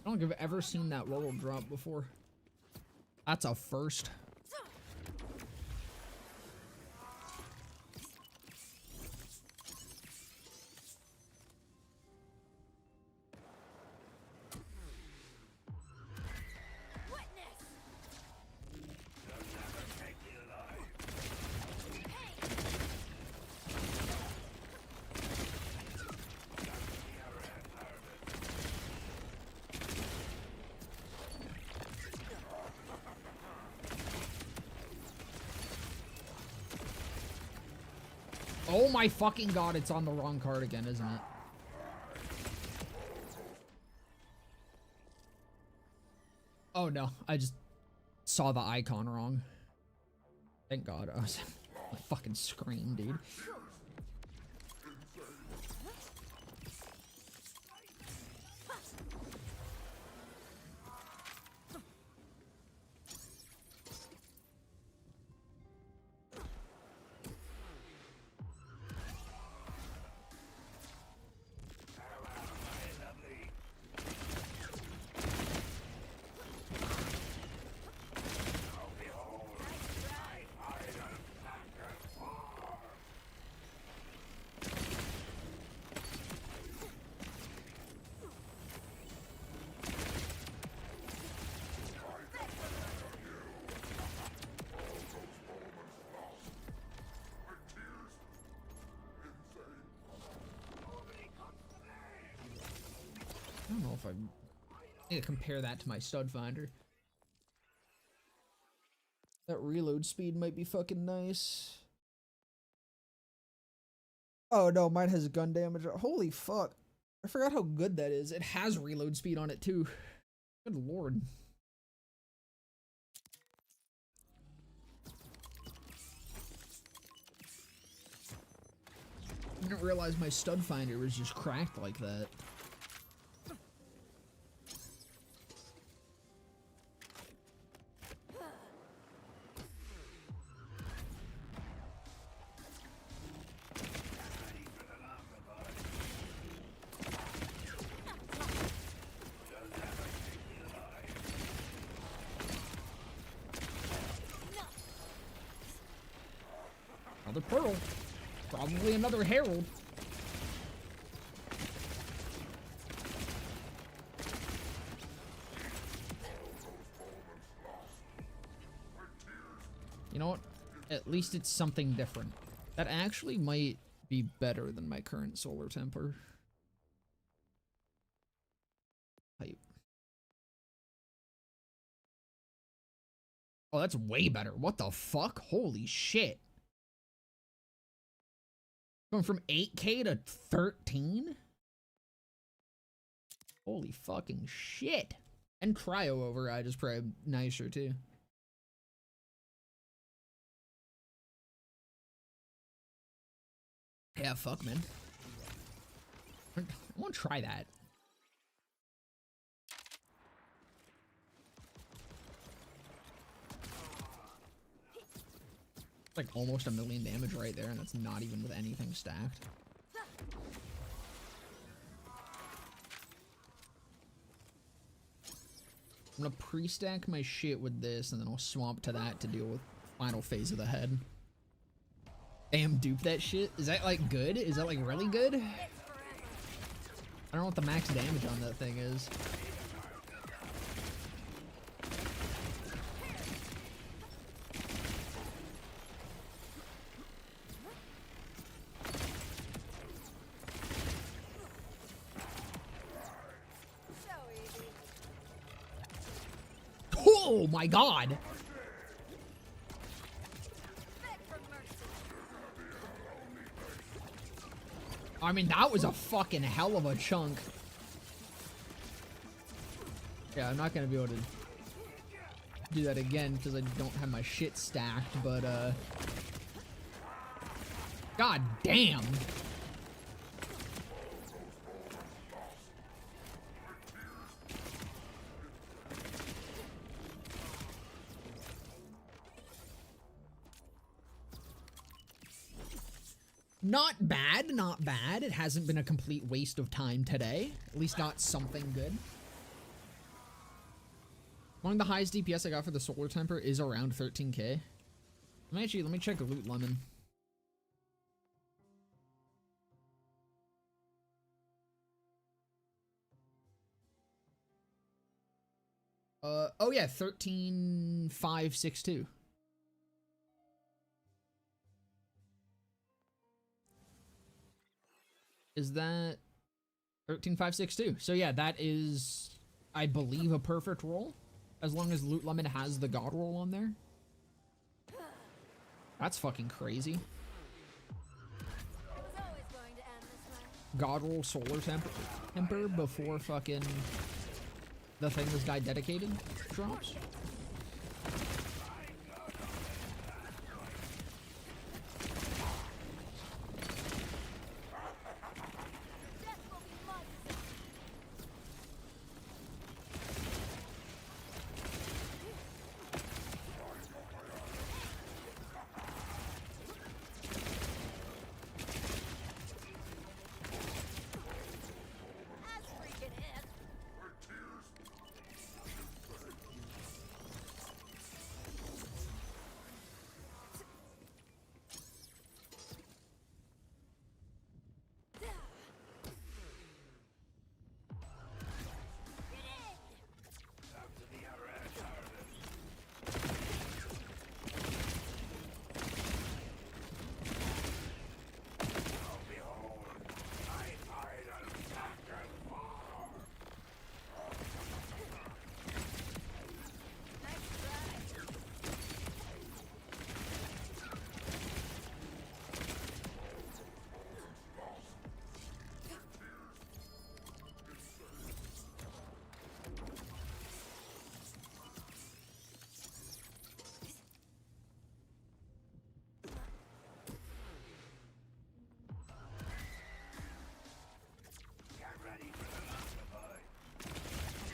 I don't think I've ever seen that roll drop before. That's a first. Oh my fucking god, it's on the wrong card again, isn't it? Oh no, I just saw the icon wrong. Thank god, I was I fucking screamed, dude. I don't know if I need to compare that to my stud finder. That reload speed might be fucking nice. Oh no, mine has gun damage. Holy fuck. I forgot how good that is. It has reload speed on it too. Good lord. I didn't realize my stud finder was just cracked like that. Another pearl. Probably another herald. You know what? At least it's something different. That actually might be better than my current solar temper. Hype. Oh, that's way better. What the fuck? Holy shit. Going from 8K to 13? Holy fucking shit. And cryo override is probably nicer too. Yeah, fuck, man. I want to try that. Like almost 1,000,000 damage right there, and that's not even with anything stacked. I'm gonna pre-stack my shit with this, and then I'll swamp to that to deal with final phase of the head. Damn, dupe that shit. Is that like good? Is that like really good? I don't know what the max damage on that thing is. Oh my god! I mean, that was a fucking hell of a chunk. Yeah, I'm not gonna be able to do that again because I don't have my shit stacked, but god damn! Not bad, not bad. It hasn't been a complete waste of time today. At least not something good. One of the highest DPS I got for the Solar Temper is around 13k. Let me check Loot Lemon. Oh yeah, 13,562. Is that 13,562? So yeah, that is, I believe, a perfect roll. As long as Loot Lemon has the God roll on there. That's fucking crazy. God roll Solar Temper before fucking the thing this guy dedicated drops.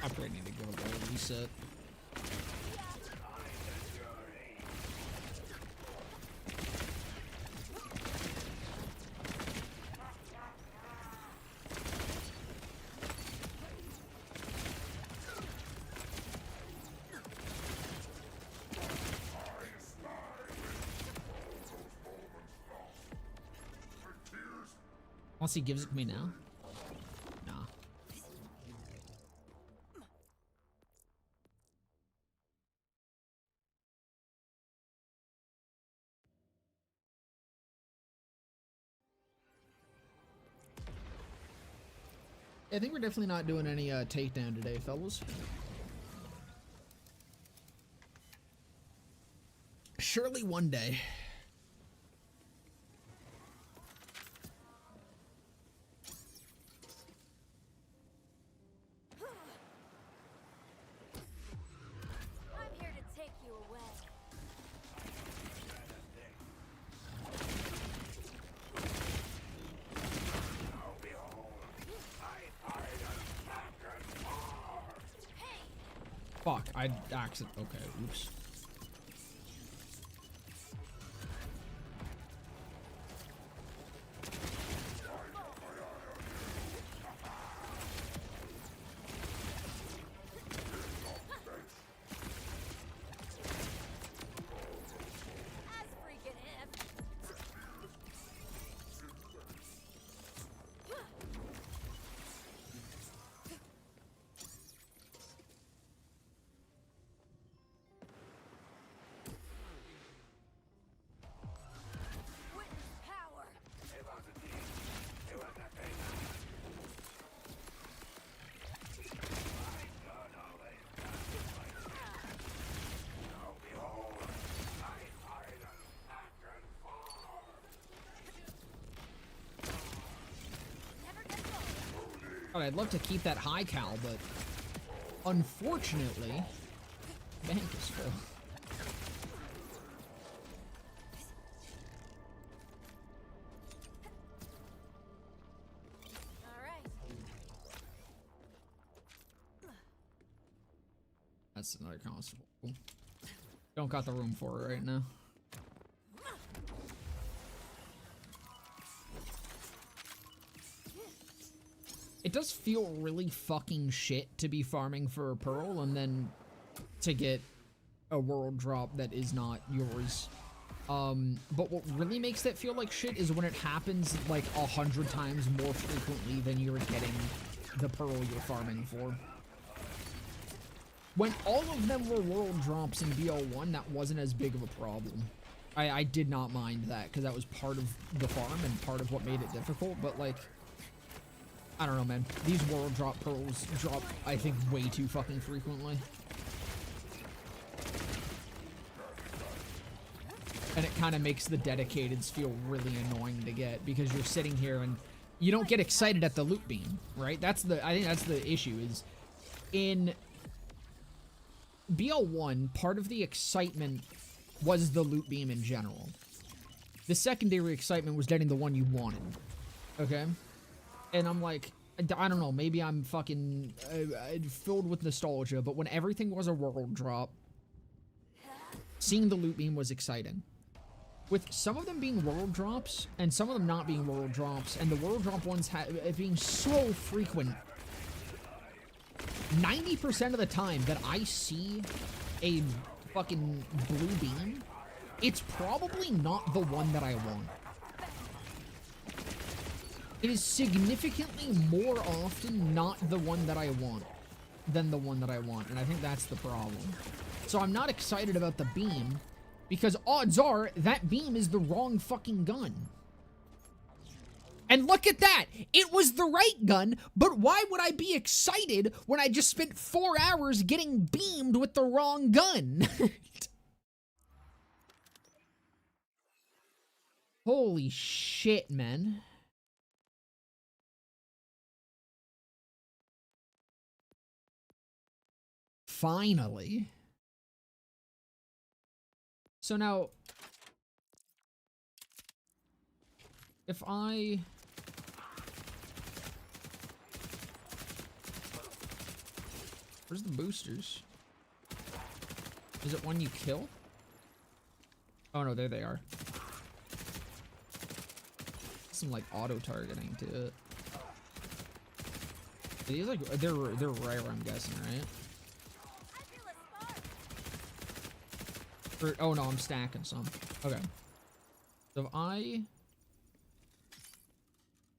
I probably need to go to reset. Unless he gives it to me now. Nah. I think we're definitely not doing any takedown today, fellas. Surely one day. I'm here to take you away. Fuck, I accident. Okay, oops. As freaking if. Witness power. Never gets old. God, I'd love to keep that high cal, but unfortunately, bank is full. All right. That's another constable. Don't got the room for it right now. it does feel really fucking shit to be farming for a pearl and then to get a world drop that is not yours. But what really makes that feel like shit is when it happens like 100 times more frequently than you're getting the pearl you're farming for. When all of them were world drops in BL1, that wasn't as big of a problem. I did not mind that, because that was part of the farm and part of what made it difficult, but like, I don't know, man. These world drop pearls drop, I think, way too fucking frequently. And it kind of makes the dedicateds feel really annoying to get, because you're sitting here and you don't get excited at the loot beam, right? I think that's the issue, is in BL1, part of the excitement was the loot beam in general. The secondary excitement was getting the one you wanted, okay? And I'm like, I don't know, maybe I'm fucking filled with nostalgia, but when everything was a world drop, seeing the loot beam was exciting. With some of them being world drops, and some of them not being world drops, and the world drop ones being so frequent, 90% of the time that I see a fucking blue beam, it's probably not the one that I want. It is significantly more often not the one that I want than the one that I want, and I think that's the problem. So I'm not excited about the beam, because odds are that beam is the wrong fucking gun. And look at that! It was the right gun, but why would I be excited when I just spent 4 hours getting beamed with the wrong gun? Holy shit, man. Finally. So now, if I... Where's the boosters? Is it one you kill? Oh no, there they are. Some like auto-targeting to it. Are these like, they're rare, I'm guessing, right? Or, oh no, I'm stacking some. Okay. So if I...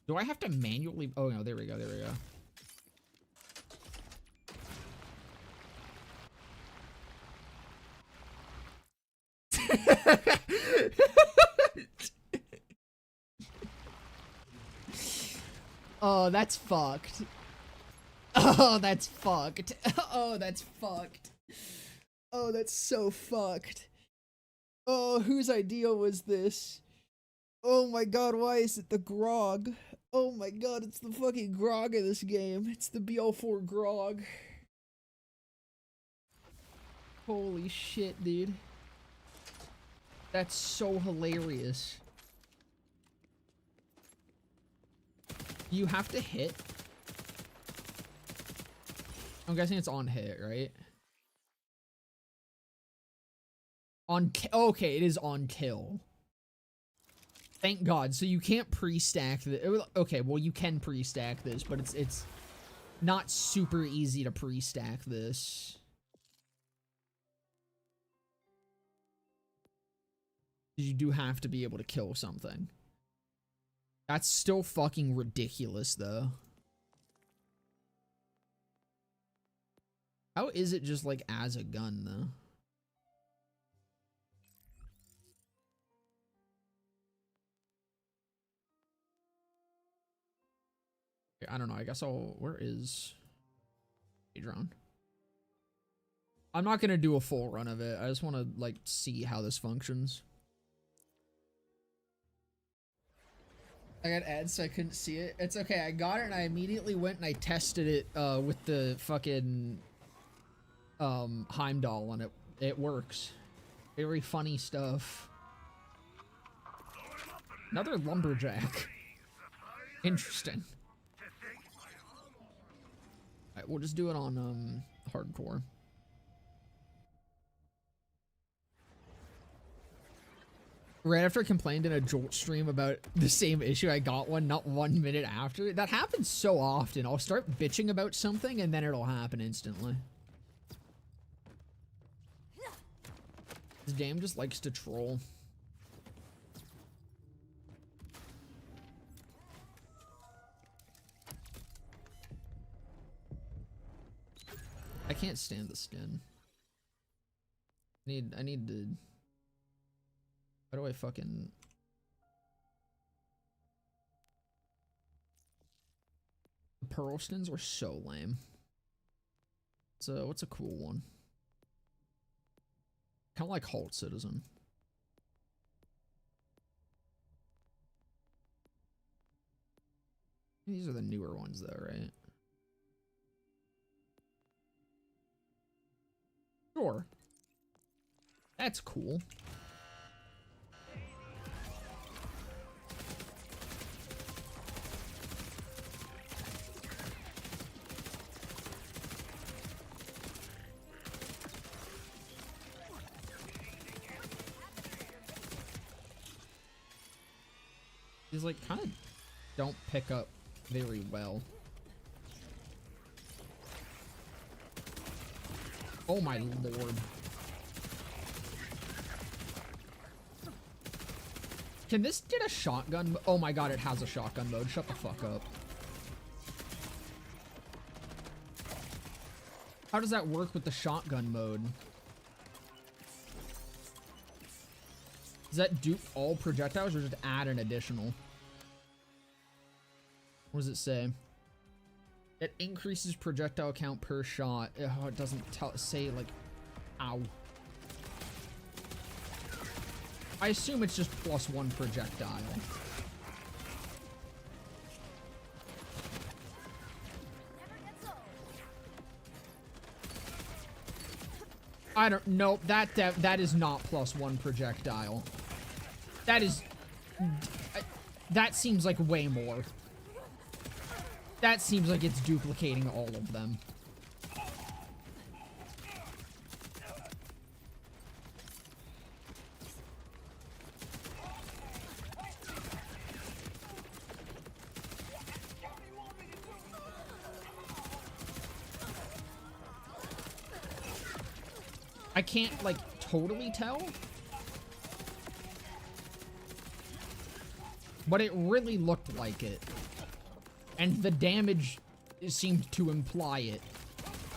Do I have to manually... Oh no, there we go, there we go. Oh, that's fucked. Oh, that's fucked. Oh, that's fucked. Oh, that's so fucked. Oh, whose idea was this? Oh my god, why is it the grog? Oh my god, it's the fucking grog of this game. It's the BL4 grog. Holy shit, dude. That's so hilarious. You have to hit. I'm guessing it's on hit, right? Okay, it is on kill. Thank God. So you can't pre-stack this. Okay, well you can pre-stack this, but it's not super easy to pre-stack this. You do have to be able to kill something. That's still fucking ridiculous, though. How is it just like as a gun, though? I don't know. I guess I'll... Where is Takedown? I'm not gonna do a full run of it. I just want to, like, see how this functions. I got ads, so I couldn't see it. It's okay. I got it, and I immediately went and I tested it with the fucking Heimdall, and it works. Very funny stuff. Another lumberjack. Interesting. Alright, we'll just do it on hardcore. Right after I complained in a Jolt stream about the same issue, I got one not 1 minute after. That happens so often. I'll start bitching about something and then it'll happen instantly. This game just likes to troll. I can't stand the skin. I need to... How do I fucking... The pearl skins were so lame. So, what's a cool one? Kind of like Halt Citizen. These are the newer ones though, right? Sure. That's cool. These like kind of don't pick up very well. Oh my lord. Can this get a shotgun? Oh my god, it has a shotgun mode. Shut the fuck up. How does that work with the shotgun mode? Does that dupe all projectiles or just add an additional? What does it say? It increases projectile count per shot. Oh, it doesn't say like, ow. I assume it's just +1 projectile. I don't know. That is not +1 projectile. That is... That seems like way more. That seems like it's duplicating all of them. I can't, like, totally tell. But it really looked like it. And the damage seemed to imply it.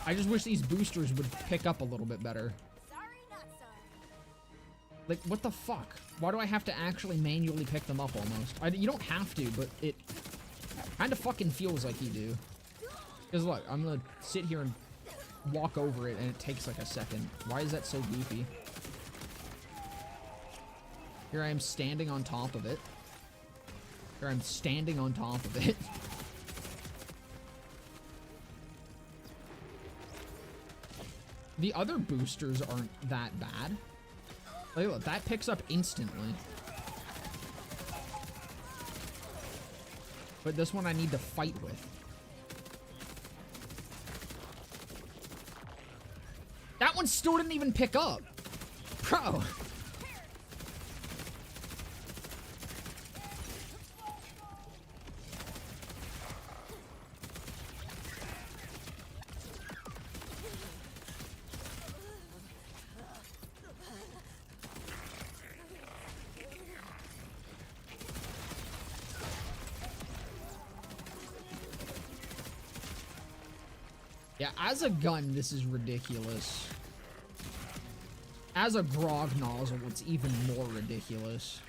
I just wish these boosters would pick up a little bit better. Sorry, not sorry. Like, what the fuck? Why do I have to actually manually pick them up almost? You don't have to, but it kind of fucking feels like you do. Because look, I'm gonna sit here and walk over it and it takes like a second. Why is that so goofy? Here I am standing on top of it. Here I'm standing on top of it. The other boosters aren't that bad. Like, look, that picks up instantly. But this one I need to fight with. That one still didn't even pick up. Bro. Yeah, as a gun, this is ridiculous. As a grog nozzle, it's even more ridiculous.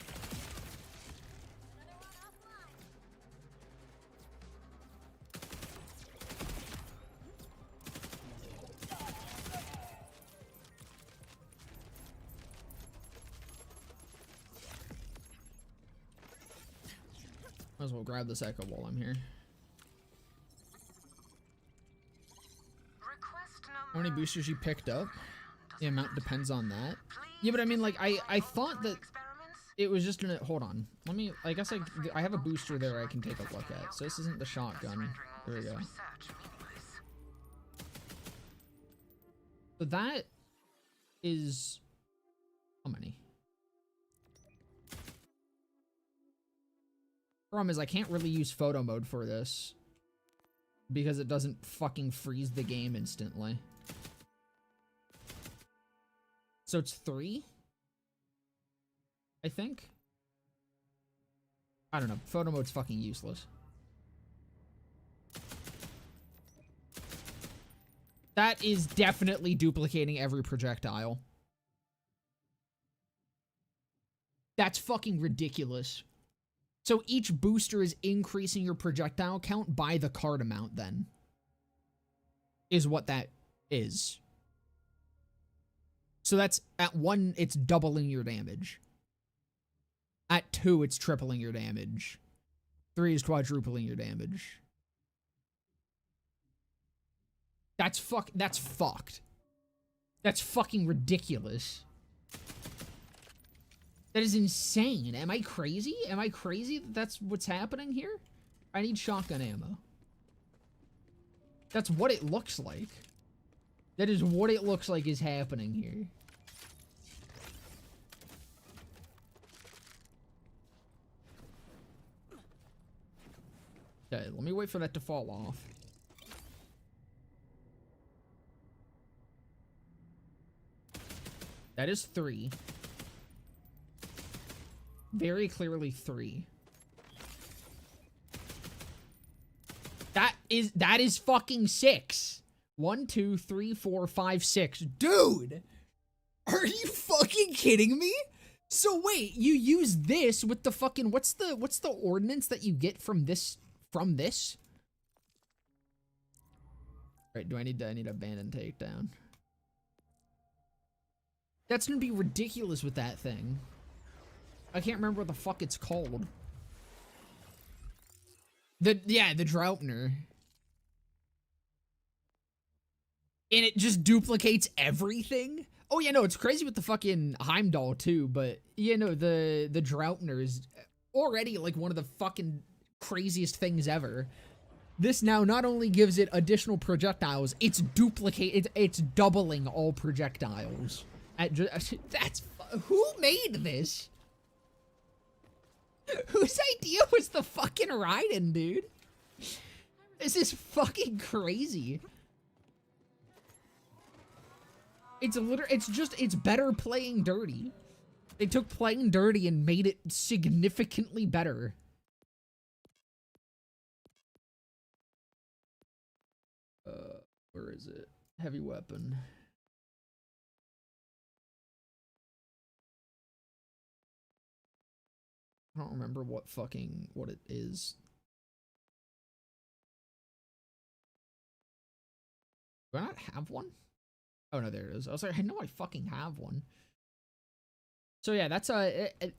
Might as well grab this echo while I'm here. How many boosters you picked up? The amount depends on that. Yeah, but I mean, like, I thought that it was just gonna... Hold on. Let me... I guess I have a booster there I can take a look at. So this isn't the shotgun. There we go. So that is... How many? Problem is, I can't really use photo mode for this because it doesn't fucking freeze the game instantly. So it's 3? I think? I don't know. Photo mode's fucking useless. That is definitely duplicating every projectile. That's fucking ridiculous. So each booster is increasing your projectile count by the card amount, then. Is what that is. So that's, at 1, it's doubling your damage. At 2, it's tripling your damage. 3 is quadrupling your damage. That's fucked. That's fucking ridiculous. That is insane. Am I crazy? Am I crazy that that's what's happening here? I need shotgun ammo. That's what it looks like. That is what it looks like is happening here. Okay, let me wait for that to fall off. That is 3. Very clearly 3. That is fucking 6. 1, 2, 3, 4, 5, 6. Dude! Are you fucking kidding me? So wait, you use this with the fucking what's the ordinance that you get from this? Right, I need to abandon takedown. That's gonna be ridiculous with that thing. I can't remember what the fuck it's called. The Droughtner. And it just duplicates everything? Oh yeah, no, it's crazy with the fucking Heimdall too, but yeah, no, the Droughtner is already like one of the fucking craziest things ever. This now not only gives it additional projectiles, it's doubling all projectiles. Who made this? Whose idea was the fucking Raiden, dude? This is fucking crazy. It's better playing dirty. They took playing dirty and made it significantly better. Where is it? Heavy weapon. I don't remember what it is. Do I not have one? Oh no, there it is. I was like, I know I fucking have one. So yeah, that's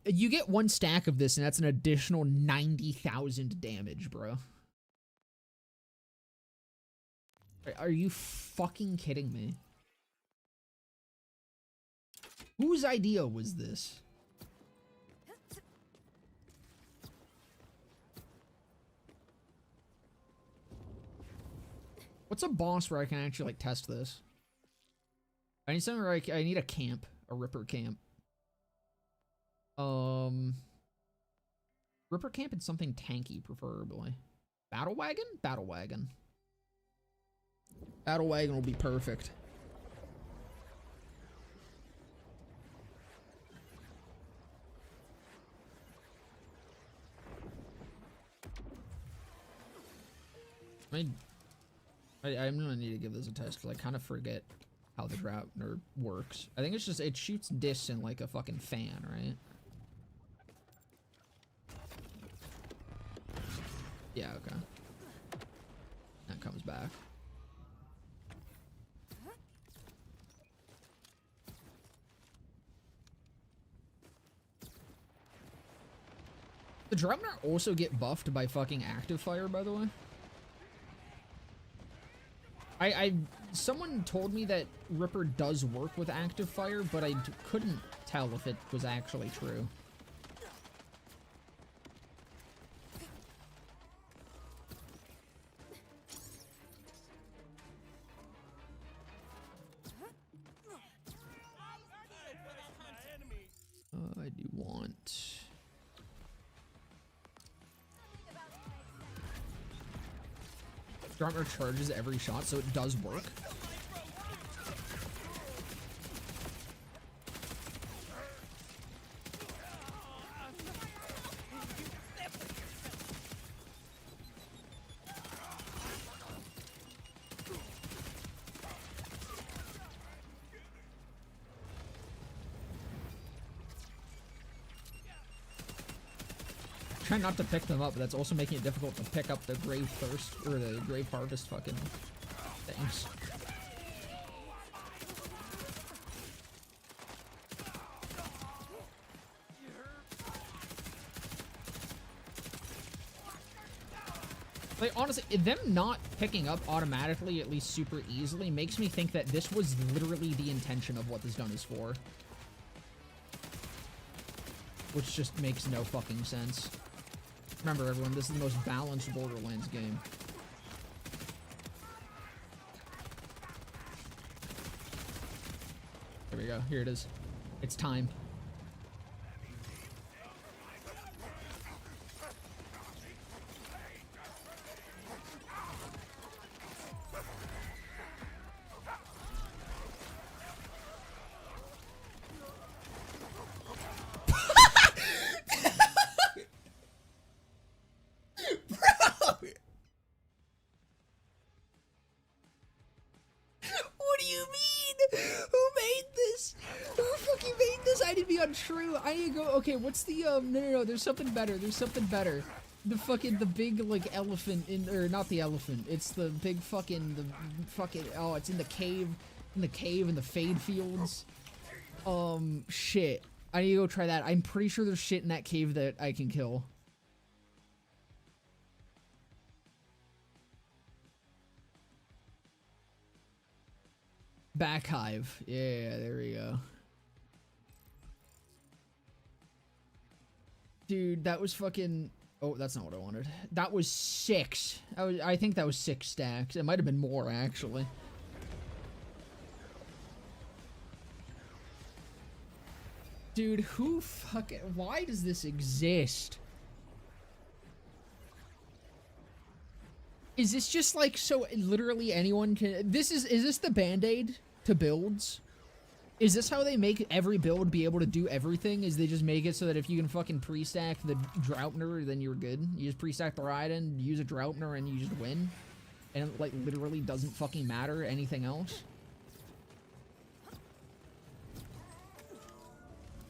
you get 1 stack of this and that's an additional 90,000 damage, bro. Are you fucking kidding me? Whose idea was this? What's a boss where I can actually like test this? I need something where I need a camp, a Ripper camp. Ripper camp and something tanky, preferably. Battle wagon? Battle wagon. Battle wagon will be perfect. I'm gonna need to give this a test because I kind of forget how the Droughtner works. I think it's just, it shoots discs in like a fucking fan, right? Yeah, okay. That comes back. The Droughtner also get buffed by fucking active fire, by the way? Someone told me that Ripper does work with active fire, but I couldn't tell if it was actually true. I do want... Droughtner charges every shot, so it does work. Try not to pick them up, but that's also making it difficult to pick up the Grave Thirst, or the Grave Harvest fucking things. Like, honestly, them not picking up automatically, at least super easily, makes me think that this was literally the intention of what this gun is for. Which just makes no fucking sense. Remember, everyone, this is the most balanced Borderlands game. There we go. Here it is. It's time. What do you mean? Who made this? Who fucking made this? I need to be untrue. I need to go. Okay, what's the no. There's something better. There's something better. The big like elephant in, or not the elephant. It's the big fucking oh, it's in the cave in the Fade Fields. Shit. I need to go try that. I'm pretty sure there's shit in that cave that I can kill. Back Hive. Yeah, there we go. Dude, that was fucking... Oh, that's not what I wanted. That was 6. I think that was 6 stacks. It might have been more, actually. Dude, who fucking... Why does this exist? Is this just like so literally anyone can... Is this the Band-Aid to builds? Is this how they make every build be able to do everything? Is they just make it so that if you can fucking pre-stack the Droughtner, then you're good? You just pre-stack the Raiden, use a Droughtner, and you just win? And it, like, literally doesn't fucking matter anything else?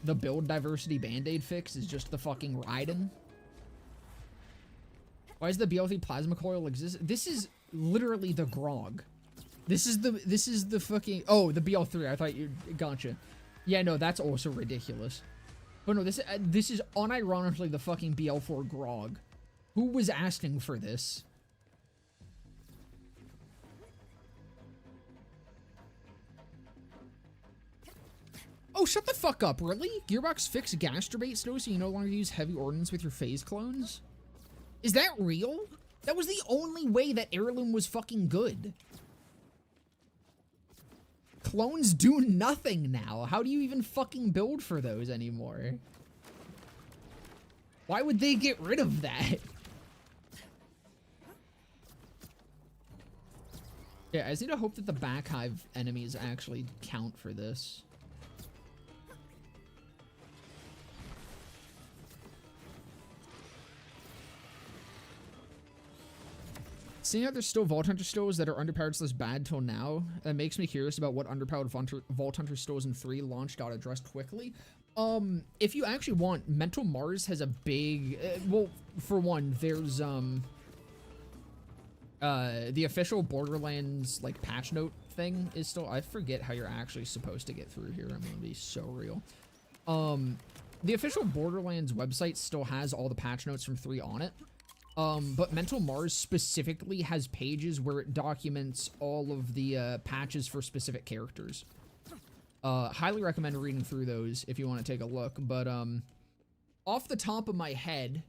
The build diversity Band-Aid fix is just the fucking Raiden? Why does the BL3 plasma coil exist? This is literally the Grog. This is the fucking... Oh, the BL3. I thought you... Gotcha. Yeah, no, that's also ridiculous. But no, this is unironically the fucking BL4 Grog. Who was asking for this? Oh, shut the fuck up, really? Gearbox fixed Gastrobate Snow so you no longer use heavy ordnance with your phase clones? Is that real? That was the only way that Heirloom was fucking good. Clones do nothing now. How do you even fucking build for those anymore? Why would they get rid of that? Yeah, I just need to hope that the Back Hive enemies actually count for this. Seeing how there's still Vault Hunter stills that are underpowered / bad till now, that makes me curious about what underpowered Vault Hunter stills in 3 launched got addressed quickly. If you actually want, Mental Mars has a big, well, for one, there's, the official Borderlands, like, patch note thing is still, I forget how you're actually supposed to get through here, I'm gonna be so real. The official Borderlands website still has all the patch notes from 3 on it. But Mental Mars specifically has pages where it documents all of the patches for specific characters. Highly recommend reading through those if you want to take a look. But off the top of my head,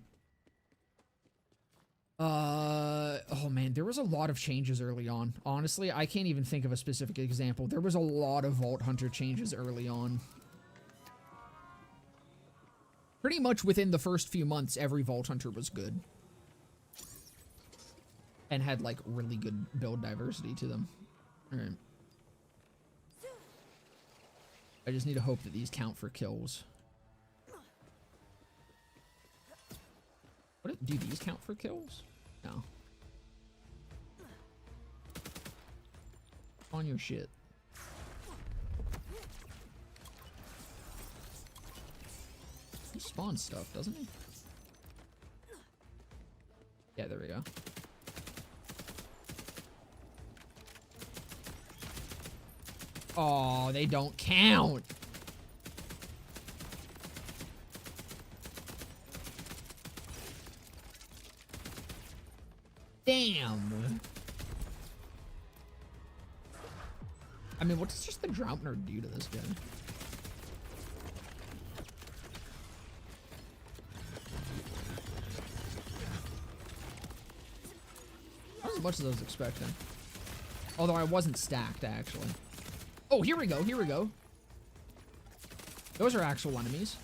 oh man, there was a lot of changes early on. Honestly, I can't even think of a specific example. There was a lot of Vault Hunter changes early on. Pretty much within the first few months, every Vault Hunter was good. and had like really good build diversity to them. All right. I just need to hope that these count for kills. What do these count for kills? No. On your shit. He spawns stuff, doesn't he? Yeah, there we go. Oh, they don't count. Damn. I mean, what does just the Droutner do to this guy? Not as much as I was expecting. Although I wasn't stacked, actually. Oh, here we go, here we go. Those are actual enemies.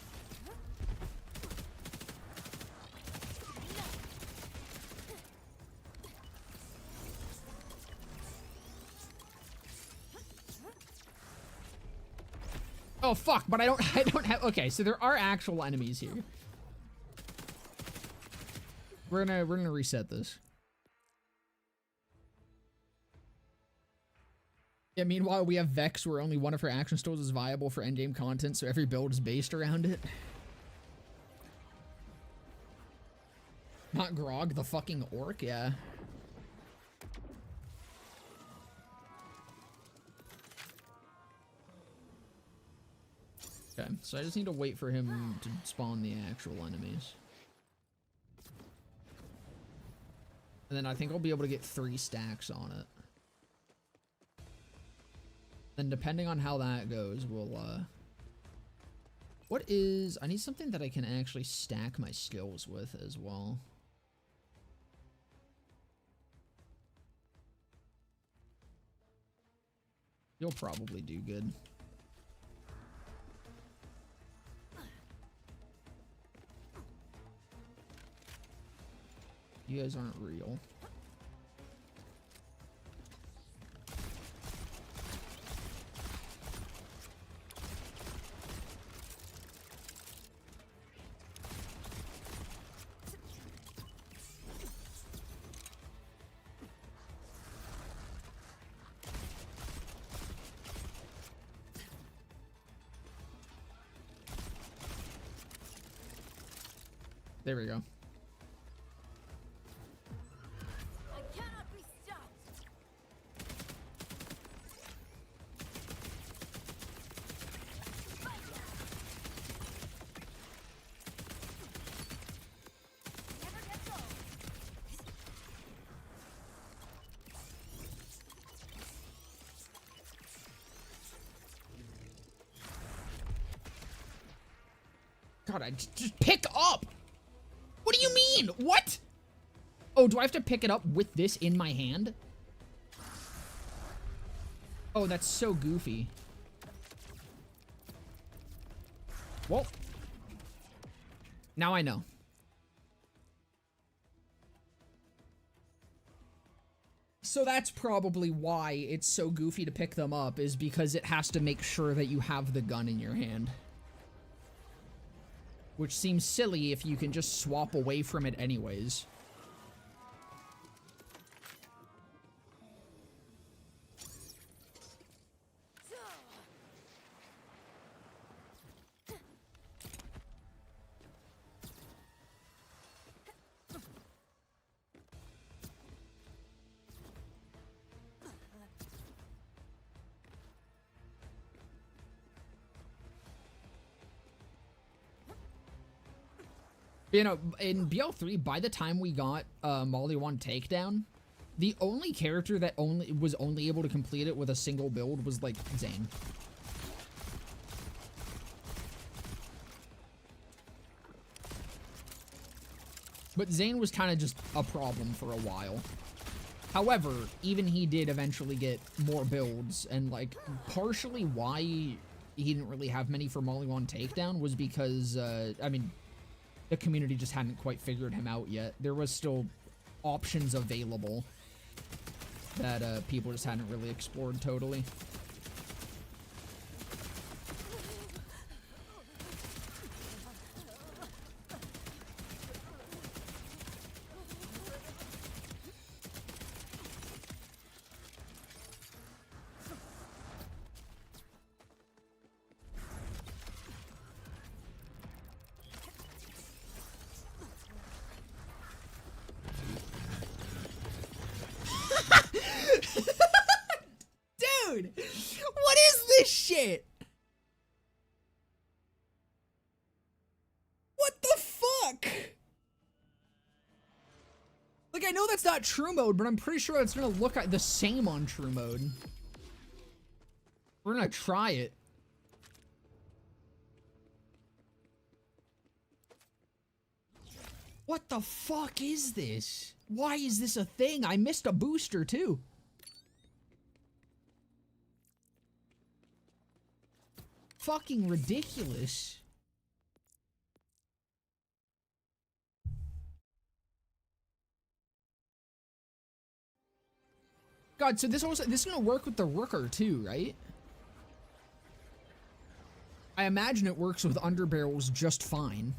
Oh fuck, but I don't have, okay, so there are actual enemies here. We're gonna reset this. Yeah, meanwhile, we have Vex, where only one of her action stores is viable for endgame content, so every build is based around it. Not Grog, the fucking orc, yeah. Okay, so I just need to wait for him to spawn the actual enemies. And then I think I'll be able to get 3 stacks on it. Then depending on how that goes, we'll, what is... I need something that I can actually stack my skills with as well. You'll probably do good. You guys aren't real. There we go. I cannot be stopped. Never gets old. God, I just pick up! What do you mean? What? Oh, do I have to pick it up with this in my hand? Oh, that's so goofy. Well, now I know. So that's probably why it's so goofy to pick them up, is because it has to make sure that you have the gun in your hand. Which seems silly if you can just swap away from it anyways. You know, in BL3, by the time we got Molly 1 Takedown, the only character that was only able to complete it with a single build was, like, Zane. But Zane was kind of just a problem for a while. However, even he did eventually get more builds, and, like, partially why he didn't really have many for Molly 1 Takedown was because, I mean, the community just hadn't quite figured him out yet. There was still options available. that people just hadn't really explored totally. Dude, what is this shit? What the fuck? Like, I know that's not true mode, but I'm pretty sure it's gonna look the same on true mode. We're gonna try it. What the fuck is this? Why is this a thing? I missed a booster too. Fucking ridiculous. God, so this is gonna work with the Rooker too, right? I imagine it works with underbarrels just fine.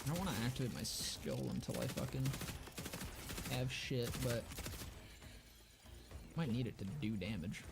I don't want to activate my skill until I fucking have shit, but might need it to do damage.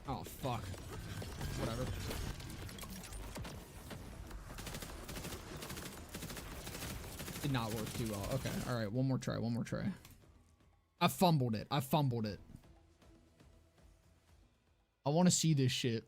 Oh, fuck. Whatever. Did not work too well. Okay, alright, one more try, one more try. I fumbled it. I fumbled it. I want to see this shit.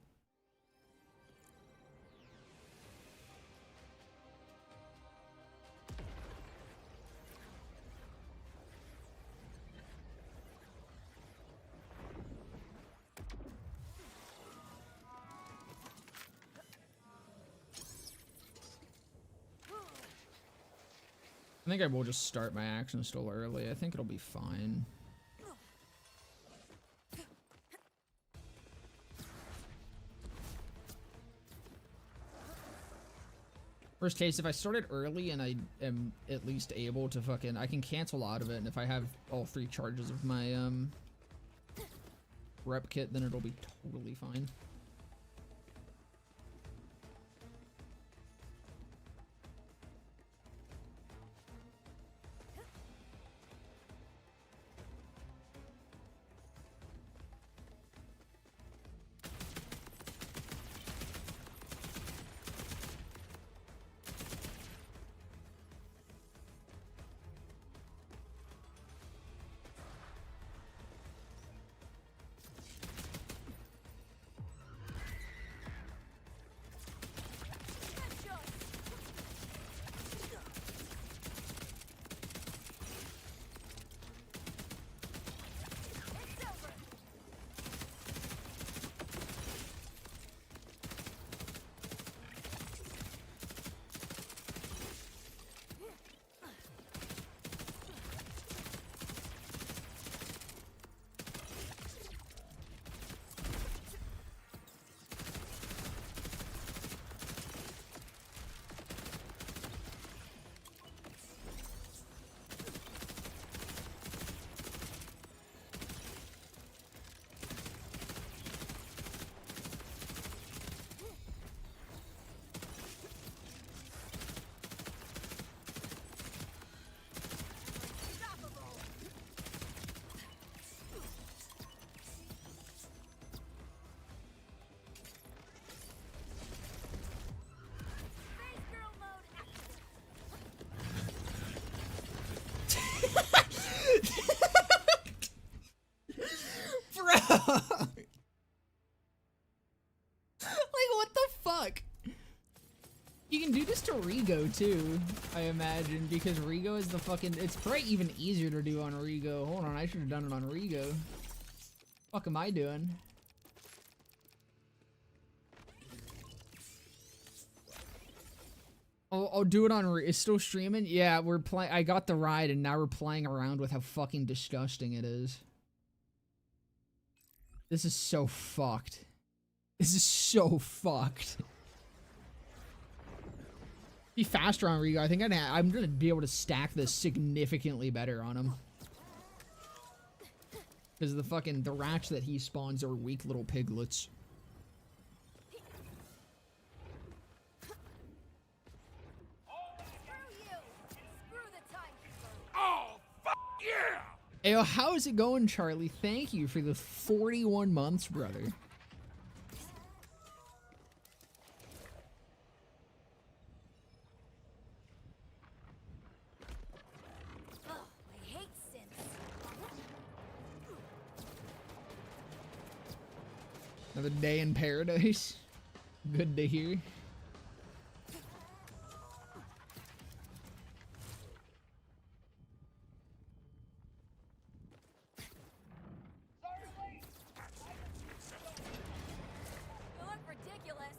I think I will just start my action still early. I think it'll be fine. Worst case, if I started early and I am at least able to fucking, I can cancel out of it, and if I have all 3 charges of my rep kit, then it'll be totally fine. on Rigo too, I imagine, because Rigo is the fucking. It's probably even easier to do on Rigo. Hold on, I should have done it on Rigo. Fuck am I doing? I'll do it on. It's still streaming. Yeah, we're playing. I got the ride, and now we're playing around with how fucking disgusting it is. This is so fucked. This is so fucked. Be faster on Rigo. I think I'm gonna be able to stack this significantly better on him. Because the rats that he spawns are weak little piglets. Ayo, how is it going, Charlie? Thank you for the 41 months, brother. Oh, I hate synths. Another day in paradise. Good to hear. You look ridiculous.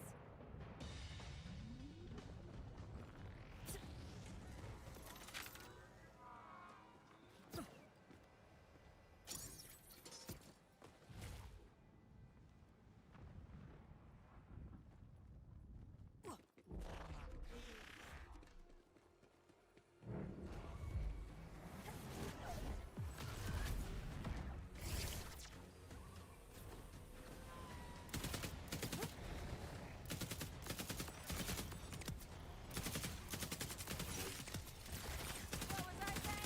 What was I saying?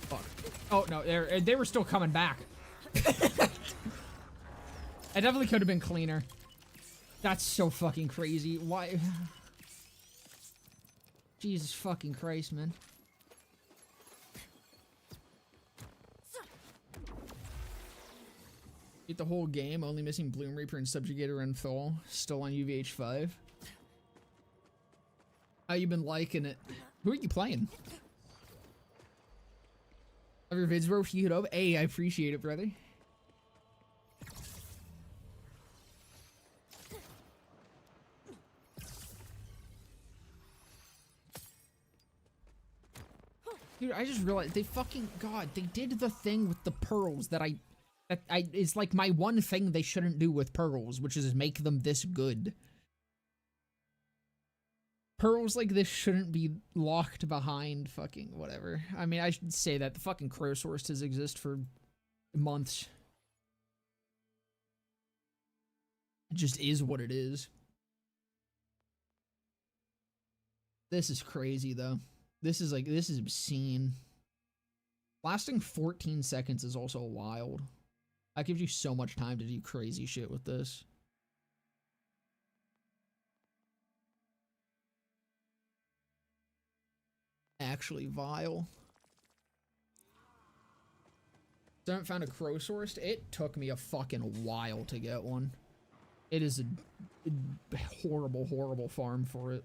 Fuck. Oh no, they were still coming back. It definitely could have been cleaner. That's so fucking crazy. Why? Jesus fucking Christ, man. Beat the whole game, only missing Bloom Reaper and Subjugator and Thal. Still on UVH5. How you been liking it? Who are you playing? Have your vids, bro? Keep it up. Hey, I appreciate it, brother. Dude, I just realized they fucking God, they did the thing with the pearls that I it's like my one thing they shouldn't do with pearls, which is make them this good. Pearls like this shouldn't be locked behind fucking whatever. I mean, I should say that the fucking crow sources exist for months. It just is what it is. This is crazy though. This is obscene. Lasting 14 seconds is also wild. That gives you so much time to do crazy shit with this. Actually vile. So I haven't found a crow source. It took me a fucking while to get one. It is a horrible, horrible farm for it.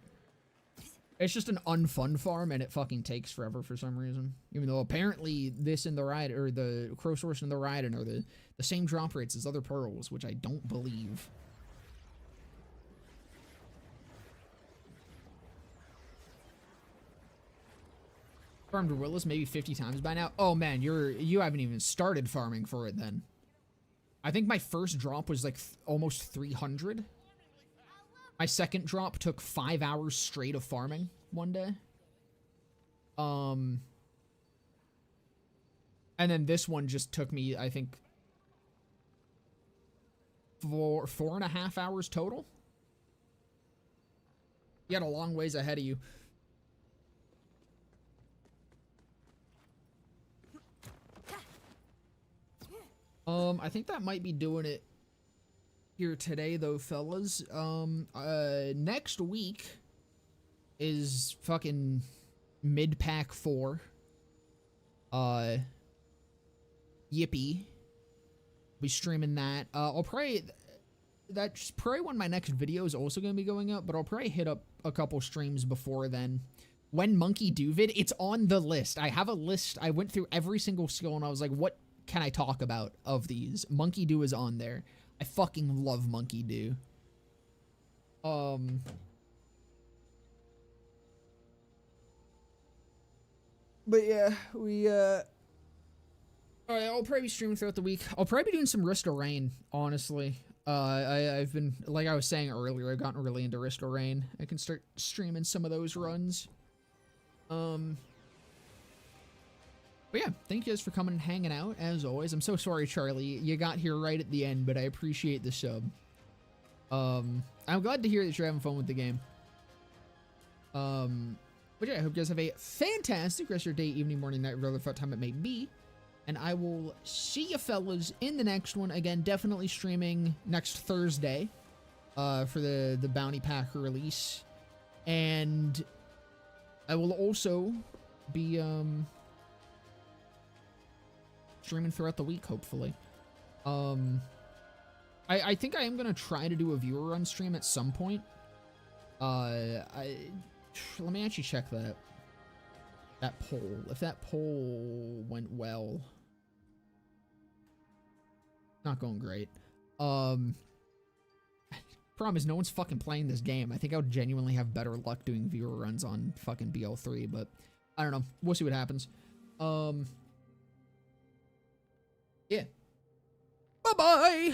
It's just an unfun farm, and it fucking takes forever for some reason. Even though apparently this in the Raiden, or the crow source and the Raiden are the same drop rates as other pearls, which I don't believe. Farmed Willis maybe 50 times by now. Oh man, you haven't even started farming for it then. I think my first drop was like almost 300. My second drop took 5 hours straight of farming one day. And then this one just took me, I think, 4.5 hours total. You got a long ways ahead of you. I think that might be doing it here today though, fellas. Next week is fucking mid-pack 4. Yippee. Be streaming that. I'll probably... That's probably when my next video is also going to be going up, but I'll probably hit up a couple streams before then. When Monkey Do vid, it's on the list. I have a list. I went through every single skill and I was like, what can I talk about of these? Monkey Do is on there. I fucking love Monkey Do. But yeah, alright, I'll probably be streaming throughout the week. I'll probably be doing some Risk of Rain, honestly. I've been, like I was saying earlier, I've gotten really into Risk of Rain. I can start streaming some of those runs. But yeah, thank you guys for coming and hanging out, as always. I'm so sorry, Charlie. You got here right at the end, but I appreciate the sub. I'm glad to hear that you're having fun with the game. But yeah, I hope you guys have a fantastic rest of your day, evening, morning, night, whatever the fuck time it may be. And I will see you fellas in the next one. Again, definitely streaming next Thursday for the Bounty Pack release. And I will also be streaming throughout the week, hopefully. I think I am going to try to do a viewer run stream at some point. Let me actually check that poll. If that poll went well. Not going great. Problem is no one's fucking playing this game. I think I would genuinely have better luck doing viewer runs on fucking BL3, but I don't know. We'll see what happens. Yeah. Bye-bye!